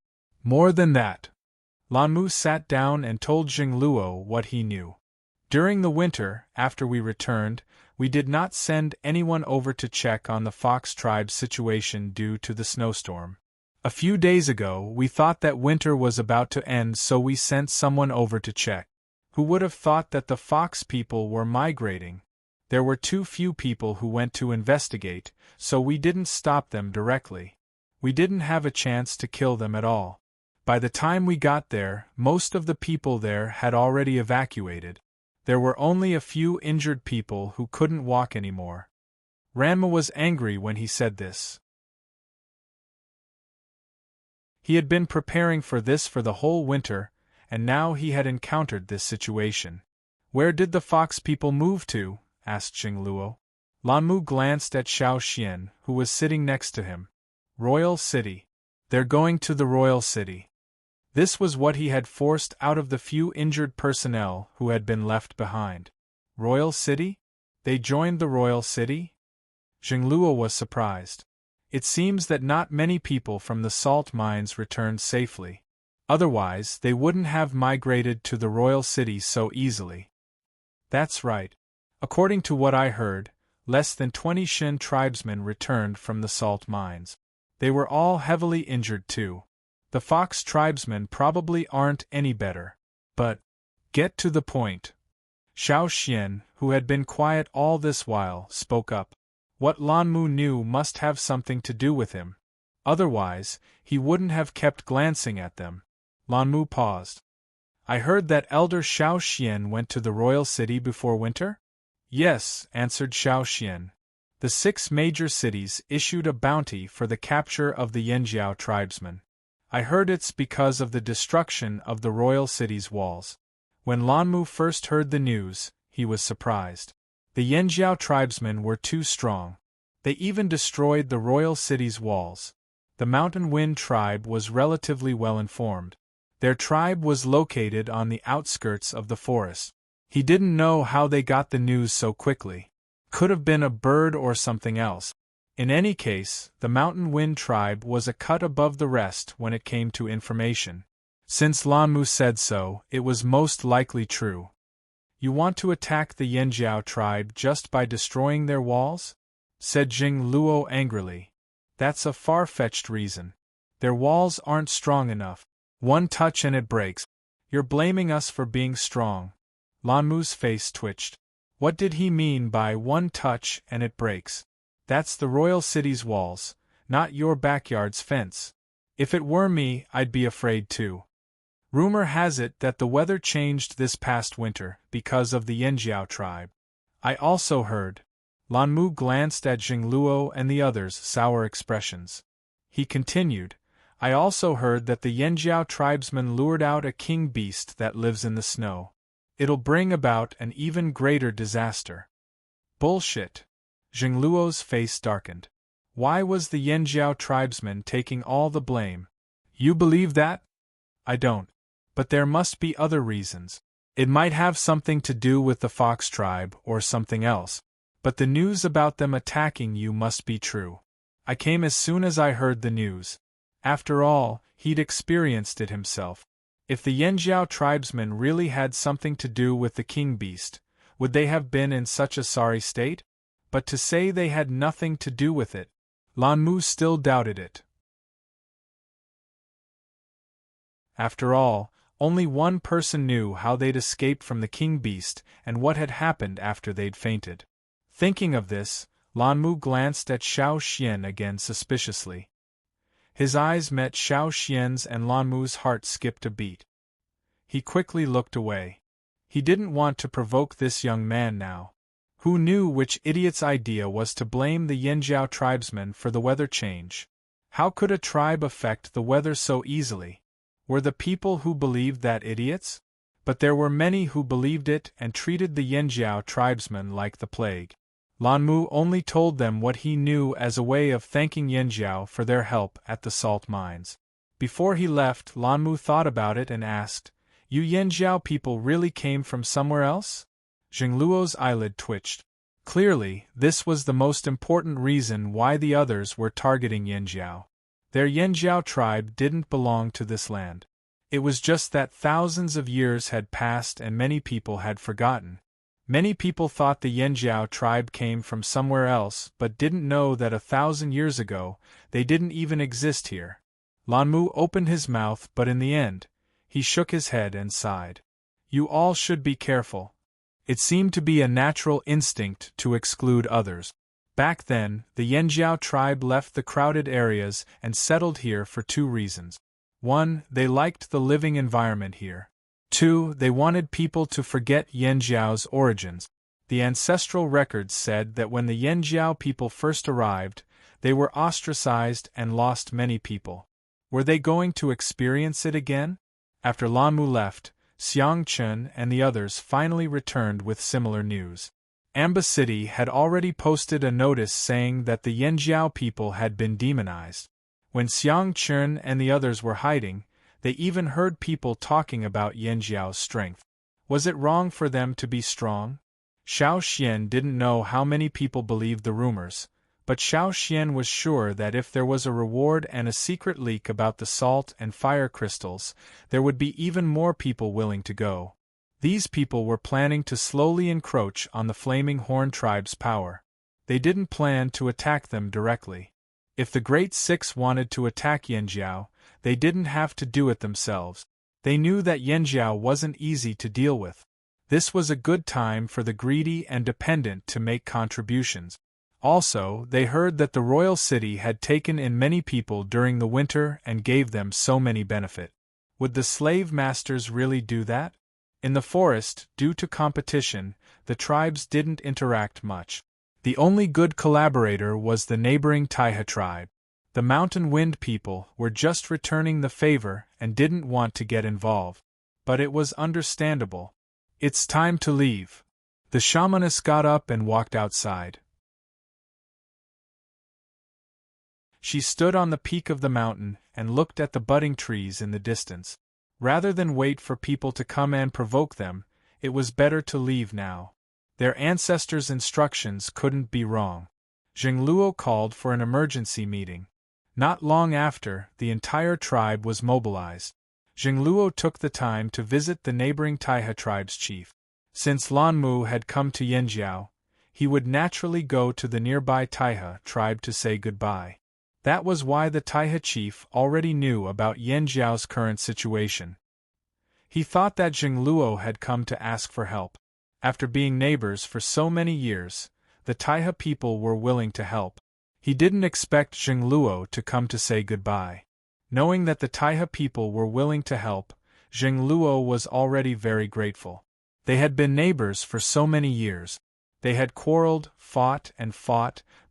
More than that. Lanmu sat down and told Jingluo what he knew. During the winter, after we returned, we did not send anyone over to check on the Fox tribe's situation due to the snowstorm. A few days ago, we thought that winter was about to end, so we sent someone over to check. Who would have thought that the Fox people were migrating? There were too few people who went to investigate, so we didn't stop them directly. We didn't have a chance to kill them at all. By the time we got there, most of the people there had already evacuated. There were only a few injured people who couldn't walk anymore. Ranma was angry when he said this. He had been preparing for this for the whole winter, and now he had encountered this situation. Where did the Fox people move to? Asked Jingluo. Lanmu glanced at Xiao Xian, who was sitting next to him. Royal City. They're going to the Royal City. This was what he had forced out of the few injured personnel who had been left behind. Royal City? They joined the Royal City? Jingluo was surprised. It seems that not many people from the salt mines returned safely. Otherwise, they wouldn't have migrated to the Royal City so easily. That's right. According to what I heard, less than 20 Shin tribesmen returned from the salt mines. They were all heavily injured too. The Fox tribesmen probably aren't any better. But, get to the point. Xiao Xian, who had been quiet all this while, spoke up. What Lanmu knew must have something to do with him. Otherwise, he wouldn't have kept glancing at them. Lanmu paused. I heard that Elder Xiao Xian went to the Royal City before winter? Yes, answered Xiao Xian. The 6 major cities issued a bounty for the capture of the Yanjiao tribesmen. I heard it's because of the destruction of the Royal City's walls. When Lanmu first heard the news, he was surprised. The Yanjiao tribesmen were too strong. They even destroyed the Royal City's walls. The Mountain Wind tribe was relatively well informed. Their tribe was located on the outskirts of the forest. He didn't know how they got the news so quickly. Could have been a bird or something else. In any case, the Mountain Wind tribe was a cut above the rest when it came to information. Since Lanmu said so, it was most likely true. You want to attack the Yanjiao tribe just by destroying their walls? Said Jingluo angrily. That's a far-fetched reason. Their walls aren't strong enough. One touch and it breaks. You're blaming us for being strong. Lanmu's face twitched. What did he mean by one touch and it breaks? That's the Royal City's walls, not your backyard's fence. If it were me, I'd be afraid too. Rumor has it that the weather changed this past winter because of the Yanjiao tribe. I also heard. Lanmu glanced at Jingluo and the others' sour expressions. He continued, I also heard that the Yanjiao tribesmen lured out a king beast that lives in the snow. It'll bring about an even greater disaster. Bullshit. Jingluo's face darkened. Why was the Yanjiao tribesman taking all the blame? You believe that? I don't. But there must be other reasons. It might have something to do with the Fox tribe or something else. But the news about them attacking you must be true. I came as soon as I heard the news. After all, he'd experienced it himself. If the Yanjiao tribesmen really had something to do with the king beast, would they have been in such a sorry state? But to say they had nothing to do with it, Lanmu still doubted it. After all, only one person knew how they'd escaped from the king beast and what had happened after they'd fainted. Thinking of this, Lanmu glanced at Xiao Xian again suspiciously. His eyes met Xiao Xian's and Lanmu's heart skipped a beat. He quickly looked away. He didn't want to provoke this young man now. Who knew which idiot's idea was to blame the Yanjiao tribesmen for the weather change? How could a tribe affect the weather so easily? Were the people who believed that idiots? But there were many who believed it and treated the Yanjiao tribesmen like the plague. Lanmu only told them what he knew as a way of thanking Yanjiao for their help at the salt mines. Before he left, Lanmu thought about it and asked, "You Yanjiao people really came from somewhere else?" Zhengluo's eyelid twitched. Clearly, this was the most important reason why the others were targeting Yanjiao. Their Yanjiao tribe didn't belong to this land. It was just that thousands of years had passed and many people had forgotten. Many people thought the Yanjiao tribe came from somewhere else but didn't know that 1,000 years ago, they didn't even exist here. Lanmu opened his mouth but in the end, he shook his head and sighed. You all should be careful. It seemed to be a natural instinct to exclude others. Back then, the Yanjiao tribe left the crowded areas and settled here for 2 reasons. 1, they liked the living environment here. 2, they wanted people to forget Yanjiao's origins. The ancestral records said that when the Yanjiao people first arrived, they were ostracized and lost many people. Were they going to experience it again? After Lanmu left, Xiang Chen and the others finally returned with similar news. Amba City had already posted a notice saying that the Yanjiao people had been demonized. When Xiang Chen and the others were hiding, they even heard people talking about Yanjiao's strength. Was it wrong for them to be strong? Xiao Xian didn't know how many people believed the rumors, but Xiao Xian was sure that if there was a reward and a secret leak about the salt and fire crystals, there would be even more people willing to go. These people were planning to slowly encroach on the Flaming Horn tribe's power. They didn't plan to attack them directly. If the Great Six wanted to attack Yanjiao, they didn't have to do it themselves. They knew that Yanjiao wasn't easy to deal with. This was a good time for the greedy and dependent to make contributions. Also, they heard that the royal city had taken in many people during the winter and gave them so many benefit. Would the slave masters really do that? In the forest, due to competition, the tribes didn't interact much. The only good collaborator was the neighboring Taiha tribe. The mountain wind people were just returning the favor and didn't want to get involved. But it was understandable. It's time to leave. The shamaness got up and walked outside. She stood on the peak of the mountain and looked at the budding trees in the distance. Rather than wait for people to come and provoke them, it was better to leave now. Their ancestors' instructions couldn't be wrong. Zhengluo called for an emergency meeting. Not long after, the entire tribe was mobilized. Zhengluo took the time to visit the neighboring Taiha tribe's chief. Since Lanmu had come to Yanjiao, he would naturally go to the nearby Taiha tribe to say goodbye. That was why the Taiha chief already knew about Yanjiao's current situation. He thought that Zhengluo had come to ask for help. After being neighbors for so many years, the Taiha people were willing to help. He didn't expect Zhengluo to come to say goodbye. Knowing that the Taiha people were willing to help, Zhengluo was already very grateful. They had been neighbors for so many years. They had quarreled, fought,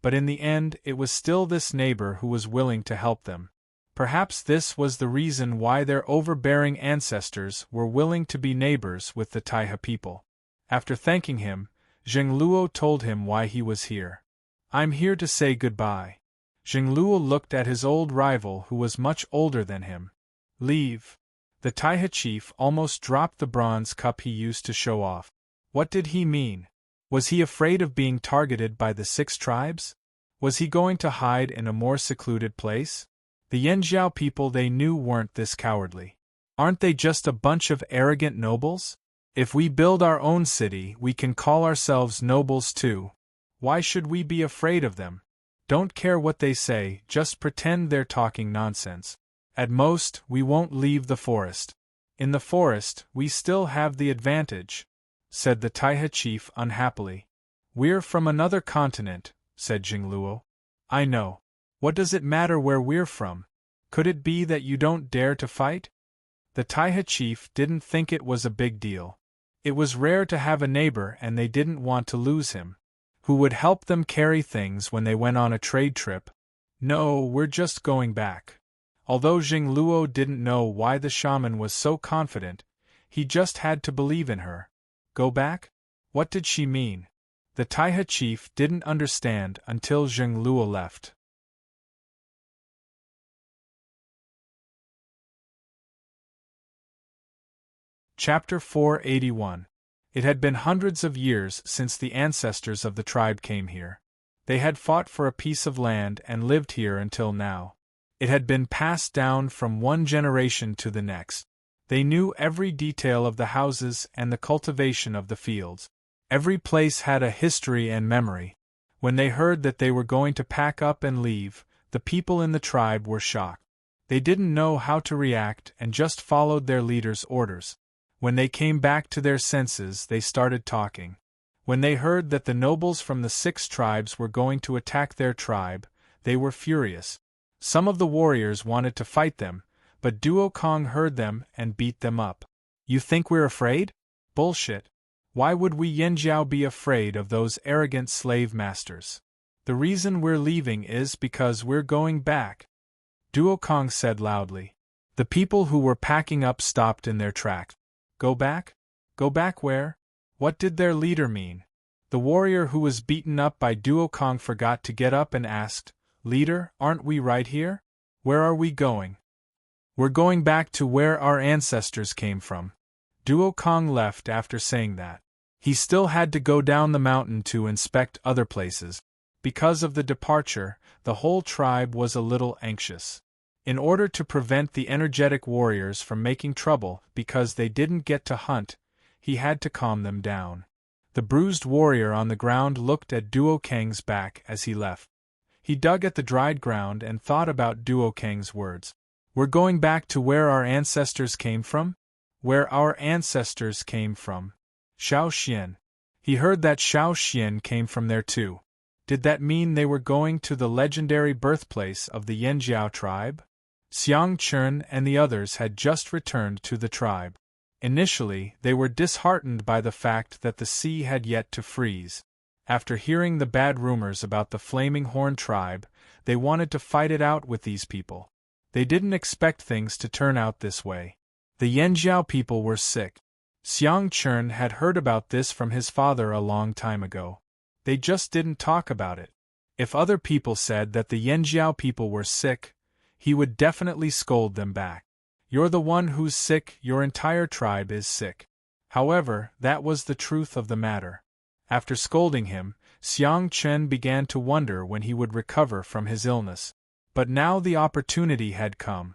but in the end it was still this neighbor who was willing to help them. Perhaps this was the reason why their overbearing ancestors were willing to be neighbors with the Taiha people. After thanking him, Zhengluo told him why he was here. I'm here to say goodbye. Zhengluo looked at his old rival who was much older than him. Leave. The Taiha chief almost dropped the bronze cup he used to show off. What did he mean? Was he afraid of being targeted by the 6 tribes? Was he going to hide in a more secluded place? The Yanjiao people they knew weren't this cowardly. Aren't they just a bunch of arrogant nobles? If we build our own city, we can call ourselves nobles too. Why should we be afraid of them? Don't care what they say, just pretend they're talking nonsense. At most, we won't leave the forest. In the forest, we still have the advantage, said the Taiha chief unhappily. We're from another continent, said Zhengluo. I know. What does it matter where we're from? Could it be that you don't dare to fight? The Taiha chief didn't think it was a big deal. It was rare to have a neighbor and they didn't want to lose him. Who would help them carry things when they went on a trade trip? No, we're just going back. Although Jing Luo didn't know why the shaman was so confident, he just had to believe in her. Go back? What did she mean? The Taihe chief didn't understand until Jing Luo left. Chapter 481. It had been hundreds of years since the ancestors of the tribe came here. They had fought for a piece of land and lived here until now. It had been passed down from one generation to the next. They knew every detail of the houses and the cultivation of the fields. Every place had a history and memory. When they heard that they were going to pack up and leave, the people in the tribe were shocked. They didn't know how to react and just followed their leader's orders. When they came back to their senses, they started talking. When they heard that the nobles from the 6 tribes were going to attack their tribe, they were furious. Some of the warriors wanted to fight them, but Duo Kong heard them and beat them up. You think we're afraid? Bullshit. Why would we Yanjiao be afraid of those arrogant slave masters? The reason we're leaving is because we're going back, Duo Kong said loudly. The people who were packing up stopped in their tracks. Go back? Go back where? What did their leader mean? The warrior who was beaten up by Duo Kong forgot to get up and asked, Leader, aren't we right here? Where are we going? We're going back to where our ancestors came from. Duo Kong left after saying that. He still had to go down the mountain to inspect other places. Because of the departure, the whole tribe was a little anxious. In order to prevent the energetic warriors from making trouble because they didn't get to hunt, he had to calm them down. The bruised warrior on the ground looked at Duo Kang's back as he left. He dug at the dried ground and thought about Duo Kang's words. We're going back to where our ancestors came from? Where our ancestors came from. Xiao Xian. He heard that Xiao Xian came from there too. Did that mean they were going to the legendary birthplace of the Yanjiao tribe? Xiang Chun and the others had just returned to the tribe. Initially, they were disheartened by the fact that the sea had yet to freeze. After hearing the bad rumors about the Flaming Horn tribe, they wanted to fight it out with these people. They didn't expect things to turn out this way. The Yanjiao people were sick. Xiang Chun had heard about this from his father a long time ago. They just didn't talk about it. If other people said that the Yanjiao people were sick, he would definitely scold them back. You're the one who's sick, your entire tribe is sick. However, that was the truth of the matter. After scolding him, Xiang Chen began to wonder when he would recover from his illness. But now the opportunity had come.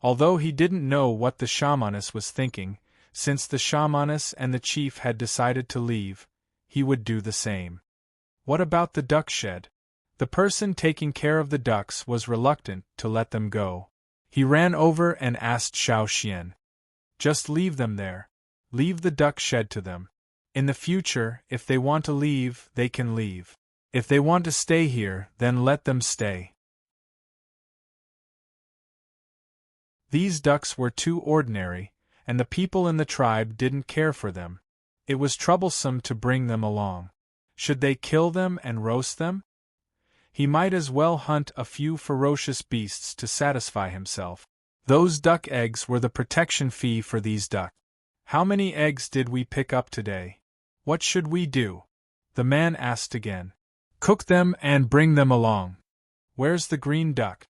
Although he didn't know what the shamaness was thinking, since the shamaness and the chief had decided to leave, he would do the same. What about the duck shed? The person taking care of the ducks was reluctant to let them go. He ran over and asked Xiao Xian. Just leave them there. Leave the duck shed to them. In the future, if they want to leave, they can leave. If they want to stay here, then let them stay. These ducks were too ordinary, and the people in the tribe didn't care for them. It was troublesome to bring them along. Should they kill them and roast them? He might as well hunt a few ferocious beasts to satisfy himself. Those duck eggs were the protection fee for these ducks. How many eggs did we pick up today? What should we do? The man asked again. Cook them and bring them along. Where's the green duck?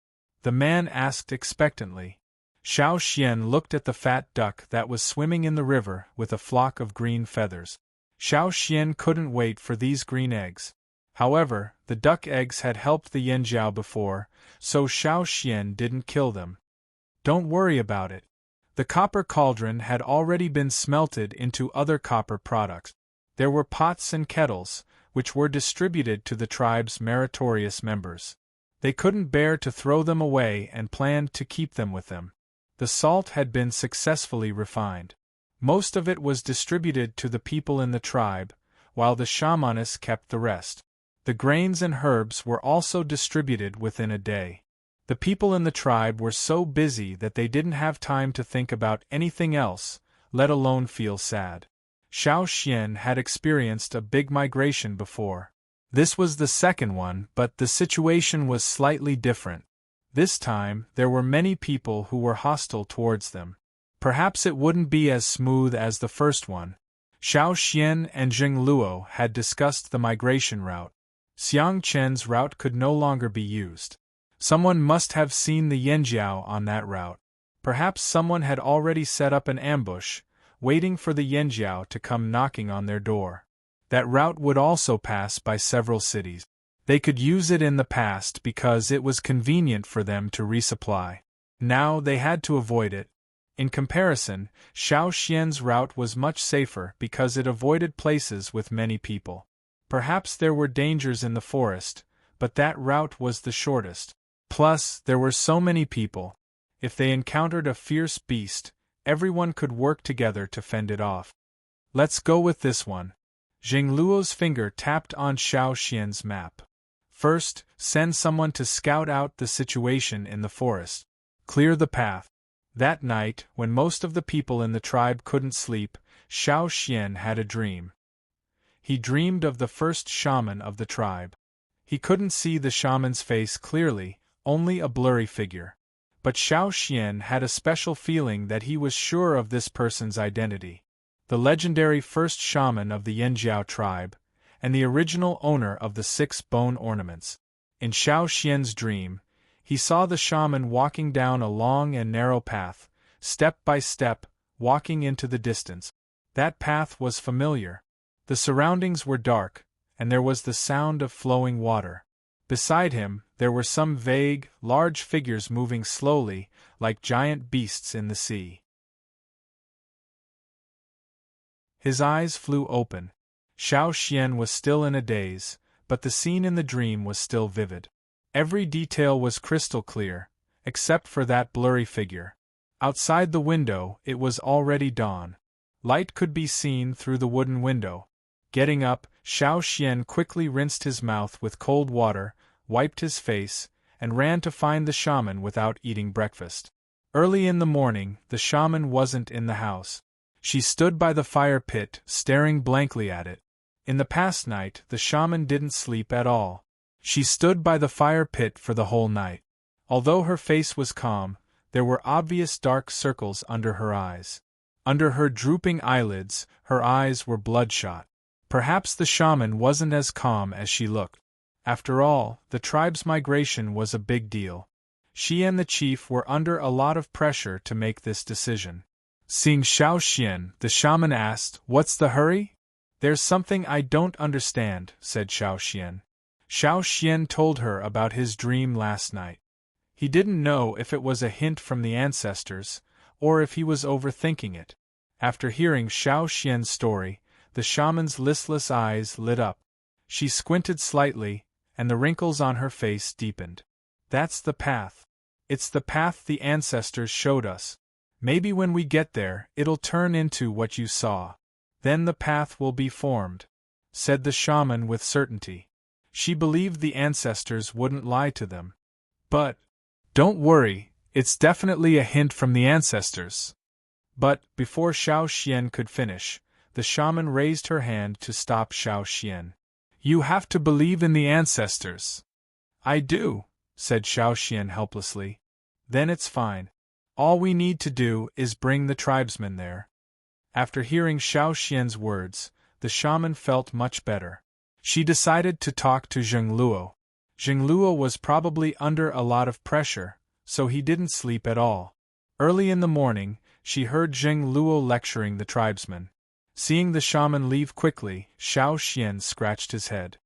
The man asked expectantly. Xiao Xian looked at the fat duck that was swimming in the river with a flock of green feathers. Xiao Xian couldn't wait for these green eggs. However, the duck eggs had helped the Yanjiao before, so Xiao Xian didn't kill them. Don't worry about it. The copper cauldron had already been smelted into other copper products. There were pots and kettles, which were distributed to the tribe's meritorious members. They couldn't bear to throw them away and planned to keep them with them. The salt had been successfully refined. Most of it was distributed to the people in the tribe, while the shamaness kept the rest. The grains and herbs were also distributed within a day. The people in the tribe were so busy that they didn't have time to think about anything else, let alone feel sad. Xiao Xian had experienced a big migration before. This was the second one, but the situation was slightly different. This time, there were many people who were hostile towards them. Perhaps it wouldn't be as smooth as the first one. Xiao Xian and Jing Luo had discussed the migration route. Xiang Chen's route could no longer be used. Someone must have seen the Yanjiao on that route. Perhaps someone had already set up an ambush, waiting for the Yanjiao to come knocking on their door. That route would also pass by several cities. They could use it in the past because it was convenient for them to resupply. Now they had to avoid it. In comparison, Xiao Xian's route was much safer because it avoided places with many people. Perhaps there were dangers in the forest, but that route was the shortest. Plus, there were so many people. If they encountered a fierce beast, everyone could work together to fend it off. Let's go with this one. Jing Luo's finger tapped on Xiao Xian's map. First, send someone to scout out the situation in the forest. Clear the path. That night, when most of the people in the tribe couldn't sleep, Xiao Xian had a dream. He dreamed of the first shaman of the tribe. He couldn't see the shaman's face clearly, only a blurry figure. But Xiao Xian had a special feeling that he was sure of this person's identity. The legendary first shaman of the Yanjiao tribe, and the original owner of the 6 bone ornaments. In Xiao Xian's dream, he saw the shaman walking down a long and narrow path, step by step, walking into the distance. That path was familiar. The surroundings were dark, and there was the sound of flowing water. Beside him, there were some vague, large figures moving slowly, like giant beasts in the sea. His eyes flew open. Xiao Xian was still in a daze, but the scene in the dream was still vivid. Every detail was crystal clear, except for that blurry figure. Outside the window, it was already dawn. Light could be seen through the wooden window. Getting up, Xiao Xian quickly rinsed his mouth with cold water, wiped his face, and ran to find the shaman without eating breakfast. Early in the morning, the shaman wasn't in the house. She stood by the fire pit, staring blankly at it. In the past night, the shaman didn't sleep at all. She stood by the fire pit for the whole night. Although her face was calm, there were obvious dark circles under her eyes. Under her drooping eyelids, her eyes were bloodshot. Perhaps the shaman wasn't as calm as she looked. After all, the tribe's migration was a big deal. She and the chief were under a lot of pressure to make this decision. Seeing Xiao Xian, the shaman asked, "What's the hurry?" "There's something I don't understand," said Xiao Xian. Xiao Xian told her about his dream last night. He didn't know if it was a hint from the ancestors, or if he was overthinking it. After hearing Xiao Xian's story, the shaman's listless eyes lit up. She squinted slightly, and the wrinkles on her face deepened. "That's the path. It's the path the ancestors showed us. Maybe when we get there, it'll turn into what you saw. Then the path will be formed," said the shaman with certainty. She believed the ancestors wouldn't lie to them. "But, don't worry, it's definitely a hint from the ancestors." But, before Xiao Xian could finish, the shaman raised her hand to stop Xiao Xian. "You have to believe in the ancestors." "I do," said Xiao Xian helplessly. "Then it's fine. All we need to do is bring the tribesmen there." After hearing Xiao Xian's words, the shaman felt much better. She decided to talk to Jing Luo. Jing Luo was probably under a lot of pressure, so he didn't sleep at all. Early in the morning, she heard Jing Luo lecturing the tribesmen. Seeing the shaman leave quickly, Xiao Xian scratched his head.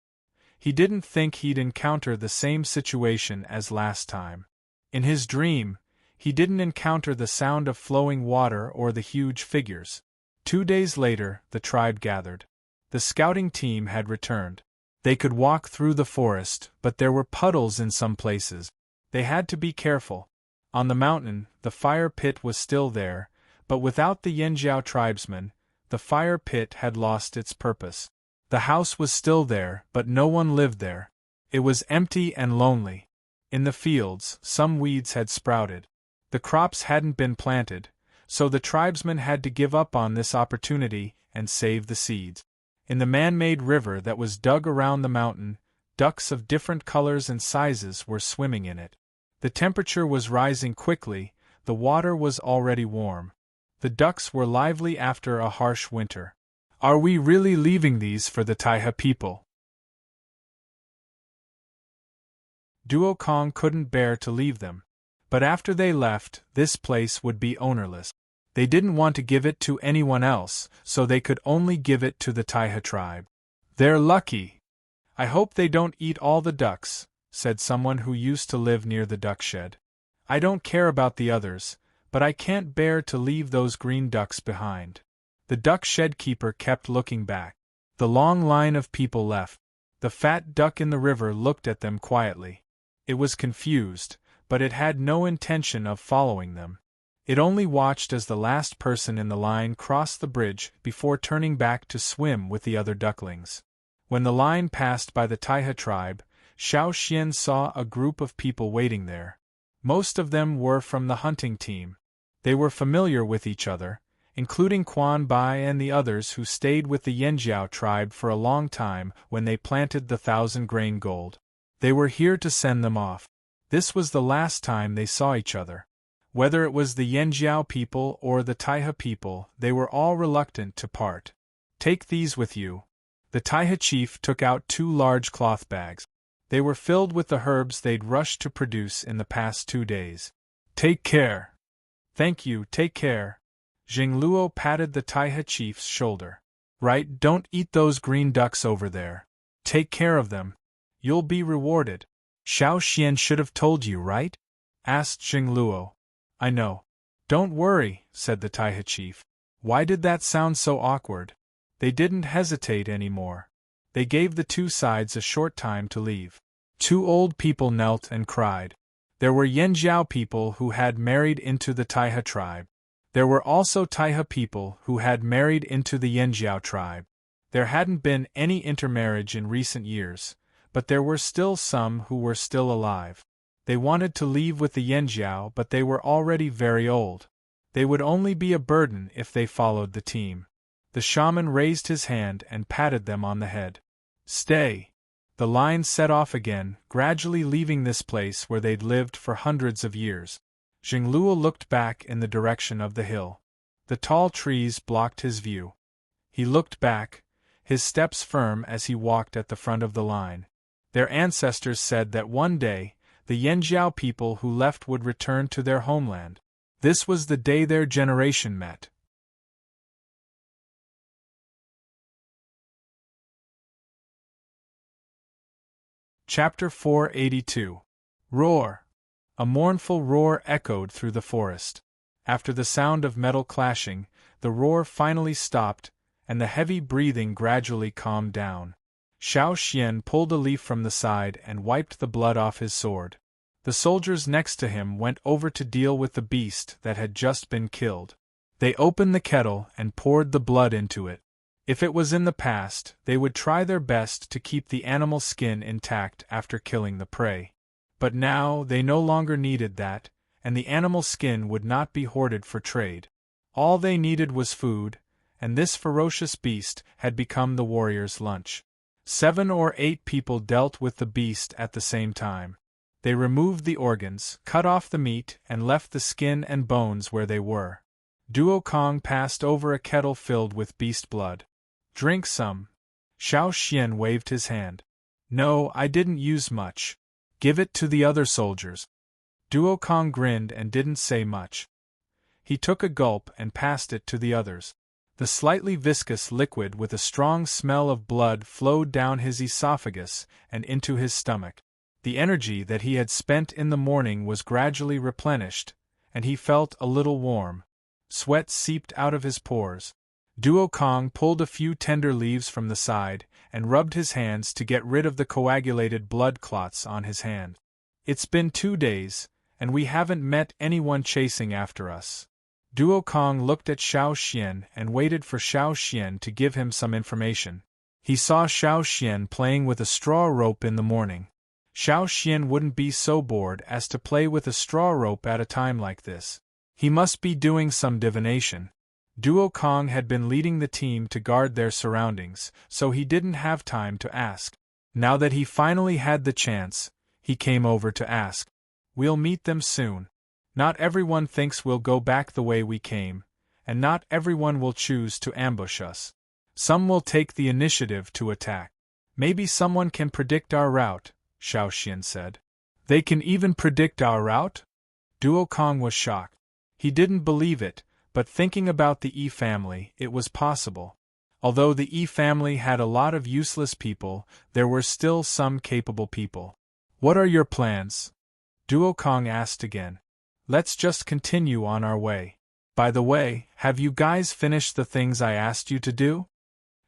He didn't think he'd encounter the same situation as last time. In his dream, he didn't encounter the sound of flowing water or the huge figures. 2 days later, the tribe gathered. The scouting team had returned. They could walk through the forest, but there were puddles in some places. They had to be careful. On the mountain, the fire pit was still there, but without the Yanjiao tribesmen, the fire pit had lost its purpose. The house was still there, but no one lived there. It was empty and lonely. In the fields, some weeds had sprouted. The crops hadn't been planted, so the tribesmen had to give up on this opportunity and save the seeds. In the man-made river that was dug around the mountain, ducks of different colors and sizes were swimming in it. The temperature was rising quickly, the water was already warm. The ducks were lively after a harsh winter. Are we really leaving these for the Taiha people? Duo Kong couldn't bear to leave them. But after they left, this place would be ownerless. They didn't want to give it to anyone else, so they could only give it to the Taiha tribe. They're lucky. I hope they don't eat all the ducks, said someone who used to live near the duck shed. I don't care about the others, but I can't bear to leave those green ducks behind. The duck shed keeper kept looking back. The long line of people left. The fat duck in the river looked at them quietly. It was confused, but it had no intention of following them. It only watched as the last person in the line crossed the bridge before turning back to swim with the other ducklings. When the line passed by the Taiha tribe, Xiao Xian saw a group of people waiting there. Most of them were from the hunting team. They were familiar with each other, including Quan Bai and the others who stayed with the Yanjiao tribe for a long time when they planted the 1,000-grain gold. They were here to send them off. This was the last time they saw each other. Whether it was the Yanjiao people or the Taiha people, they were all reluctant to part. Take these with you. The Taiha chief took out 2 large cloth bags. They were filled with the herbs they'd rushed to produce in the past 2 days. Take care. Thank you, take care. Jingluo patted the Taiha chief's shoulder. Right, don't eat those green ducks over there. Take care of them. You'll be rewarded. Xiao Xian should have told you, right? Asked Jingluo. I know. Don't worry, said the Taiha chief. Why did that sound so awkward? They didn't hesitate anymore. They gave the 2 sides a short time to leave. 2 old people knelt and cried. There were Yanjiao people who had married into the Taiha tribe. There were also Taiha people who had married into the Yanjiao tribe. There hadn't been any intermarriage in recent years, but there were still some who were still alive. They wanted to leave with the Yanjiao, but they were already very old. They would only be a burden if they followed the team. The shaman raised his hand and patted them on the head. Stay. The line set off again, gradually leaving this place where they'd lived for hundreds of years. Jingluo looked back in the direction of the hill. The tall trees blocked his view. He looked back, his steps firm as he walked at the front of the line. Their ancestors said that one day, the Yanjiao people who left would return to their homeland. This was the day their generation met. Chapter 482. Roar. A mournful roar echoed through the forest. After the sound of metal clashing, the roar finally stopped, and the heavy breathing gradually calmed down. Xiao Xian pulled a leaf from the side and wiped the blood off his sword. The soldiers next to him went over to deal with the beast that had just been killed. They opened the kettle and poured the blood into it. If it was in the past, they would try their best to keep the animal skin intact after killing the prey. But now they no longer needed that, and the animal skin would not be hoarded for trade. All they needed was food, and this ferocious beast had become the warrior's lunch. 7 or 8 people dealt with the beast at the same time. They removed the organs, cut off the meat, and left the skin and bones where they were. Duo Kong passed over a kettle filled with beast blood. Drink some. Xiao Xian waved his hand. No, I didn't use much. Give it to the other soldiers. Duo Kong grinned and didn't say much. He took a gulp and passed it to the others. The slightly viscous liquid with a strong smell of blood flowed down his esophagus and into his stomach. The energy that he had spent in the morning was gradually replenished, and he felt a little warm. Sweat seeped out of his pores. Duo Kong pulled a few tender leaves from the side and rubbed his hands to get rid of the coagulated blood clots on his hand. It's been 2 days, and we haven't met anyone chasing after us. Duo Kong looked at Xiao Xian and waited for Xiao Xian to give him some information. He saw Xiao Xian playing with a straw rope in the morning. Xiao Xian wouldn't be so bored as to play with a straw rope at a time like this. He must be doing some divination. Duo Kong had been leading the team to guard their surroundings, so he didn't have time to ask. Now that he finally had the chance, he came over to ask. We'll meet them soon. Not everyone thinks we'll go back the way we came, and not everyone will choose to ambush us. Some will take the initiative to attack. Maybe someone can predict our route, Xiao Xian said. They can even predict our route? Duo Kong was shocked. He didn't believe it, but thinking about the Yi family, it was possible. Although the Yi family had a lot of useless people, there were still some capable people. What are your plans? Duo Kong asked again. Let's just continue on our way. By the way, have you guys finished the things I asked you to do?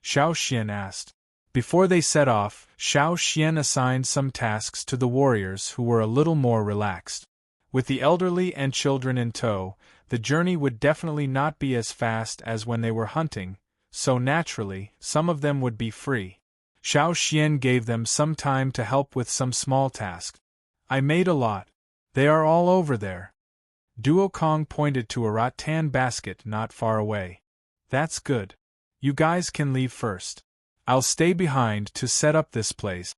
Xiao Xian asked. Before they set off, Xiao Xian assigned some tasks to the warriors who were a little more relaxed. With the elderly and children in tow, the journey would definitely not be as fast as when they were hunting, so naturally, some of them would be free. Xiao Xian gave them some time to help with some small tasks. I made a lot. They are all over there. Duo Kong pointed to a rattan basket not far away. That's good. You guys can leave first. I'll stay behind to set up this place.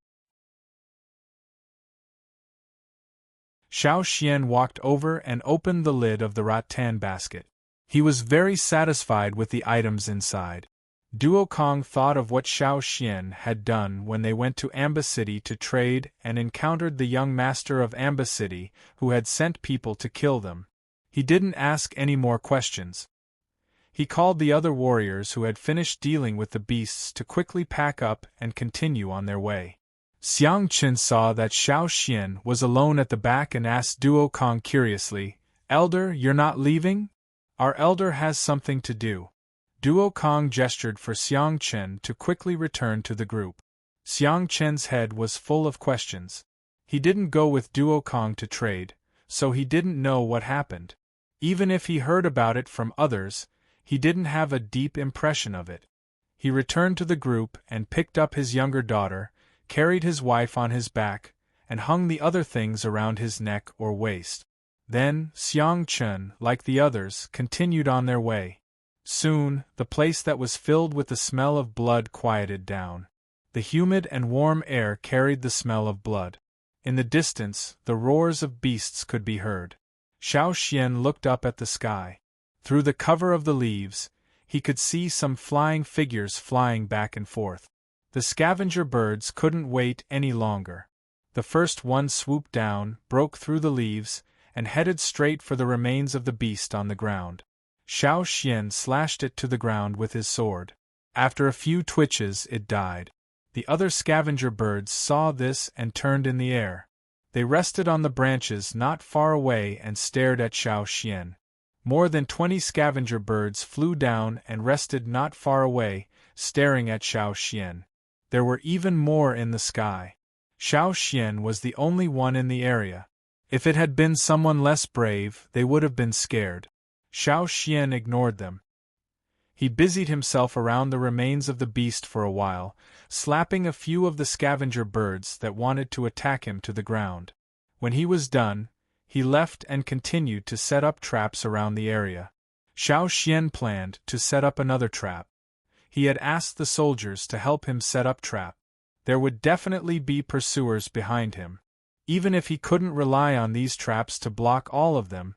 Xiao Xian walked over and opened the lid of the rattan basket. He was very satisfied with the items inside. Duo Kong thought of what Xiao Xian had done when they went to Amba City to trade and encountered the young master of Amba City who had sent people to kill them. He didn't ask any more questions. He called the other warriors who had finished dealing with the beasts to quickly pack up and continue on their way. Xiang Qin saw that Xiao Xian was alone at the back and asked Duo Kong curiously, Elder, you're not leaving? Our elder has something to do. Duo Kong gestured for Xiang Qin to quickly return to the group. Xiang Qin's head was full of questions. He didn't go with Duo Kong to trade, so he didn't know what happened. Even if he heard about it from others, he didn't have a deep impression of it. He returned to the group and picked up his younger daughter, carried his wife on his back, and hung the other things around his neck or waist. Then, Xiang Qin, like the others, continued on their way. Soon, the place that was filled with the smell of blood quieted down. The humid and warm air carried the smell of blood. In the distance, the roars of beasts could be heard. Xiao Xian looked up at the sky. Through the cover of the leaves, he could see some flying figures flying back and forth. The scavenger birds couldn't wait any longer. The first one swooped down, broke through the leaves, and headed straight for the remains of the beast on the ground. Xiao Xian slashed it to the ground with his sword. After a few twitches, it died. The other scavenger birds saw this and turned in the air. They rested on the branches not far away and stared at Xiao Xian. More than 20 scavenger birds flew down and rested not far away, staring at Xiao Xian. There were even more in the sky. Xiao Xian was the only one in the area. If it had been someone less brave, they would have been scared. Xiao Xian ignored them. He busied himself around the remains of the beast for a while, slapping a few of the scavenger birds that wanted to attack him to the ground. When he was done, he left and continued to set up traps around the area. Xiao Xian planned to set up another trap. He had asked the soldiers to help him set up trap. There would definitely be pursuers behind him. Even if he couldn't rely on these traps to block all of them,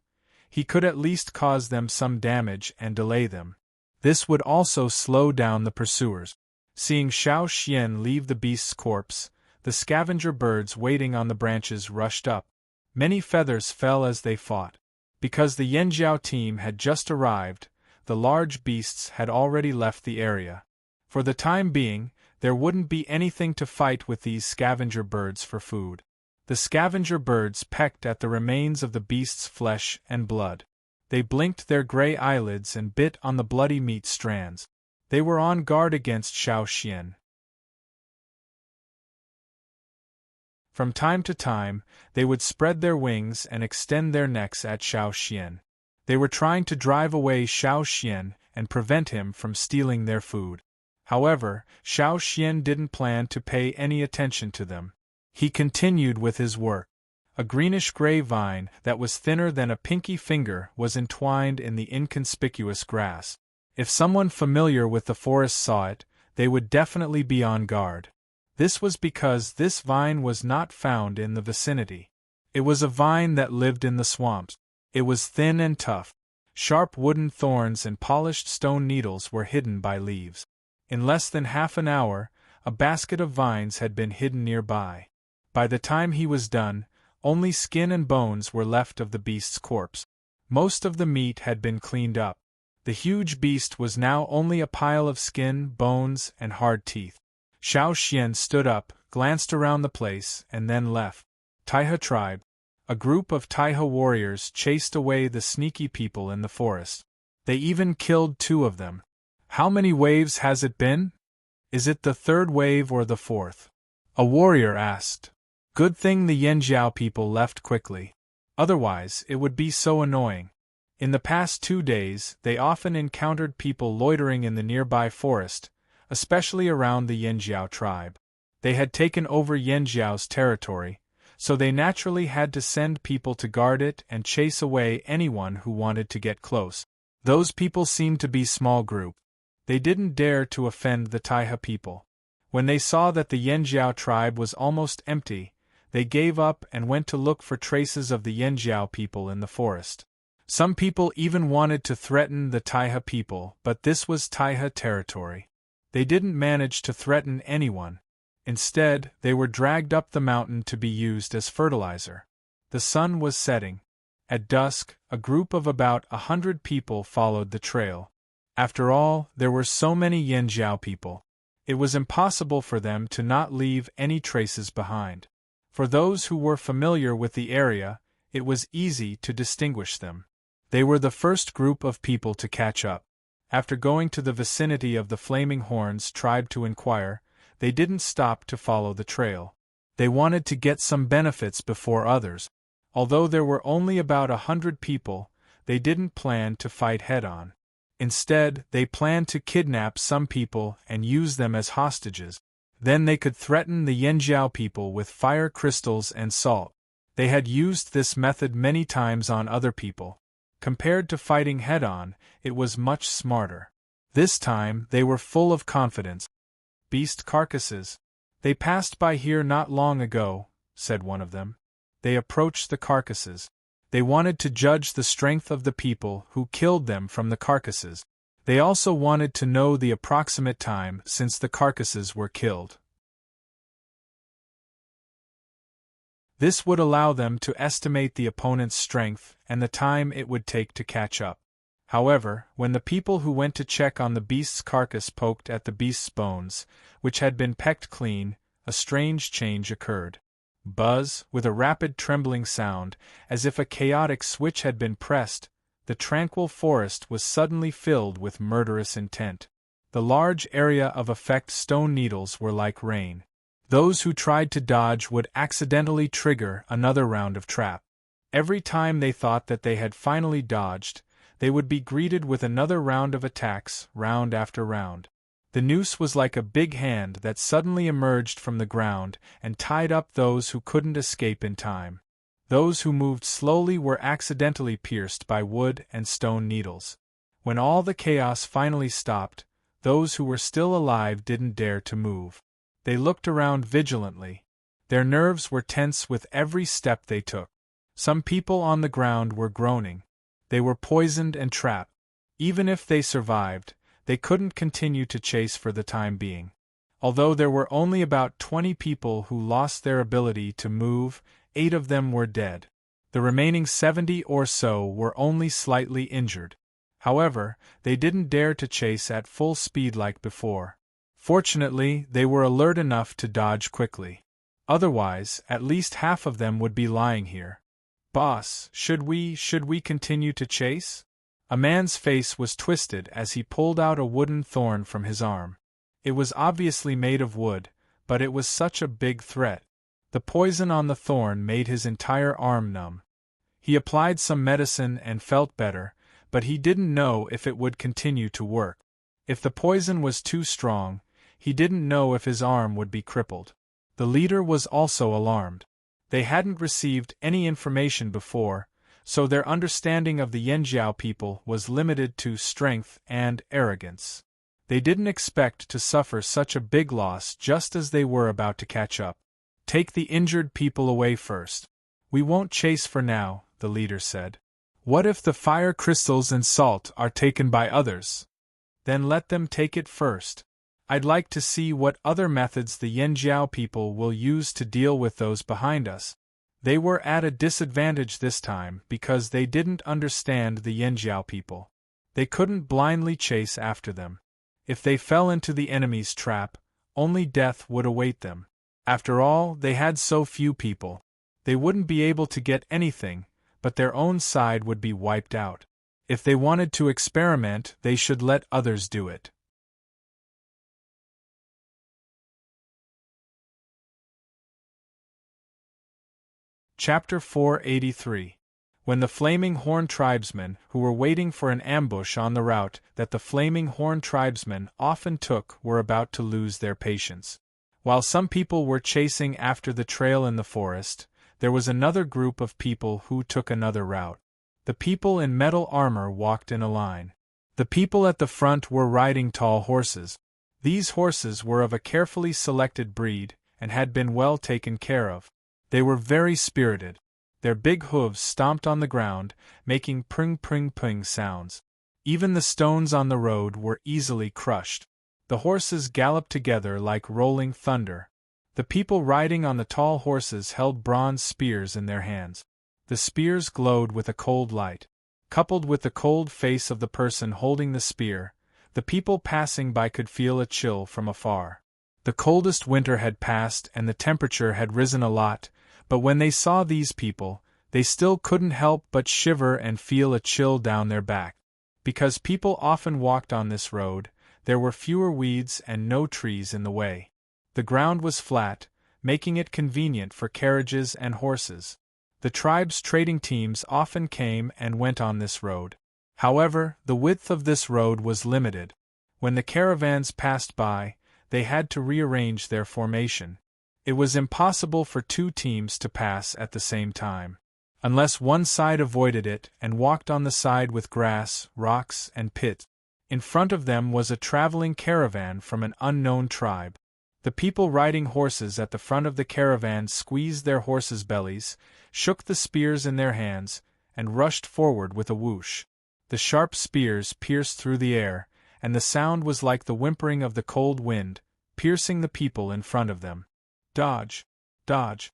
he could at least cause them some damage and delay them. This would also slow down the pursuers. Seeing Xiao Xian leave the beast's corpse, the scavenger birds waiting on the branches rushed up. Many feathers fell as they fought. Because the Yanjiao team had just arrived, the large beasts had already left the area. For the time being, there wouldn't be anything to fight with these scavenger birds for food. The scavenger birds pecked at the remains of the beast's flesh and blood. They blinked their gray eyelids and bit on the bloody meat strands. They were on guard against Xiao Xian. From time to time, they would spread their wings and extend their necks at Xiao Xian. They were trying to drive away Xiao Xian and prevent him from stealing their food. However, Xiao Xian didn't plan to pay any attention to them. He continued with his work. A greenish-gray vine that was thinner than a pinky finger was entwined in the inconspicuous grass. If someone familiar with the forest saw it, they would definitely be on guard. This was because this vine was not found in the vicinity. It was a vine that lived in the swamps. It was thin and tough. Sharp wooden thorns and polished stone needles were hidden by leaves. In less than half an hour, a basket of vines had been hidden nearby. By the time he was done, only skin and bones were left of the beast's corpse. Most of the meat had been cleaned up. The huge beast was now only a pile of skin, bones, and hard teeth. Xiao Xian stood up, glanced around the place, and then left. Taihe tribe. A group of Taihe warriors chased away the sneaky people in the forest. They even killed 2 of them. How many waves has it been? Is it the 3rd wave or the 4th? A warrior asked. Good thing the Yanjiao people left quickly. Otherwise, it would be so annoying. In the past 2 days, they often encountered people loitering in the nearby forest, especially around the Yanjiao tribe. They had taken over Yanjiao's territory, so they naturally had to send people to guard it and chase away anyone who wanted to get close. Those people seemed to be a small group. They didn't dare to offend the Taihe people. When they saw that the Yanjiao tribe was almost empty, they gave up and went to look for traces of the Yanjiao people in the forest. Some people even wanted to threaten the Taihe people, but this was Taihe territory. They didn't manage to threaten anyone. Instead, they were dragged up the mountain to be used as fertilizer. The sun was setting. At dusk, a group of about 100 people followed the trail. After all, there were so many Yanjiao people. It was impossible for them to not leave any traces behind. For those who were familiar with the area, it was easy to distinguish them. They were the first group of people to catch up. After going to the vicinity of the Flaming Horns tribe to inquire, they didn't stop to follow the trail. They wanted to get some benefits before others. Although there were only about 100 people, they didn't plan to fight head-on. Instead, they planned to kidnap some people and use them as hostages. Then they could threaten the Yanjiao people with fire crystals and salt. They had used this method many times on other people. Compared to fighting head-on, it was much smarter. This time, they were full of confidence. Beast carcasses. They passed by here not long ago, said one of them. They approached the carcasses. They wanted to judge the strength of the people who killed them from the carcasses. They also wanted to know the approximate time since the carcasses were killed. This would allow them to estimate the opponent's strength and the time it would take to catch up. However, when the people who went to check on the beast's carcass poked at the beast's bones, which had been pecked clean, a strange change occurred. Buzz, with a rapid trembling sound, as if a chaotic switch had been pressed, the tranquil forest was suddenly filled with murderous intent. The large area of effect stone needles were like rain. Those who tried to dodge would accidentally trigger another round of trap. Every time they thought that they had finally dodged, they would be greeted with another round of attacks, round after round. The noose was like a big hand that suddenly emerged from the ground and tied up those who couldn't escape in time. Those who moved slowly were accidentally pierced by wood and stone needles. When all the chaos finally stopped, those who were still alive didn't dare to move. They looked around vigilantly. Their nerves were tense with every step they took. Some people on the ground were groaning. They were poisoned and trapped. Even if they survived, they couldn't continue to chase for the time being. Although there were only about 20 people who lost their ability to move, 8 of them were dead. The remaining 70 or so were only slightly injured. However, they didn't dare to chase at full speed like before. Fortunately, they were alert enough to dodge quickly. Otherwise, at least half of them would be lying here. "Boss, should we continue to chase?" A man's face was twisted as he pulled out a wooden thorn from his arm. It was obviously made of wood, but it was such a big threat. The poison on the thorn made his entire arm numb. He applied some medicine and felt better, but he didn't know if it would continue to work. If the poison was too strong, he didn't know if his arm would be crippled. The leader was also alarmed. They hadn't received any information before, so their understanding of the Yanjiao people was limited to strength and arrogance. They didn't expect to suffer such a big loss just as they were about to catch up. Take the injured people away first. We won't chase for now, the leader said. What if the fire crystals and salt are taken by others? Then let them take it first. I'd like to see what other methods the Yanjiao people will use to deal with those behind us. They were at a disadvantage this time because they didn't understand the Yanjiao people. They couldn't blindly chase after them. If they fell into the enemy's trap, only death would await them. After all, they had so few people. They wouldn't be able to get anything, but their own side would be wiped out. If they wanted to experiment, they should let others do it. Chapter 483. When the Flaming Horn tribesmen, who were waiting for an ambush on the route that the Flaming Horn tribesmen often took, were about to lose their patience. While some people were chasing after the trail in the forest, there was another group of people who took another route. The people in metal armor walked in a line. The people at the front were riding tall horses. These horses were of a carefully selected breed and had been well taken care of. They were very spirited. Their big hooves stomped on the ground, making pring-pring-pring sounds. Even the stones on the road were easily crushed. The horses galloped together like rolling thunder. The people riding on the tall horses held bronze spears in their hands. The spears glowed with a cold light. Coupled with the cold face of the person holding the spear, the people passing by could feel a chill from afar. The coldest winter had passed and the temperature had risen a lot, but when they saw these people, they still couldn't help but shiver and feel a chill down their back. Because people often walked on this road, there were fewer weeds and no trees in the way. The ground was flat, making it convenient for carriages and horses. The tribe's trading teams often came and went on this road. However, the width of this road was limited. When the caravans passed by, they had to rearrange their formation. It was impossible for two teams to pass at the same time. Unless one side avoided it and walked on the side with grass, rocks, and pit. In front of them was a traveling caravan from an unknown tribe. The people riding horses at the front of the caravan squeezed their horses' bellies, shook the spears in their hands, and rushed forward with a whoosh. The sharp spears pierced through the air, and the sound was like the whimpering of the cold wind, piercing the people in front of them. Dodge! Dodge!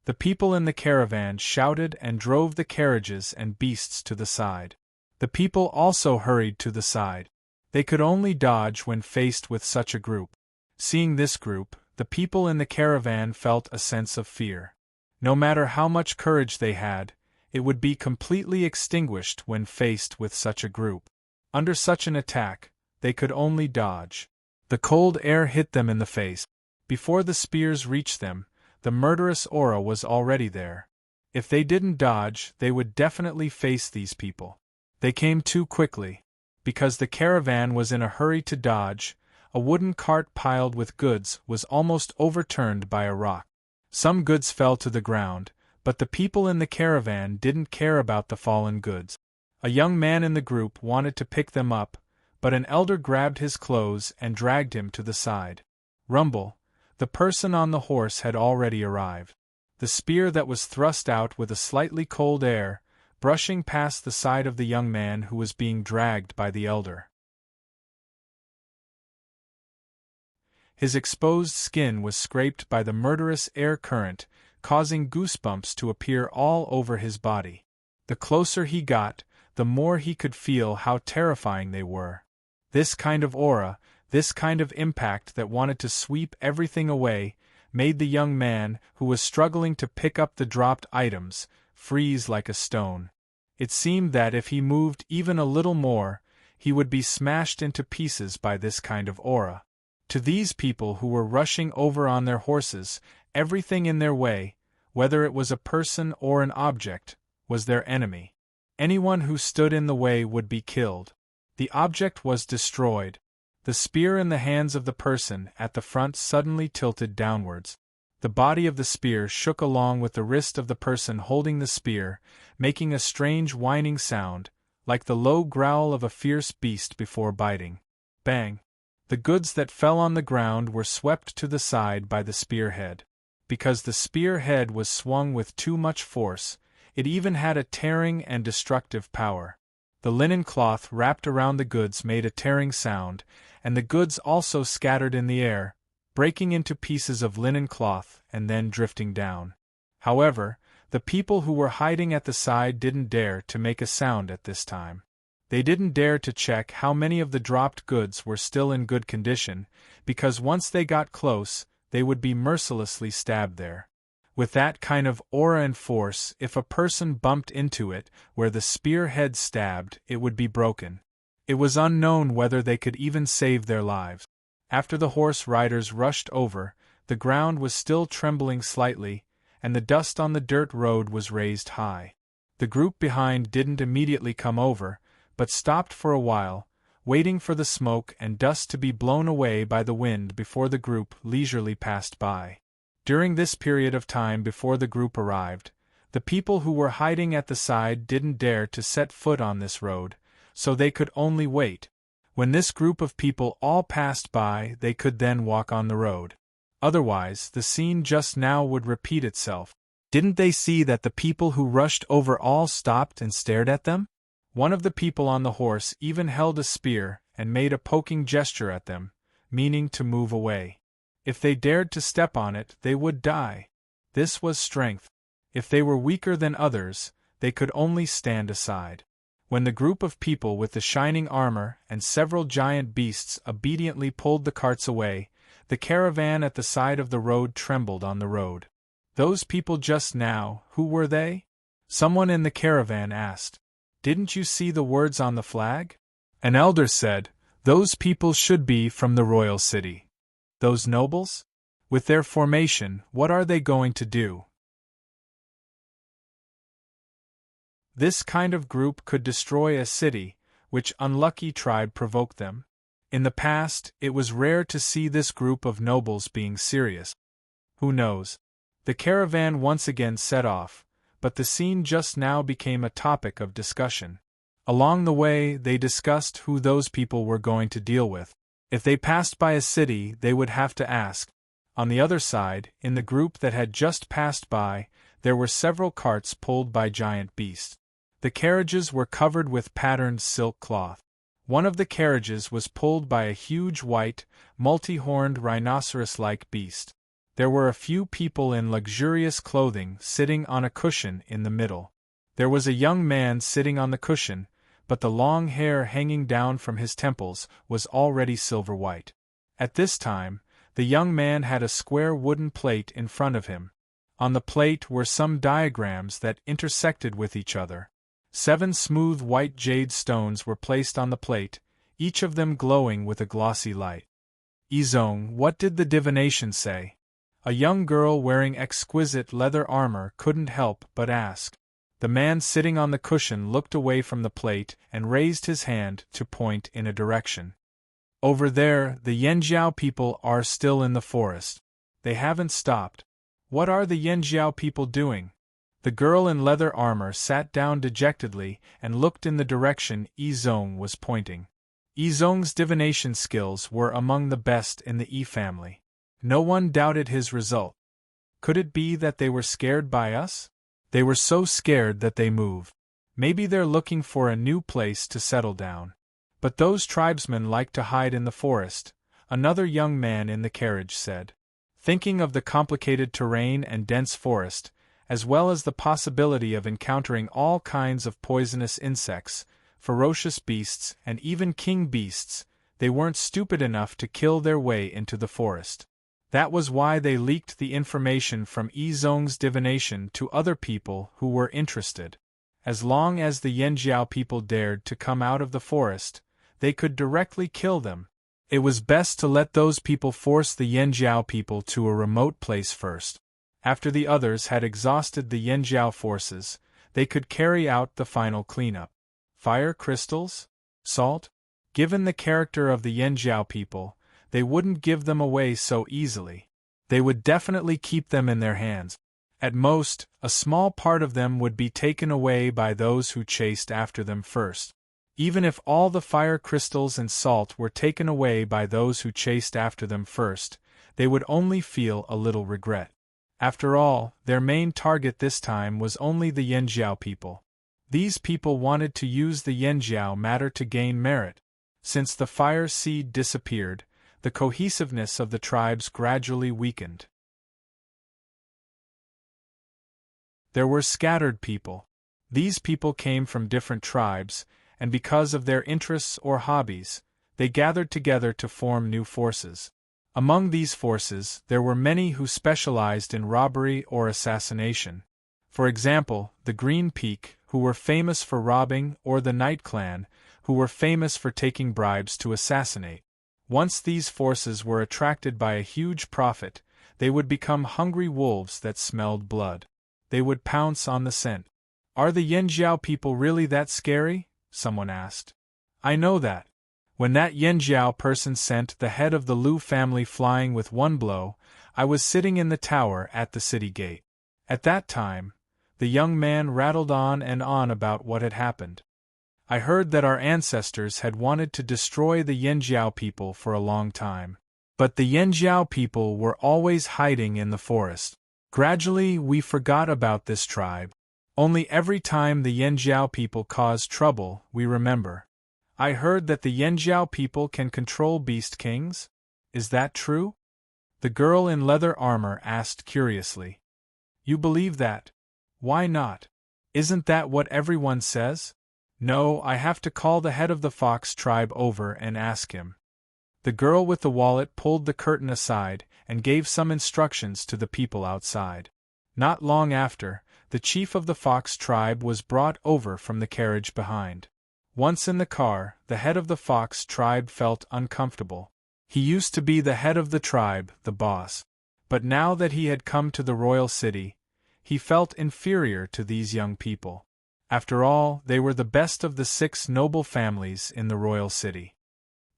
The people in the caravan shouted and drove the carriages and beasts to the side. The people also hurried to the side. They could only dodge when faced with such a group. Seeing this group, the people in the caravan felt a sense of fear. No matter how much courage they had, it would be completely extinguished when faced with such a group. Under such an attack, they could only dodge. The cold air hit them in the face. Before the spears reached them, the murderous aura was already there. If they didn't dodge, they would definitely face these people. They came too quickly. Because the caravan was in a hurry to dodge, a wooden cart piled with goods was almost overturned by a rock. Some goods fell to the ground, but the people in the caravan didn't care about the fallen goods. A young man in the group wanted to pick them up, but an elder grabbed his clothes and dragged him to the side. Rumble! The person on the horse had already arrived. The spear that was thrust out with a slightly cold air, brushing past the side of the young man who was being dragged by the elder. His exposed skin was scraped by the murderous air current, causing goosebumps to appear all over his body. The closer he got, the more he could feel how terrifying they were. This kind of aura, this kind of impact that wanted to sweep everything away, made the young man, who was struggling to pick up the dropped items, freeze like a stone. It seemed that if he moved even a little more, he would be smashed into pieces by this kind of aura. To these people who were rushing over on their horses, everything in their way, whether it was a person or an object, was their enemy. Anyone who stood in the way would be killed. The object was destroyed. The spear in the hands of the person at the front suddenly tilted downwards. The body of the spear shook along with the wrist of the person holding the spear, making a strange whining sound, like the low growl of a fierce beast before biting. Bang! The goods that fell on the ground were swept to the side by the spearhead. Because the spearhead was swung with too much force, it even had a tearing and destructive power. The linen cloth wrapped around the goods made a tearing sound, and the goods also scattered in the air, breaking into pieces of linen cloth and then drifting down. However, the people who were hiding at the side didn't dare to make a sound at this time. They didn't dare to check how many of the dropped goods were still in good condition, because once they got close, they would be mercilessly stabbed there. With that kind of aura and force, if a person bumped into it where the spear head stabbed, it would be broken. It was unknown whether they could even save their lives. After the horse riders rushed over, the ground was still trembling slightly, and the dust on the dirt road was raised high. The group behind didn't immediately come over, but stopped for a while, waiting for the smoke and dust to be blown away by the wind before the group leisurely passed by. During this period of time before the group arrived, the people who were hiding at the side didn't dare to set foot on this road, so they could only wait. When this group of people all passed by, they could then walk on the road. Otherwise, the scene just now would repeat itself. Didn't they see that the people who rushed over all stopped and stared at them? One of the people on the horse even held a spear and made a poking gesture at them, meaning to move away. If they dared to step on it, they would die. This was strength. If they were weaker than others, they could only stand aside. When the group of people with the shining armor and several giant beasts obediently pulled the carts away, the caravan at the side of the road trembled on the road. Those people just now, who were they? Someone in the caravan asked. Didn't you see the words on the flag? An elder said, those people should be from the royal city. Those nobles? With their formation, what are they going to do? This kind of group could destroy a city, which unlucky tribe provoked them. In the past, it was rare to see this group of nobles being serious. Who knows? The caravan once again set off, but the scene just now became a topic of discussion. Along the way, they discussed who those people were going to deal with. If they passed by a city, they would have to ask. On the other side, in the group that had just passed by, there were several carts pulled by giant beasts. The carriages were covered with patterned silk cloth. One of the carriages was pulled by a huge white, multi-horned rhinoceros-like beast. There were a few people in luxurious clothing sitting on a cushion in the middle. There was a young man sitting on the cushion, but the long hair hanging down from his temples was already silver-white. At this time, the young man had a square wooden plate in front of him. On the plate were some diagrams that intersected with each other. 7 smooth white jade stones were placed on the plate, each of them glowing with a glossy light. Izong, what did the divination say? A young girl wearing exquisite leather armor couldn't help but ask. The man sitting on the cushion looked away from the plate and raised his hand to point in a direction. Over there, the Yanjiao people are still in the forest. They haven't stopped. What are the Yanjiao people doing? The girl in leather armor sat down dejectedly and looked in the direction Izong was pointing. Izong's divination skills were among the best in the Yi family. No one doubted his result. Could it be that they were scared by us? They were so scared that they moved. Maybe they're looking for a new place to settle down. But those tribesmen like to hide in the forest, another young man in the carriage said. Thinking of the complicated terrain and dense forest, as well as the possibility of encountering all kinds of poisonous insects, ferocious beasts, and even king beasts, they weren't stupid enough to kill their way into the forest. That was why they leaked the information from Izong's divination to other people who were interested. As long as the Yanjiao people dared to come out of the forest, they could directly kill them. It was best to let those people force the Yanjiao people to a remote place first. After the others had exhausted the Yanjiao forces, they could carry out the final cleanup. Fire crystals? Salt? Given the character of the Yanjiao people, they wouldn't give them away so easily. They would definitely keep them in their hands. At most, a small part of them would be taken away by those who chased after them first. Even if all the fire crystals and salt were taken away by those who chased after them first, they would only feel a little regret. After all, their main target this time was only the Yanjiao people. These people wanted to use the Yanjiao matter to gain merit. Since the fire seed disappeared, the cohesiveness of the tribes gradually weakened. There were scattered people. These people came from different tribes, and because of their interests or hobbies, they gathered together to form new forces. Among these forces, there were many who specialized in robbery or assassination. For example, the Green Peak, who were famous for robbing, or the Night Clan, who were famous for taking bribes to assassinate. Once these forces were attracted by a huge profit, they would become hungry wolves that smelled blood. They would pounce on the scent. "Are the Yanjiao people really that scary?" someone asked. "I know that. When that Yanjiao person sent the head of the Liu family flying with one blow, I was sitting in the tower at the city gate. At that time," the young man rattled on and on about what had happened. "I heard that our ancestors had wanted to destroy the Yanjiao people for a long time. But the Yanjiao people were always hiding in the forest. Gradually we forgot about this tribe. Only every time the Yanjiao people cause trouble, we remember. I heard that the Yanjiao people can control beast kings? Is that true?" the girl in leather armor asked curiously. "You believe that? Why not? Isn't that what everyone says?" "No, I have to call the head of the fox tribe over and ask him." The girl with the wallet pulled the curtain aside and gave some instructions to the people outside. Not long after, the chief of the fox tribe was brought over from the carriage behind. Once in the car, the head of the fox tribe felt uncomfortable. He used to be the head of the tribe, the boss. But now that he had come to the royal city, he felt inferior to these young people. After all, they were the best of the 6 noble families in the royal city.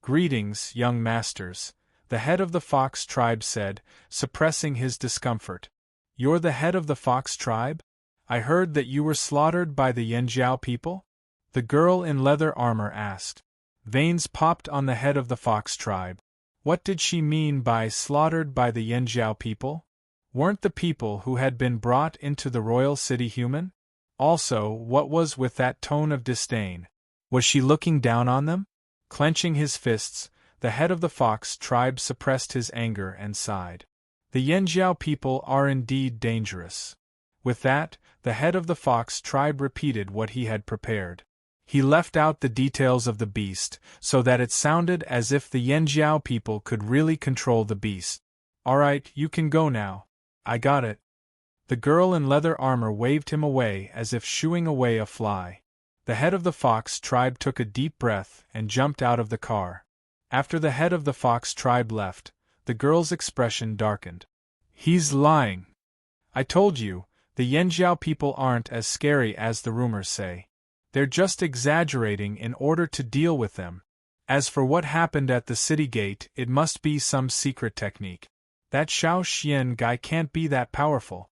"Greetings, young masters," the head of the fox tribe said, suppressing his discomfort. "You're the head of the fox tribe? I heard that you were slaughtered by the Yanjiao people?" the girl in leather armor asked. Veins popped on the head of the fox tribe. What did she mean by slaughtered by the Yanjiao people? Weren't the people who had been brought into the royal city human? Also, what was with that tone of disdain? Was she looking down on them? Clenching his fists, the head of the fox tribe suppressed his anger and sighed. "The Yanjiao people are indeed dangerous." With that, the head of the fox tribe repeated what he had prepared. He left out the details of the beast, so that it sounded as if the Yanjiao people could really control the beast. "All right, you can go now. I got it." The girl in leather armor waved him away as if shooing away a fly. The head of the fox tribe took a deep breath and jumped out of the car. After the head of the fox tribe left, the girl's expression darkened. "He's lying. I told you, the Yanjiao people aren't as scary as the rumors say. They're just exaggerating in order to deal with them. As for what happened at the city gate, it must be some secret technique. That Xiao Xian guy can't be that powerful."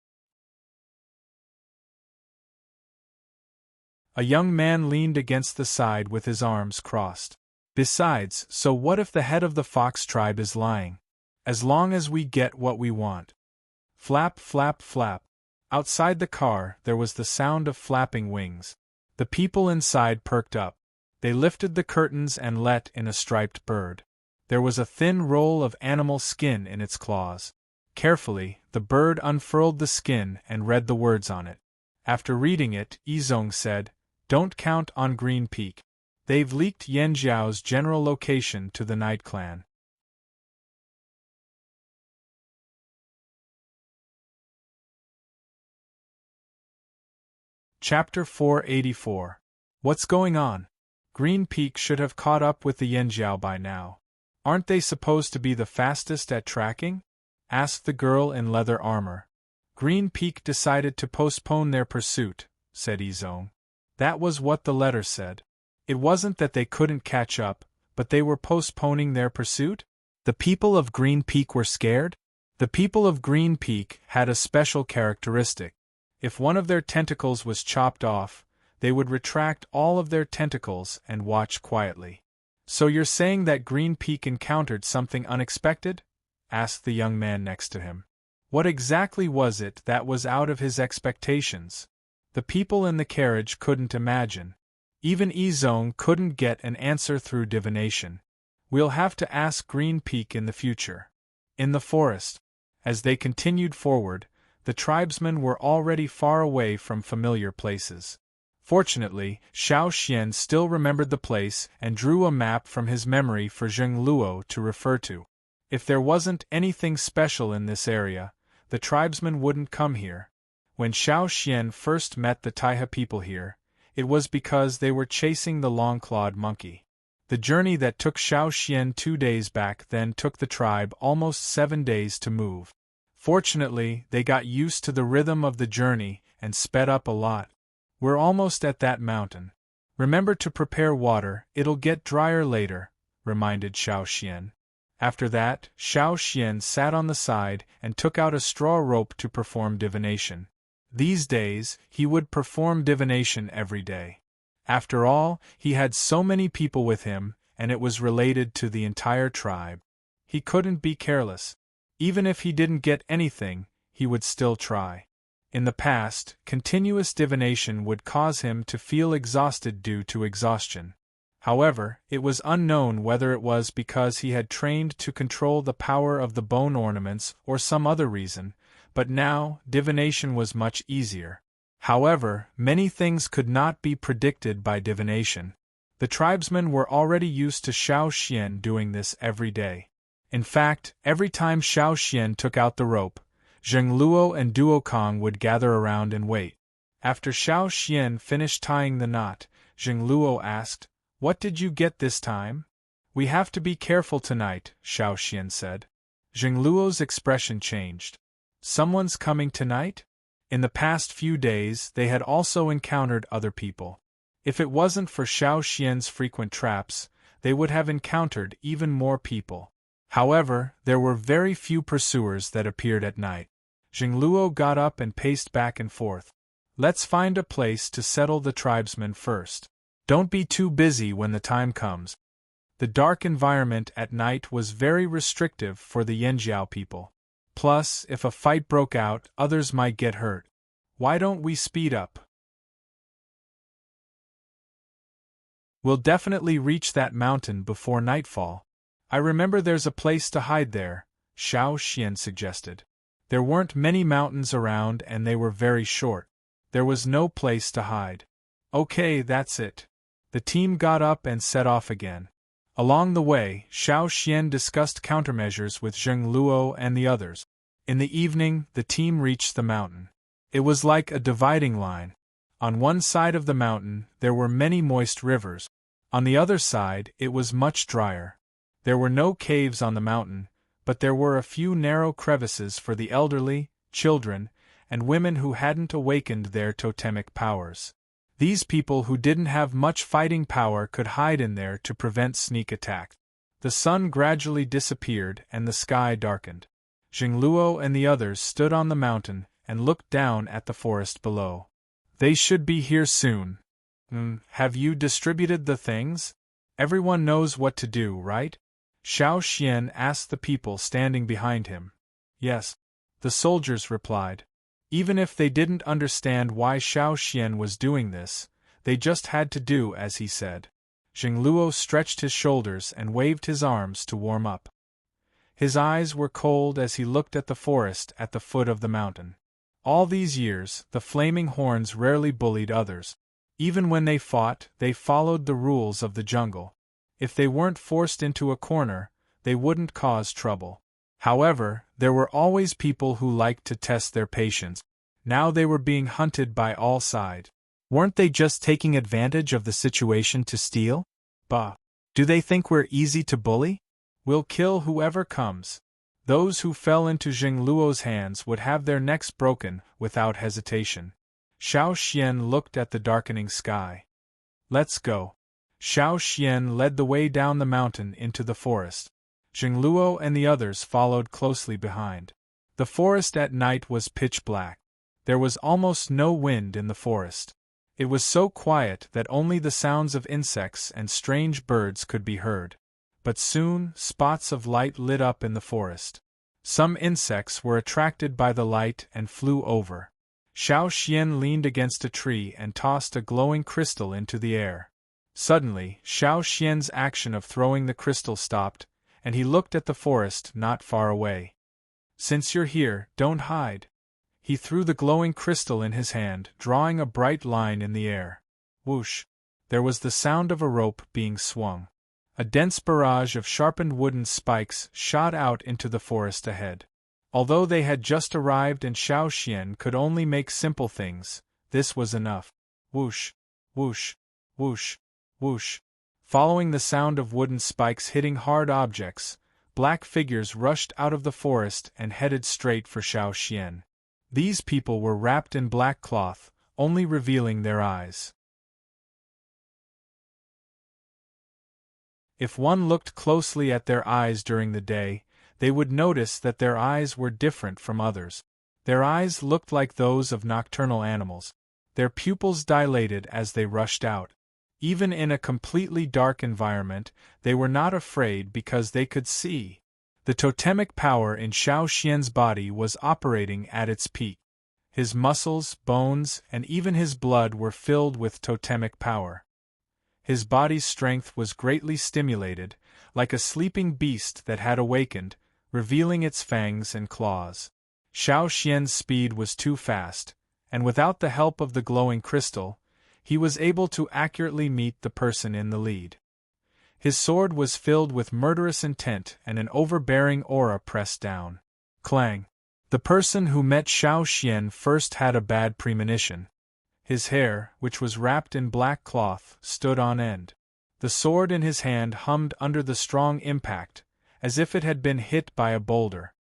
A young man leaned against the side with his arms crossed. "Besides, so what if the head of the fox tribe is lying? As long as we get what we want." Flap, flap, flap. Outside the car, there was the sound of flapping wings. The people inside perked up. They lifted the curtains and let in a striped bird. There was a thin roll of animal skin in its claws. Carefully, the bird unfurled the skin and read the words on it. After reading it, Yizong said, "Don't count on Green Peak. They've leaked Yanjiao's general location to the Night Clan." Chapter 484. What's going on? Green Peak should have caught up with the Yanjiao by now. Aren't they supposed to be the fastest at tracking? Asked the girl in leather armor. Green Peak decided to postpone their pursuit, said Yizong. That was what the letter said. It wasn't that they couldn't catch up, but they were postponing their pursuit? The people of Green Peak were scared? The people of Green Peak had a special characteristic. If one of their tentacles was chopped off, they would retract all of their tentacles and watch quietly. "So you're saying that Green Peak encountered something unexpected?" asked the young man next to him. What exactly was it that was out of his expectations? The people in the carriage couldn't imagine. Even Ezone couldn't get an answer through divination. "We'll have to ask Green Peak in the future." In the forest, as they continued forward, the tribesmen were already far away from familiar places. Fortunately, Xiao Xian still remembered the place and drew a map from his memory for Zheng Luo to refer to. If there wasn't anything special in this area, the tribesmen wouldn't come here. When Xiao Xian first met the Taiha people here, it was because they were chasing the long-clawed monkey. The journey that took Xiao Xian 2 days back then took the tribe almost 7 days to move. Fortunately, they got used to the rhythm of the journey and sped up a lot. "We're almost at that mountain. Remember to prepare water, it'll get drier later," reminded Xiao Xian. After that, Xiao Xian sat on the side and took out a straw rope to perform divination. These days, he would perform divination every day. After all, he had so many people with him, and it was related to the entire tribe. He couldn't be careless. Even if he didn't get anything, he would still try. In the past, continuous divination would cause him to feel exhausted due to exhaustion. However, it was unknown whether it was because he had trained to control the power of the bone ornaments or some other reason, but now, divination was much easier. However, many things could not be predicted by divination. The tribesmen were already used to Xiao Xian doing this every day. In fact, every time Xiao Xian took out the rope, Zheng Luo and Duokong would gather around and wait. After Xiao Xian finished tying the knot, Zheng Luo asked, "What did you get this time?" "We have to be careful tonight," Xiao Xian said. Zheng Luo's expression changed. "Someone's coming tonight?" In the past few days, they had also encountered other people. If it wasn't for Xiao Xian's frequent traps, they would have encountered even more people. However, there were very few pursuers that appeared at night. Zheng Luo got up and paced back and forth. "Let's find a place to settle the tribesmen first. Don't be too busy when the time comes." The dark environment at night was very restrictive for the Yanjiao people. Plus, if a fight broke out, others might get hurt. "Why don't we speed up? We'll definitely reach that mountain before nightfall. I remember there's a place to hide there," Xiao Xian suggested. There weren't many mountains around and they were very short. There was no place to hide. "Okay, that's it." The team got up and set off again. Along the way, Xiao Xian discussed countermeasures with Zheng Luo and the others. In the evening, the team reached the mountain. It was like a dividing line. On one side of the mountain, there were many moist rivers. On the other side, it was much drier. There were no caves on the mountain, but there were a few narrow crevices for the elderly, children, and women who hadn't awakened their totemic powers. These people who didn't have much fighting power could hide in there to prevent sneak attacks. The sun gradually disappeared and the sky darkened. Zheng Luo and the others stood on the mountain and looked down at the forest below. "They should be here soon. Have you distributed the things? Everyone knows what to do, right?" Xiao Xian asked the people standing behind him. "Yes," the soldiers replied. Even if they didn't understand why Xiao Xian was doing this, they just had to do as he said. Zheng Luo stretched his shoulders and waved his arms to warm up. His eyes were cold as he looked at the forest at the foot of the mountain. All these years, the Flaming Horns rarely bullied others. Even when they fought, they followed the rules of the jungle. If they weren't forced into a corner, they wouldn't cause trouble. However, there were always people who liked to test their patience. Now they were being hunted by all sides. Weren't they just taking advantage of the situation to steal? Bah! Do they think we're easy to bully? We'll kill whoever comes. Those who fell into Zheng Luo's hands would have their necks broken without hesitation. Xiao Xian looked at the darkening sky. "Let's go." Xiao Xian led the way down the mountain into the forest. Zheng Luo and the others followed closely behind. The forest at night was pitch black. There was almost no wind in the forest. It was so quiet that only the sounds of insects and strange birds could be heard. But soon, spots of light lit up in the forest. Some insects were attracted by the light and flew over. Xiao Xian leaned against a tree and tossed a glowing crystal into the air. Suddenly, Xiao Xian's action of throwing the crystal stopped, and he looked at the forest not far away. "Since you're here, don't hide." He threw the glowing crystal in his hand, drawing a bright line in the air. Whoosh! There was the sound of a rope being swung. A dense barrage of sharpened wooden spikes shot out into the forest ahead. Although they had just arrived and Xiao Xian could only make simple things, this was enough. Whoosh! Whoosh! Whoosh! Whoosh! Following the sound of wooden spikes hitting hard objects, black figures rushed out of the forest and headed straight for Xiao Xian. These people were wrapped in black cloth, only revealing their eyes. If one looked closely at their eyes during the day, they would notice that their eyes were different from others. Their eyes looked like those of nocturnal animals. Their pupils dilated as they rushed out. Even in a completely dark environment, they were not afraid because they could see. The totemic power in Xiao Xian's body was operating at its peak. His muscles, bones, and even his blood were filled with totemic power. His body's strength was greatly stimulated, like a sleeping beast that had awakened, revealing its fangs and claws. Xiao Xian's speed was too fast, and without the help of the glowing crystal, he was able to accurately meet the person in the lead. His sword was filled with murderous intent and an overbearing aura pressed down. Clang! The person who met Xiao Xian first had a bad premonition. His hair, which was wrapped in black cloth, stood on end. The sword in his hand hummed under the strong impact, as if it had been hit by a boulder.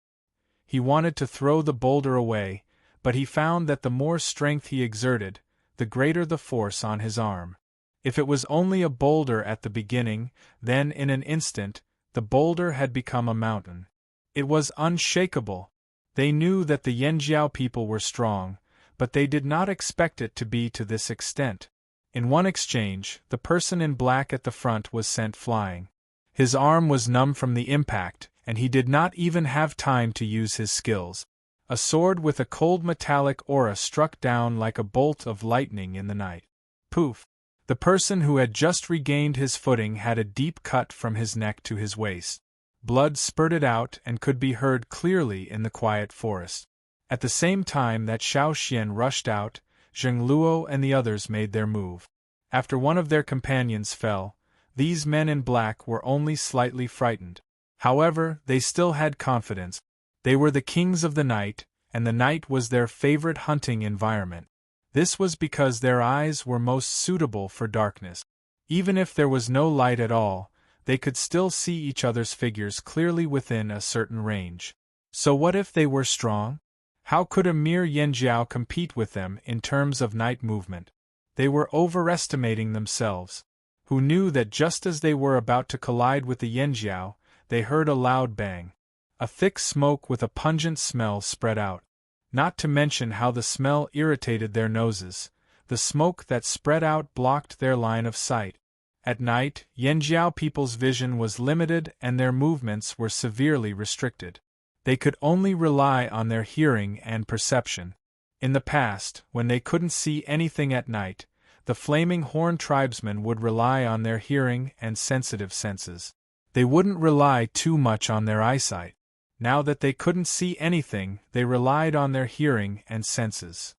He wanted to throw the boulder away, but he found that the more strength he exerted, the greater the force on his arm. If it was only a boulder at the beginning, then in an instant, the boulder had become a mountain. It was unshakable. They knew that the Yanjiao people were strong, but they did not expect it to be to this extent. In one exchange, the person in black at the front was sent flying. His arm was numb from the impact, and he did not even have time to use his skills. A sword with a cold metallic aura struck down like a bolt of lightning in the night. Poof! The person who had just regained his footing had a deep cut from his neck to his waist. Blood spurted out and could be heard clearly in the quiet forest. At the same time that Xiao Xian rushed out, Zheng Luo and the others made their move. After one of their companions fell, these men in black were only slightly frightened. However, they still had confidence. They were the kings of the night, and the night was their favorite hunting environment. This was because their eyes were most suitable for darkness. Even if there was no light at all, they could still see each other's figures clearly within a certain range. So what if they were strong? How could a mere Yanjiao compete with them in terms of night movement? They were overestimating themselves. Who knew that just as they were about to collide with the Yanjiao, they heard a loud bang. A thick smoke with a pungent smell spread out. Not to mention how the smell irritated their noses. The smoke that spread out blocked their line of sight. At night, Yanjiao people's vision was limited and their movements were severely restricted. They could only rely on their hearing and perception. In the past, when they couldn't see anything at night, the Flaming Horn tribesmen would rely on their hearing and sensitive senses. They wouldn't rely too much on their eyesight. Now that they couldn't see anything, they relied on their hearing and senses.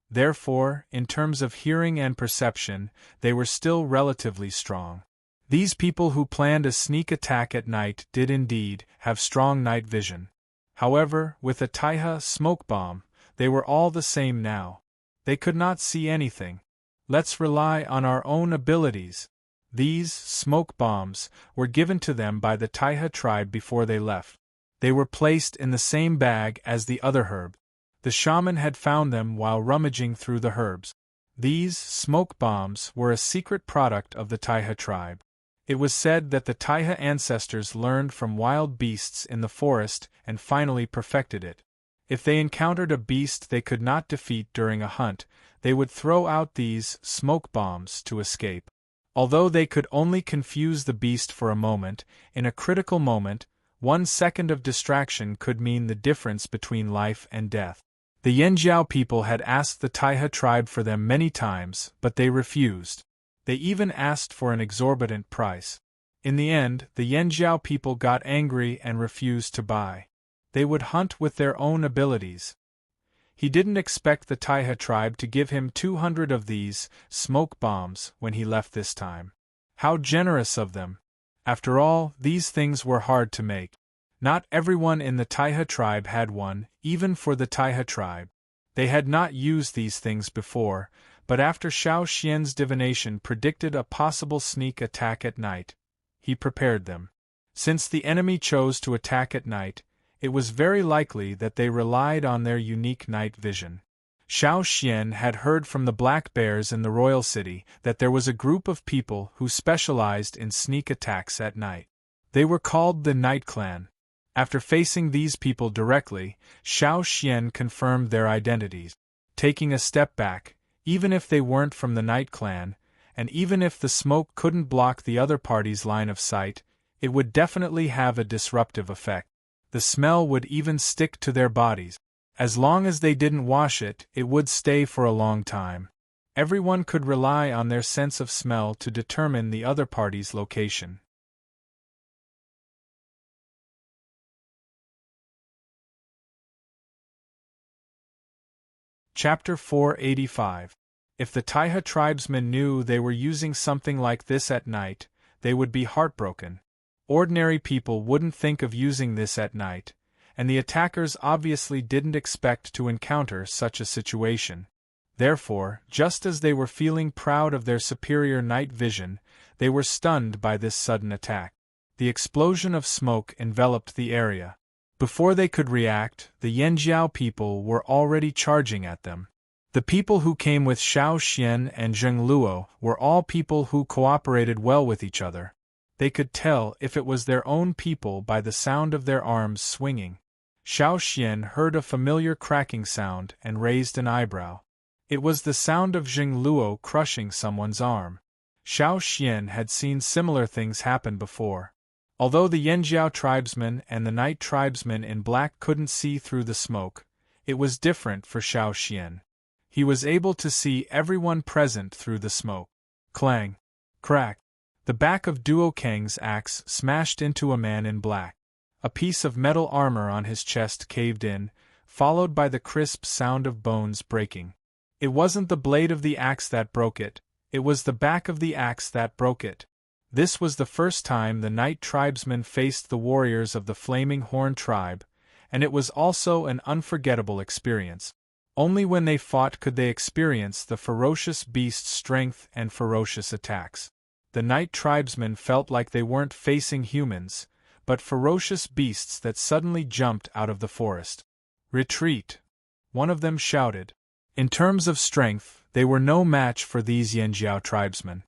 Therefore, in terms of hearing and perception, they were still relatively strong. These people who planned a sneak attack at night did indeed have strong night vision. However, with a Taiha smoke bomb, they were all the same now. They could not see anything. Let's rely on our own abilities. These smoke bombs were given to them by the Taiha tribe before they left. They were placed in the same bag as the other herb. The shaman had found them while rummaging through the herbs. These smoke bombs were a secret product of the Taiha tribe. It was said that the Taiha ancestors learned from wild beasts in the forest and finally perfected it. If they encountered a beast they could not defeat during a hunt, they would throw out these smoke bombs to escape. Although they could only confuse the beast for a moment, in a critical moment, 1 second of distraction could mean the difference between life and death. The Yanjiao people had asked the Taiha tribe for them many times, but they refused. They even asked for an exorbitant price. In the end, the Yanjiao people got angry and refused to buy. They would hunt with their own abilities. He didn't expect the Taiha tribe to give him 200 of these smoke bombs when he left this time. How generous of them! After all, these things were hard to make. Not everyone in the Taiha tribe had one, even for the Taiha tribe. They had not used these things before, but after Xiao Xian's divination predicted a possible sneak attack at night, he prepared them. Since the enemy chose to attack at night, it was very likely that they relied on their unique night vision. Xiao Xian had heard from the black bears in the royal city that there was a group of people who specialized in sneak attacks at night. They were called the Night Clan. After facing these people directly, Xiao Xian confirmed their identities. Taking a step back, even if they weren't from the Night Clan, and even if the smoke couldn't block the other party's line of sight, it would definitely have a disruptive effect. The smell would even stick to their bodies. As long as they didn't wash it, it would stay for a long time. Everyone could rely on their sense of smell to determine the other party's location. Chapter 485. If the Taiha tribesmen knew they were using something like this at night, they would be heartbroken. Ordinary people wouldn't think of using this at night, and the attackers obviously didn't expect to encounter such a situation. Therefore, just as they were feeling proud of their superior night vision, they were stunned by this sudden attack. The explosion of smoke enveloped the area. Before they could react, the Yanjiao people were already charging at them. The people who came with Xiao Xian and Zheng Luo were all people who cooperated well with each other. They could tell if it was their own people by the sound of their arms swinging. Xiao Xian heard a familiar cracking sound and raised an eyebrow. It was the sound of Zheng Luo crushing someone's arm. Xiao Xian had seen similar things happen before. Although the Yanjiao tribesmen and the night tribesmen in black couldn't see through the smoke, it was different for Xiao Xian. He was able to see everyone present through the smoke. Clang! Crack! The back of Duo Kang's axe smashed into a man in black. A piece of metal armor on his chest caved in, followed by the crisp sound of bones breaking. It wasn't the blade of the axe that broke it, it was the back of the axe that broke it. This was the first time the night tribesmen faced the warriors of the Flaming Horn tribe, and it was also an unforgettable experience. Only when they fought could they experience the ferocious beast's strength and ferocious attacks. The night tribesmen felt like they weren't facing humans, but ferocious beasts that suddenly jumped out of the forest. Retreat! One of them shouted. In terms of strength, they were no match for these Yanjiao tribesmen.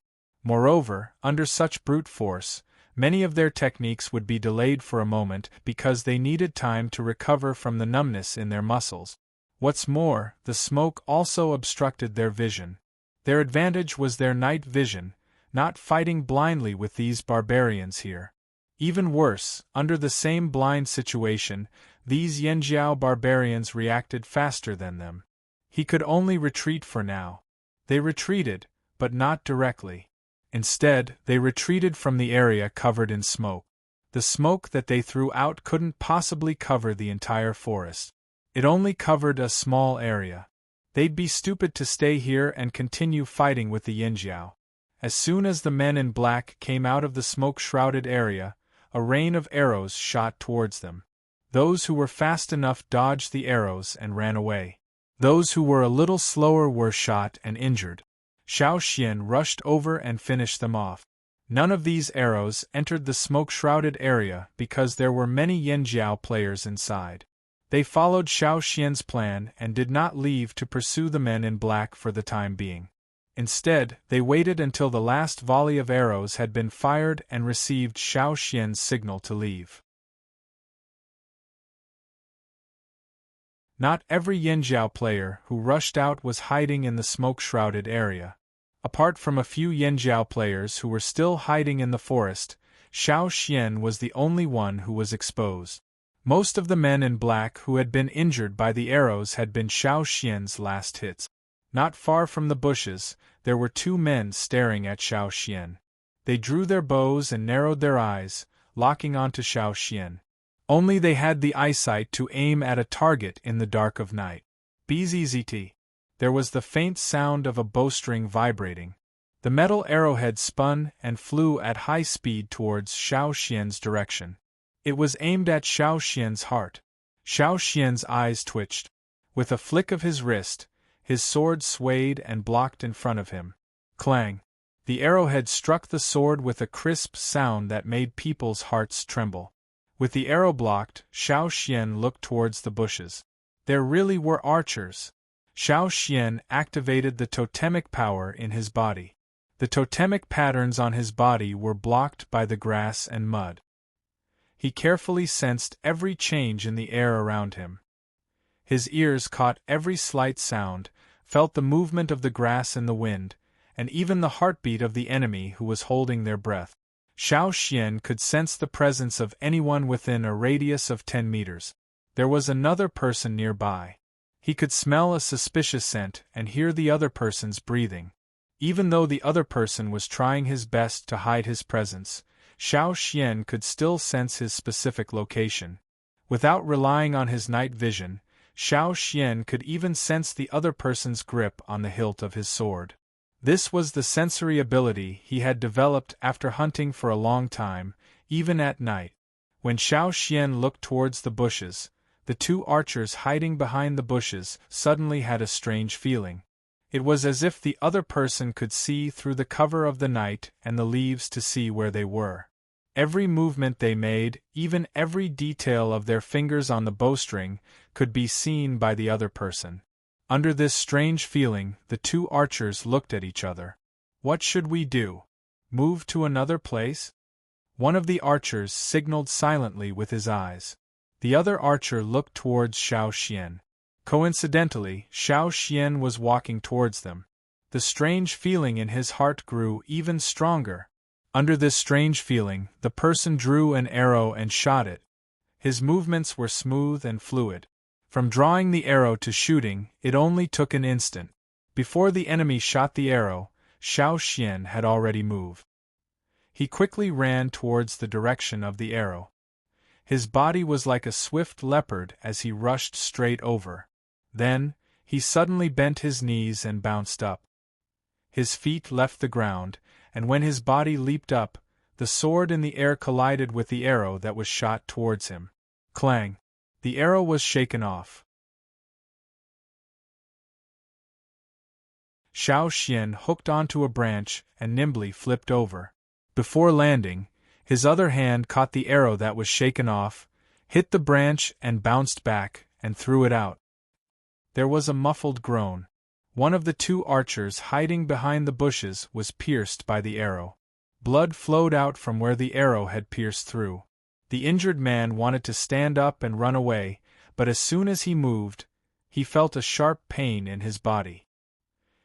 Moreover, under such brute force, many of their techniques would be delayed for a moment because they needed time to recover from the numbness in their muscles. What's more, the smoke also obstructed their vision. Their advantage was their night vision, not fighting blindly with these barbarians here. Even worse, under the same blind situation, these Yanjiao barbarians reacted faster than them. He could only retreat for now. They retreated, but not directly. Instead, they retreated from the area covered in smoke. The smoke that they threw out couldn't possibly cover the entire forest. It only covered a small area. They'd be stupid to stay here and continue fighting with the Yanjiao. As soon as the men in black came out of the smoke-shrouded area, a rain of arrows shot towards them. Those who were fast enough dodged the arrows and ran away. Those who were a little slower were shot and injured. Xiao Xian rushed over and finished them off. None of these arrows entered the smoke-shrouded area because there were many Yanjiao players inside. They followed Xiao Xian's plan and did not leave to pursue the men in black for the time being. Instead, they waited until the last volley of arrows had been fired and received Xiao Xian's signal to leave. Not every Yanjiao player who rushed out was hiding in the smoke-shrouded area. Apart from a few Yanjiao players who were still hiding in the forest, Xiao Xian was the only one who was exposed. Most of the men in black who had been injured by the arrows had been Xiao Xian's last hits. Not far from the bushes, there were two men staring at Xiao Xian. They drew their bows and narrowed their eyes, locking onto Xiao Xian. Only they had the eyesight to aim at a target in the dark of night. Bzzzt. There was the faint sound of a bowstring vibrating. The metal arrowhead spun and flew at high speed towards Xiao Xian's direction. It was aimed at Xiao Xian's heart. Xiao Xian's eyes twitched. With a flick of his wrist, his sword swayed and blocked in front of him. Clang! The arrowhead struck the sword with a crisp sound that made people's hearts tremble. With the arrow blocked, Xiao Xian looked towards the bushes. There really were archers. Xiao Xian activated the totemic power in his body. The totemic patterns on his body were blocked by the grass and mud. He carefully sensed every change in the air around him. His ears caught every slight sound, felt the movement of the grass in the wind, and even the heartbeat of the enemy who was holding their breath. Xiao Xian could sense the presence of anyone within a radius of 10 meters. There was another person nearby. He could smell a suspicious scent and hear the other person's breathing. Even though the other person was trying his best to hide his presence, Xiao Xian could still sense his specific location. Without relying on his night vision, Xiao Xian could even sense the other person's grip on the hilt of his sword. This was the sensory ability he had developed after hunting for a long time, even at night. When Xiao Xian looked towards the bushes, the two archers hiding behind the bushes suddenly had a strange feeling. It was as if the other person could see through the cover of the night and the leaves to see where they were. Every movement they made, even every detail of their fingers on the bowstring, could be seen by the other person. Under this strange feeling, the two archers looked at each other. What should we do? Move to another place? One of the archers signaled silently with his eyes. The other archer looked towards Xiao Xian. Coincidentally, Xiao Xian was walking towards them. The strange feeling in his heart grew even stronger. Under this strange feeling, the person drew an arrow and shot it. His movements were smooth and fluid. From drawing the arrow to shooting, it only took an instant. Before the enemy shot the arrow, Xiao Xian had already moved. He quickly ran towards the direction of the arrow. His body was like a swift leopard as he rushed straight over. Then, he suddenly bent his knees and bounced up. His feet left the ground, and when his body leaped up, the sword in the air collided with the arrow that was shot towards him. Clang! The arrow was shaken off. Xiao Xian hooked onto a branch and nimbly flipped over. Before landing, his other hand caught the arrow that was shaken off, hit the branch and bounced back, and threw it out. There was a muffled groan. One of the two archers hiding behind the bushes was pierced by the arrow. Blood flowed out from where the arrow had pierced through. The injured man wanted to stand up and run away, but as soon as he moved, he felt a sharp pain in his body.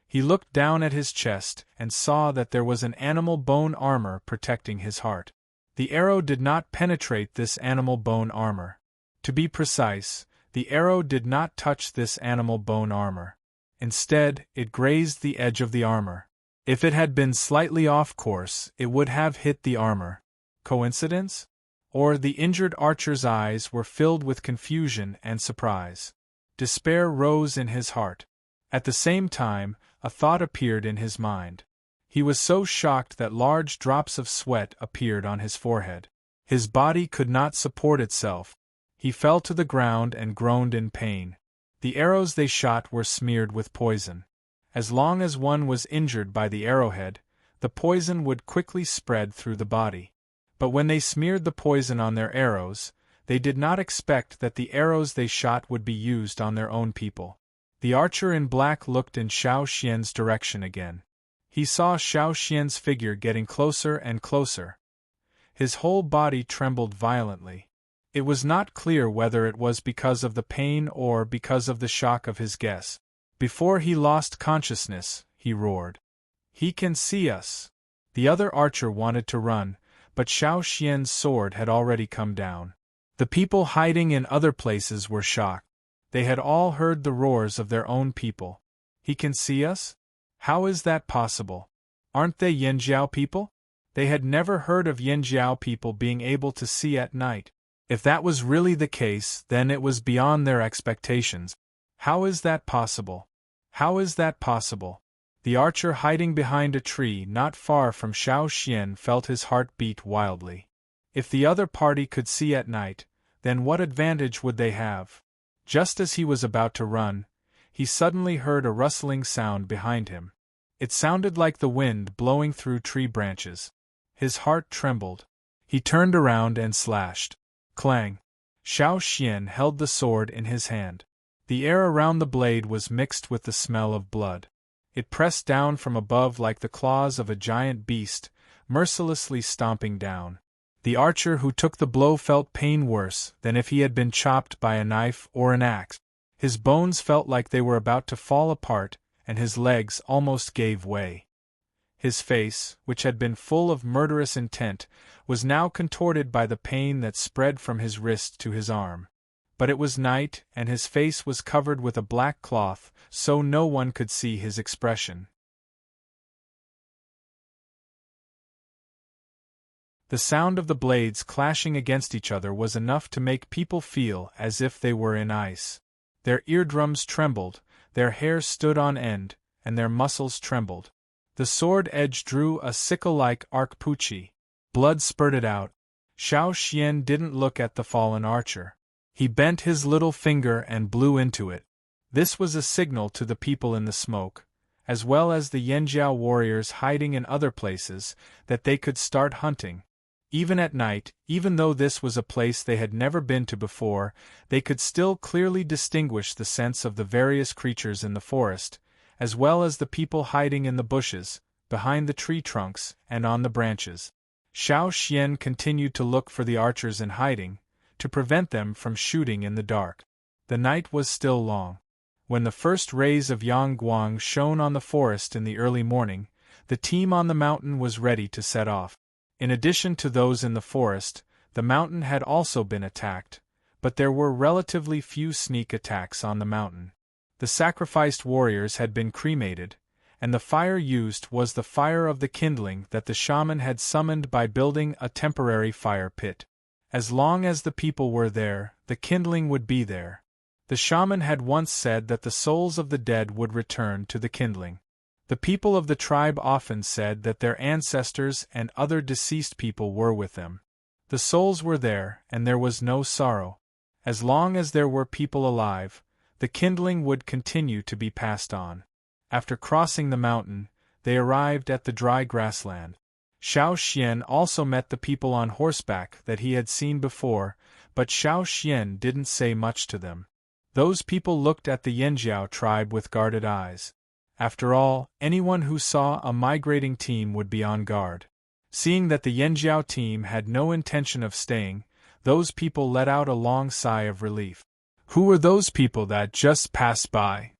He looked down at his chest and saw that there was an animal bone armor protecting his heart. The arrow did not penetrate this animal bone armor. To be precise, the arrow did not touch this animal bone armor. Instead, it grazed the edge of the armor. If it had been slightly off course, it would have hit the armor. Coincidence? Or the injured archer's eyes were filled with confusion and surprise. Despair rose in his heart. At the same time, a thought appeared in his mind. He was so shocked that large drops of sweat appeared on his forehead. His body could not support itself. He fell to the ground and groaned in pain. The arrows they shot were smeared with poison. As long as one was injured by the arrowhead, the poison would quickly spread through the body. But when they smeared the poison on their arrows, they did not expect that the arrows they shot would be used on their own people. The archer in black looked in Xiao Xian's direction again. He saw Xiao Xian's figure getting closer and closer. His whole body trembled violently. It was not clear whether it was because of the pain or because of the shock of his guess. Before he lost consciousness, he roared. "He can see us!" The other archer wanted to run, but Xiao Xian's sword had already come down. The people hiding in other places were shocked. They had all heard the roars of their own people. "He can see us? How is that possible? Aren't they Yanjiao people?" They had never heard of Yanjiao people being able to see at night. If that was really the case, then it was beyond their expectations. How is that possible? How is that possible? The archer hiding behind a tree not far from Xiao Xian felt his heart beat wildly. If the other party could see at night, then what advantage would they have? Just as he was about to run, he suddenly heard a rustling sound behind him. It sounded like the wind blowing through tree branches. His heart trembled. He turned around and slashed. Clang! Xiao Xian held the sword in his hand. The air around the blade was mixed with the smell of blood. It pressed down from above like the claws of a giant beast, mercilessly stomping down. The archer who took the blow felt pain worse than if he had been chopped by a knife or an axe. His bones felt like they were about to fall apart, and his legs almost gave way. His face, which had been full of murderous intent, was now contorted by the pain that spread from his wrist to his arm. But it was night, and his face was covered with a black cloth, so no one could see his expression. The sound of the blades clashing against each other was enough to make people feel as if they were in ice. Their eardrums trembled, their hair stood on end, and their muscles trembled. The sword edge drew a sickle-like arc-pucci. Blood spurted out. Xiao Xian didn't look at the fallen archer. He bent his little finger and blew into it. This was a signal to the people in the smoke, as well as the Yanjiao warriors hiding in other places, that they could start hunting. Even at night, even though this was a place they had never been to before, they could still clearly distinguish the scents of the various creatures in the forest, as well as the people hiding in the bushes, behind the tree trunks, and on the branches. Xiao Xian continued to look for the archers in hiding, to prevent them from shooting in the dark. The night was still long. When the first rays of Yangguang shone on the forest in the early morning, the team on the mountain was ready to set off. In addition to those in the forest, the mountain had also been attacked, but there were relatively few sneak attacks on the mountain. The sacrificed warriors had been cremated, and the fire used was the fire of the kindling that the shaman had summoned by building a temporary fire pit. As long as the people were there, the kindling would be there. The shaman had once said that the souls of the dead would return to the kindling. The people of the tribe often said that their ancestors and other deceased people were with them. The souls were there, and there was no sorrow. As long as there were people alive, the kindling would continue to be passed on. After crossing the mountain, they arrived at the dry grassland. Xiao Xian also met the people on horseback that he had seen before, but Xiao Xian didn't say much to them. Those people looked at the Yanjiao tribe with guarded eyes. After all, anyone who saw a migrating team would be on guard. Seeing that the Yanjiao team had no intention of staying, those people let out a long sigh of relief. Who were those people that just passed by?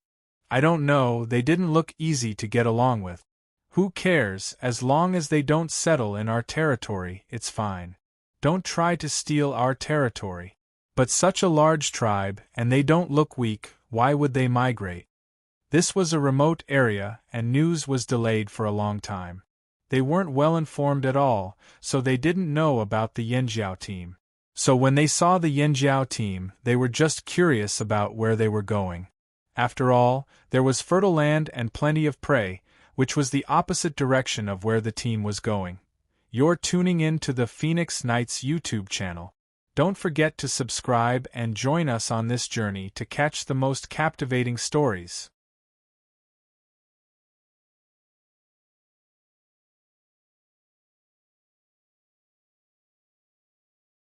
I don't know, they didn't look easy to get along with. Who cares, as long as they don't settle in our territory, it's fine. Don't try to steal our territory. But such a large tribe, and they don't look weak, why would they migrate? This was a remote area, and news was delayed for a long time. They weren't well informed at all, so they didn't know about the Yanjiao team. So when they saw the Yanjiao team, they were just curious about where they were going. After all, there was fertile land and plenty of prey, which was the opposite direction of where the team was going. You're tuning in to the Phoenix Knights YouTube channel. Don't forget to subscribe and join us on this journey to catch the most captivating stories.